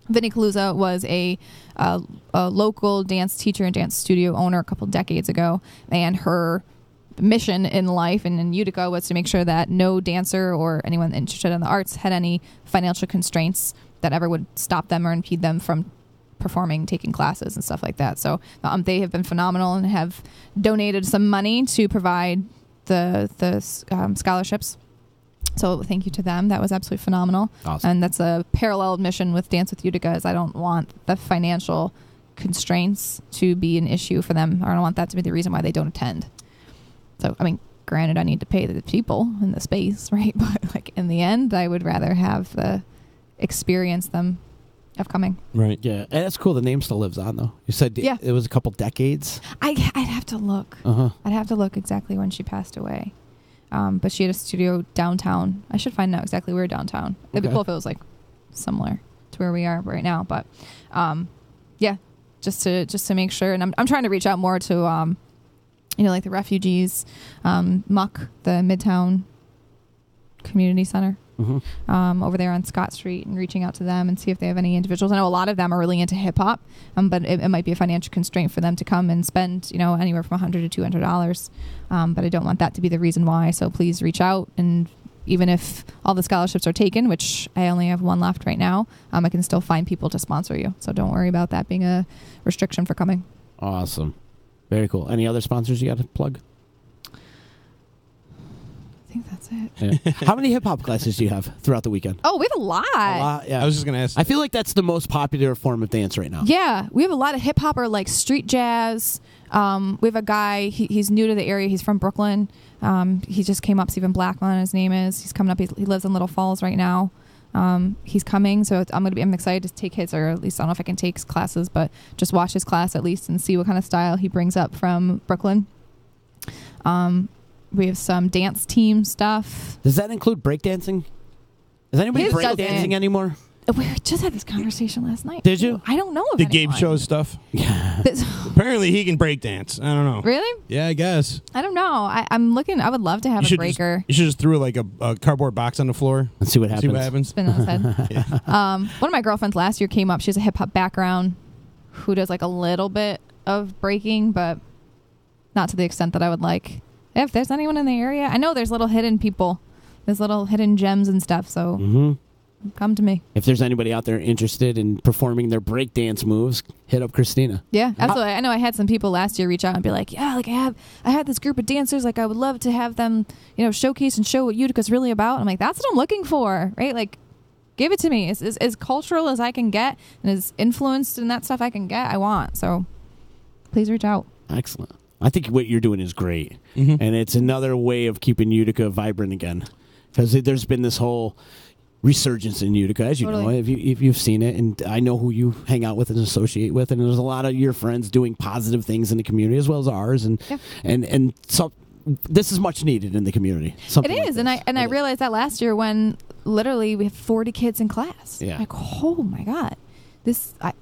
Vinnie Caluza was a local dance teacher and dance studio owner a couple decades ago, and her mission in life and in Utica was to make sure that no dancer or anyone interested in the arts had any financial constraints that ever would stop them or impede them from performing, taking classes and stuff like that. So they have been phenomenal and have donated some money to provide the scholarships. So thank you to them. That was absolutely phenomenal. Awesome. And that's a parallel mission with Dance with Utica, is I don't want the financial constraints to be an issue for them, or I don't want that to be the reason why they don't attend. So, I mean, granted, I need to pay the people in the space, right? But like in the end, I would rather have the experience them of coming. Right. Yeah. And it's cool. The name still lives on, though. You said it was a couple decades. I'd have to look. I'd have to look exactly when she passed away. But she had a studio downtown. I should find out exactly where downtown. It'd be cool if it was like similar to where we are right now. But just to make sure. And I'm trying to reach out more to like the refugees, Muck, the Midtown Community Center. Over there on Scott Street, and reaching out to them and see if they have any individuals. I know a lot of them are really into hip hop, but it might be a financial constraint for them to come and spend, anywhere from $100 to $200. But I don't want that to be the reason why. So please reach out, and even if all the scholarships are taken, which I only have one left right now, I can still find people to sponsor you. So don't worry about that being a restriction for coming. Awesome, very cool. Any other sponsors you got to plug? I think that's it. Yeah. How many hip hop classes do you have throughout the weekend? Oh, we have a lot. Yeah. I was just going to ask. I feel like that's the most popular form of dance right now. Yeah, we have a lot of hip hop or like street jazz. We have a guy, he's new to the area. He's from Brooklyn. He just came up, Stephen Blackman, his name is. He's coming up. He lives in Little Falls right now. He's coming, so I'm excited to take his, or at least I don't know if I can take classes, but just watch his class at least and see what kind of style he brings up from Brooklyn. We have some dance team stuff. Does that include breakdancing? Is anybody breakdancing anymore? We just had this conversation last night. Did you? I don't know if the Gabe show stuff. Yeah. Apparently he can break dance. I don't know. Really? Yeah, I guess. I don't know. I'm looking. I would love to have a breaker. You should just throw like a cardboard box on the floor. Let's see what happens. Spin on his head. Yeah. One of my girlfriends last year came up. She has a hip hop background, who does like a little bit of breaking, but not to the extent that I would like. If there's anyone in the area, I know there's little hidden people. There's little hidden gems and stuff, so come to me. If there's anybody out there interested in performing their breakdance moves, hit up Christina. Yeah, absolutely. I know I had some people last year reach out and be like, yeah, like I had this group of dancers, like I would love to have them, showcase and show what Utica's really about. I'm like, that's what I'm looking for, right? Like, give it to me. As cultural as I can get and as influenced in that stuff I can get, I want. So please reach out. Excellent. I think what you're doing is great. And it's another way of keeping Utica vibrant again. Because there's been this whole resurgence in Utica, as you know, if you've seen it. And I know who you hang out with and associate with. And there's a lot of your friends doing positive things in the community as well as ours. And so this is much needed in the community. It is. Like I realized that last year when literally we have 40 kids in class. Yeah. Like, oh my God.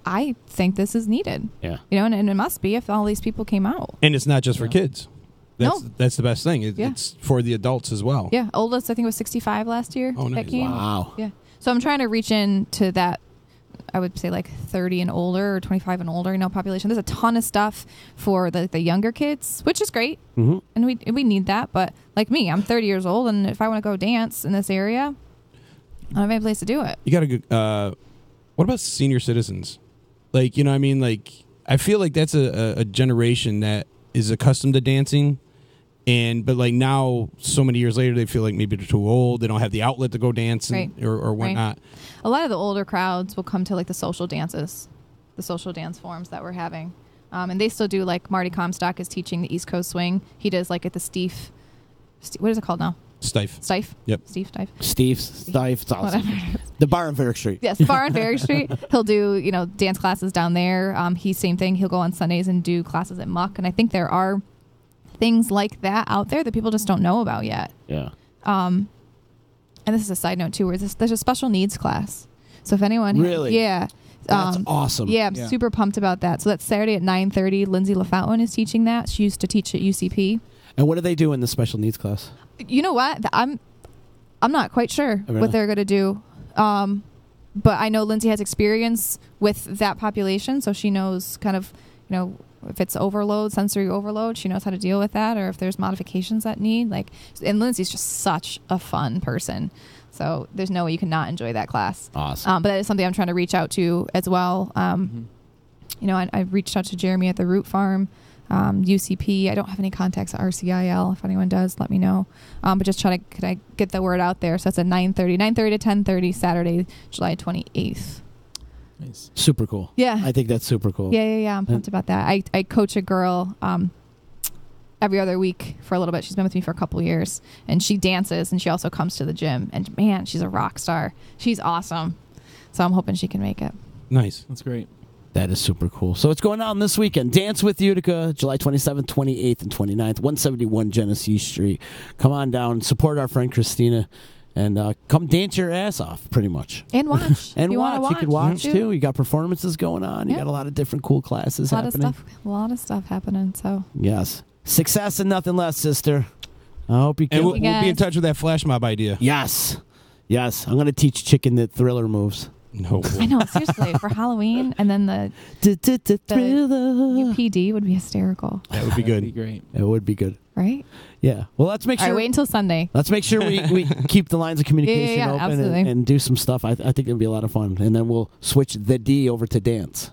I think this is needed. Yeah. And it must be if all these people came out. And it's not just for kids. No. That's the best thing. It's for the adults as well. Yeah. Oldest, I think, was 65 last year. Oh, nice. That came. Wow. Yeah. So I'm trying to reach into that, I would say like 30 and older or 25 and older, population. There's a ton of stuff for the younger kids, which is great. And we need that. But like me, I'm 30 years old. And if I want to go dance in this area, I don't have any place to do it. You got to go. What about senior citizens? Like, like I feel like that's a generation that is accustomed to dancing. But like now, so many years later, they feel like maybe they're too old. They don't have the outlet to go dance or whatnot. Right. A lot of the older crowds will come to like the social dances, the social dance forums that we're having. And they still do, like Marty Comstock is teaching the East Coast Swing. He does like at the Steve, what is it called now? Stife. Yep. Steve Stife. It's awesome. The bar on Varick Street. Yes, the bar on Varick Street. He'll do, dance classes down there. Same thing. He'll go on Sundays and do classes at Muck. And I think there are things like that out there that people just don't know about yet. Yeah. And this is a side note too, where there's a special needs class. So if anyone, Really? yeah, That's awesome. Yeah, I'm super pumped about that. So that's Saturday at 9:30. Lindsay LaFountain is teaching that. She used to teach at UCP. And what do they do in the special needs class? You know what? I'm not quite sure Oh, really? what they're going to do. But I know Lindsay has experience with that population, so she knows kind of, if it's overload, sensory overload, she knows how to deal with that, or if there's modifications that need. And Lindsay's just such a fun person. So there's no way you can not enjoy that class. Awesome. But that is something I'm trying to reach out to as well. I reached out to Jeremy at the Root Farm, UCP. I don't have any contacts at RCIL. If anyone does, let me know. But just could I get the word out there? So that's at 9:30 to 10:30 Saturday, July 28th. Nice. Super cool. Yeah. I think that's super cool. Yeah. I'm pumped about that. I coach a girl every other week for a little bit. She's been with me for a couple years, and she dances, and she also comes to the gym. And man, she's a rock star. She's awesome. So I'm hoping she can make it. Nice. That's great. That is super cool. So it's going on this weekend. Dance with Utica, July 27th, 28th, and 29th, 171 Genesee Street. Come on down, support our friend Christina, and come dance your ass off, pretty much. And watch. And you watch. You can watch, too. You got performances going on. You Yeah. got a lot of different cool classes happening. A lot of stuff happening. So Yes. Success and nothing less, sister. I hope you can. And we'll be in touch with that flash mob idea. Yes. I'm going to teach Chicken the Thriller moves. No. I know, seriously, for Halloween, and then the UPD would be hysterical. That would be good. That'd be great. It would be good. Right? Yeah. Well, let's make All sure. right, wait until Sunday. Let's make sure we keep the lines of communication Yeah, open absolutely. and do some stuff. I think it'll be a lot of fun. And then we'll switch the D over to dance.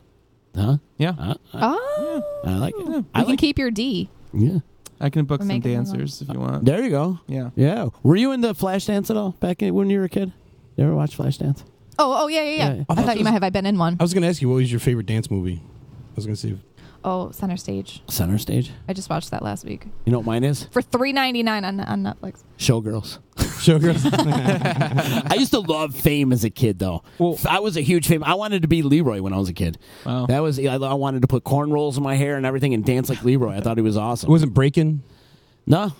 Huh? Yeah. Oh. I like it. You can keep your D. Yeah. I can book We're some making them dancers if you want. There you go. Yeah. Yeah. Were you into Flashdance at all back when you were a kid? You ever watch Flashdance? Oh, yeah. I thought you might have. I've been in one. I was going to ask you, what was your favorite dance movie? I was going to see. Oh, Center Stage. Center Stage? I just watched that last week. You know what mine is? For $3.99 on Netflix. Showgirls. Showgirls. I used to love Fame as a kid, though. Well, I was a huge Fame. I wanted to be Leroy when I was a kid. Wow. I wanted to put cornrows in my hair and everything and dance like Leroy. I thought he was awesome. It wasn't Breakin'? No.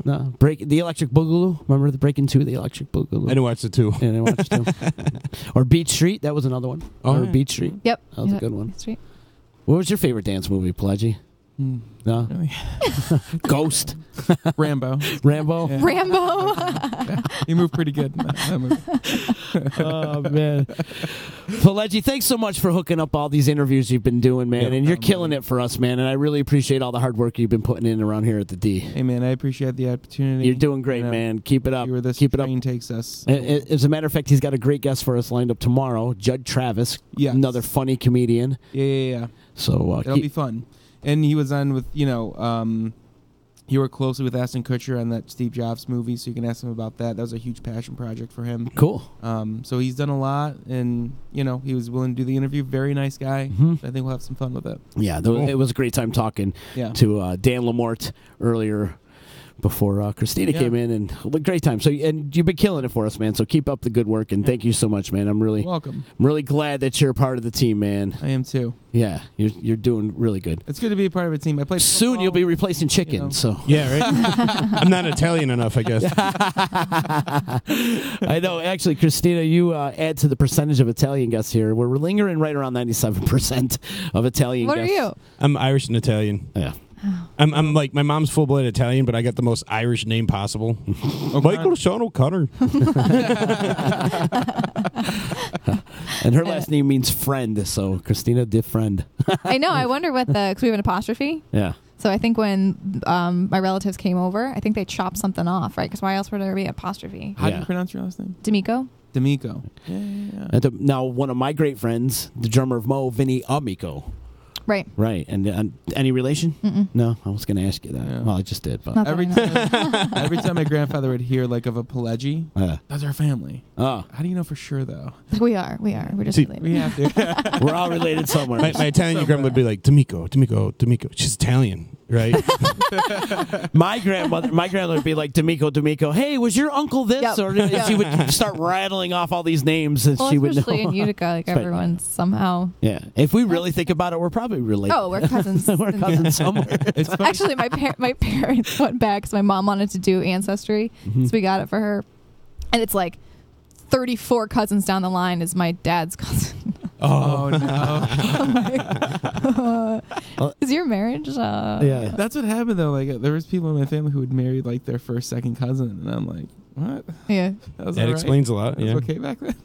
No. The Electric Boogaloo. Remember the Breakin' 2, the Electric Boogaloo? I didn't watch it too. Yeah, I watched it too. Or Beach Street. That was another one. Oh, or yeah. Beach Street. Yep. That was a good one. Street. What was your favorite dance movie, Pledgy? No? Really? Ghost. Rambo. Rambo? Yeah. Rambo. He moved pretty good in that movie. Oh, man. So, Leggy, thanks so much for hooking up all these interviews you've been doing, man. And you're killing it for us, man. And I really appreciate all the hard work you've been putting in around here at the D. Hey, man, I appreciate the opportunity. You're doing great, man. Keep it up. See where this Keep it up. train takes us. As a matter of fact, he's got a great guest for us lined up tomorrow, Judd Travis, another funny comedian. Yeah. So it'll be fun. And he was on with, he worked closely with Ashton Kutcher on that Steve Jobs movie, so you can ask him about that. That was a huge passion project for him. Cool. So he's done a lot, and, he was willing to do the interview. Very nice guy. I think we'll have some fun with it. Yeah, it was a great time talking to Dan Lamorte earlier before Christina came in, and a great time. So, and you've been killing it for us, man. So keep up the good work, and thank you so much, man. I'm really welcome. I'm really glad that you're a part of the team, man. I am too. Yeah, you're doing really good. It's good to be a part of a team. I played soon. football, You'll be replacing Chicken. So yeah, right. I'm not Italian enough, I guess. I know. Actually, Christina, you add to the percentage of Italian guests here. We're lingering right around 97% of Italian What guests. are you? I'm Irish and Italian. Yeah. I'm like, my mom's full-blooded Italian, but I got the most Irish name possible. Michael Sean O'Connor. And her last name means friend, so Christina de Friend. I know. I wonder what because we have an apostrophe. Yeah. So I think when my relatives came over, I think they chopped something off, right? Because why else would there be an apostrophe? How do you pronounce your last name? D'Amico. D'Amico. Yeah. Now, one of my great friends, the drummer of Mo, Vinny Amico. Right. Right. And any relation? Mm-mm. No, I was going to ask you that. Yeah. Well, I just did. But every time my grandfather would hear like of a Pelegi, that's our family. Oh. How do you know for sure, though? We are. We're just related. We have to. We're all related somewhere. My Italian grandma would be like, D'Amico. She's Italian, right? My grandmother would be like, D'Amico. Hey, was your uncle this? Yep. Or she would start rattling off all these names that she would know. Especially in Utica, like everyone's somehow. Yeah. If we really think about it, we're probably probably related. Oh, we're cousins. We're cousins somewhere. Actually, my parents went back because my mom wanted to do Ancestry, so we got it for her. And it's like 34 cousins down the line is my dad's cousin. Oh no! Is your marriage? Yeah, that's what happened though. Like there was people in my family who had married like their first, second cousin, and I'm like, what? Yeah, that explains a lot. That was okay back then.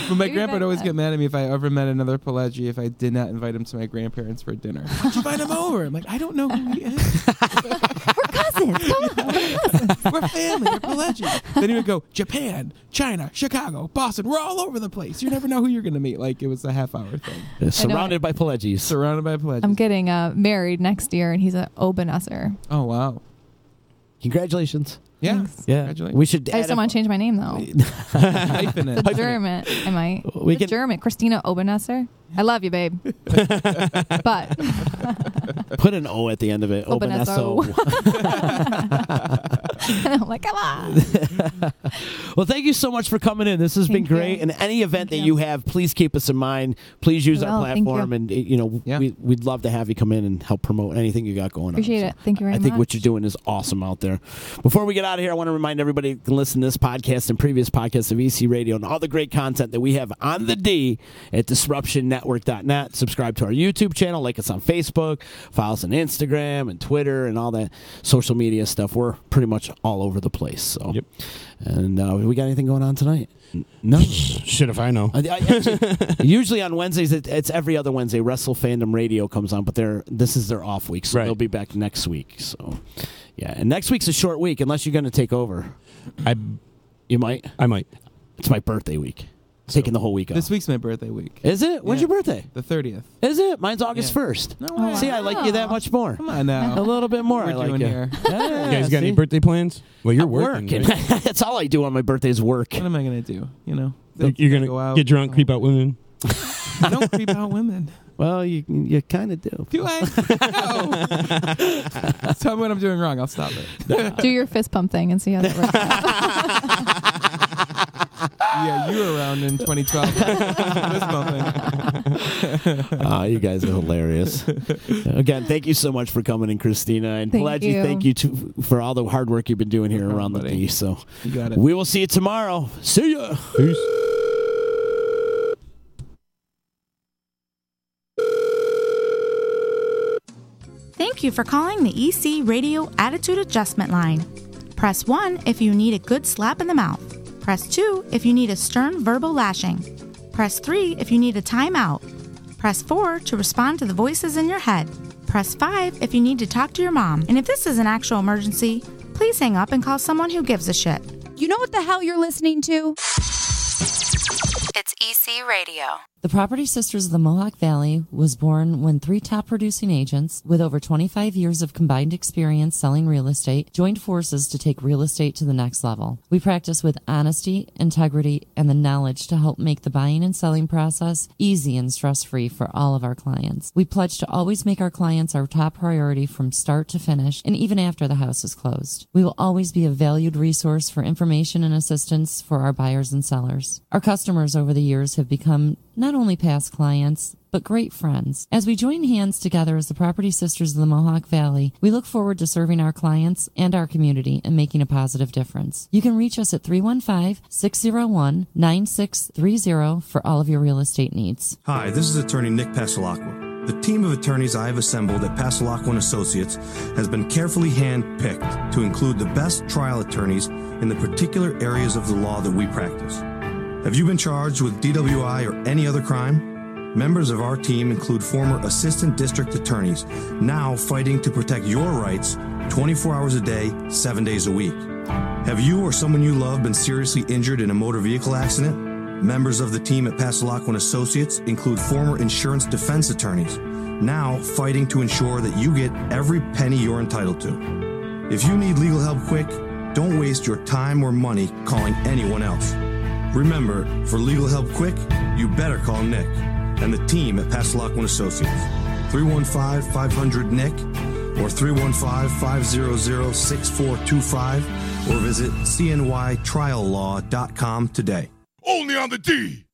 But my grandpa would always get mad at me if I ever met another Pileggi if I did not invite him to my grandparents for dinner. Why'd you invite him over? I'm like, I don't know who he is. We're cousins. Come on, we're cousins. We're family. We're Pileggi. Then he would go Japan, China, Chicago, Boston. We're all over the place. You never know who you're going to meet. Like it was a half-hour thing. Surrounded by Pileggi's. Surrounded by Pileggi's. I'm getting married next year, and he's an Obanusser. Oh wow! Congratulations. Yeah. Thanks. Yeah. We should. I just don't want to change my name though. Hyphen it. The German. I might. German. Christina Obanusser. I love you, babe. But put an O at the end of it. Obanesso. I'm like, come on. Well, thank you so much for coming in. This has been great. And any event that you have, please keep us in mind. Please use our platform, and we'd love to have you come in and help promote anything you got going on. Appreciate it. Thank you very much. I think what you're doing is awesome out there. Before we get out of here, I want to remind everybody you can listen to this podcast and previous podcasts of EC Radio and all the great content that we have on the D at DisruptionNetwork.net. Subscribe to our YouTube channel, like us on Facebook, follow us on Instagram and Twitter and all that social media stuff. We're pretty much all over the place. So, yep. And we got anything going on tonight? No. Shit if I know. Actually, usually on Wednesdays, it's every other Wednesday. Wrestle Fandom Radio comes on, but this is their off week, so they'll be back next week. So, yeah, and next week's a short week unless you're going to take over. You might. I might. It's my birthday week. Taking the whole week off. This week's my birthday week. Is it? When's your birthday? The 30th. Is it? Mine's August 1st. No way. See, I like you that much more. Come on now. A little bit more. We're I like doing you. here. Yeah, you guys got any birthday plans? Well, you're working. Right? That's all I do on my birthday is work. What am I going to do? You know? You're going to go out, get drunk, creep out women? I don't creep out women. Well, you kind of do. Do I? No. Tell me what I'm doing wrong. I'll stop it. Do your fist pump thing and see how that works. Yeah, you were around in 2012. You guys are hilarious. Again, thank you so much for coming in, Christina. And Pileggi, thank you for all the hard work you've been doing here around the D. So you got it. We will see you tomorrow. See ya. Peace. Thank you for calling the EC Radio Attitude Adjustment Line. Press 1 if you need a good slap in the mouth. Press 2 if you need a stern verbal lashing. Press 3 if you need a timeout. Press 4 to respond to the voices in your head. Press 5 if you need to talk to your mom. And if this is an actual emergency, please hang up and call someone who gives a shit. You know what the hell you're listening to? It's EC Radio. The Property Sisters of the Mohawk Valley was born when 3 top producing agents with over 25 years of combined experience selling real estate joined forces to take real estate to the next level. We practice with honesty, integrity, and the knowledge to help make the buying and selling process easy and stress-free for all of our clients. We pledge to always make our clients our top priority from start to finish and even after the house is closed. We will always be a valued resource for information and assistance for our buyers and sellers. Our customers over the years have become not only past clients, but great friends. As we join hands together as the Property Sisters of the Mohawk Valley, we look forward to serving our clients and our community and making a positive difference. You can reach us at 315-601-9630 for all of your real estate needs. Hi, this is attorney Nick Pasalacqua. The team of attorneys I have assembled at Pasalacqua & Associates has been carefully hand-picked to include the best trial attorneys in the particular areas of the law that we practice. Have you been charged with DWI or any other crime? Members of our team include former assistant district attorneys, now fighting to protect your rights 24 hours a day, 7 days a week. Have you or someone you love been seriously injured in a motor vehicle accident? Members of the team at Pasalacqua & Associates include former insurance defense attorneys, now fighting to ensure that you get every penny you're entitled to. If you need legal help quick, don't waste your time or money calling anyone else. Remember, for legal help quick, you better call Nick and the team at Pasalacqua & Associates. 315-500-NICK or 315-500-6425 or visit cnytriallaw.com today. Only on the D!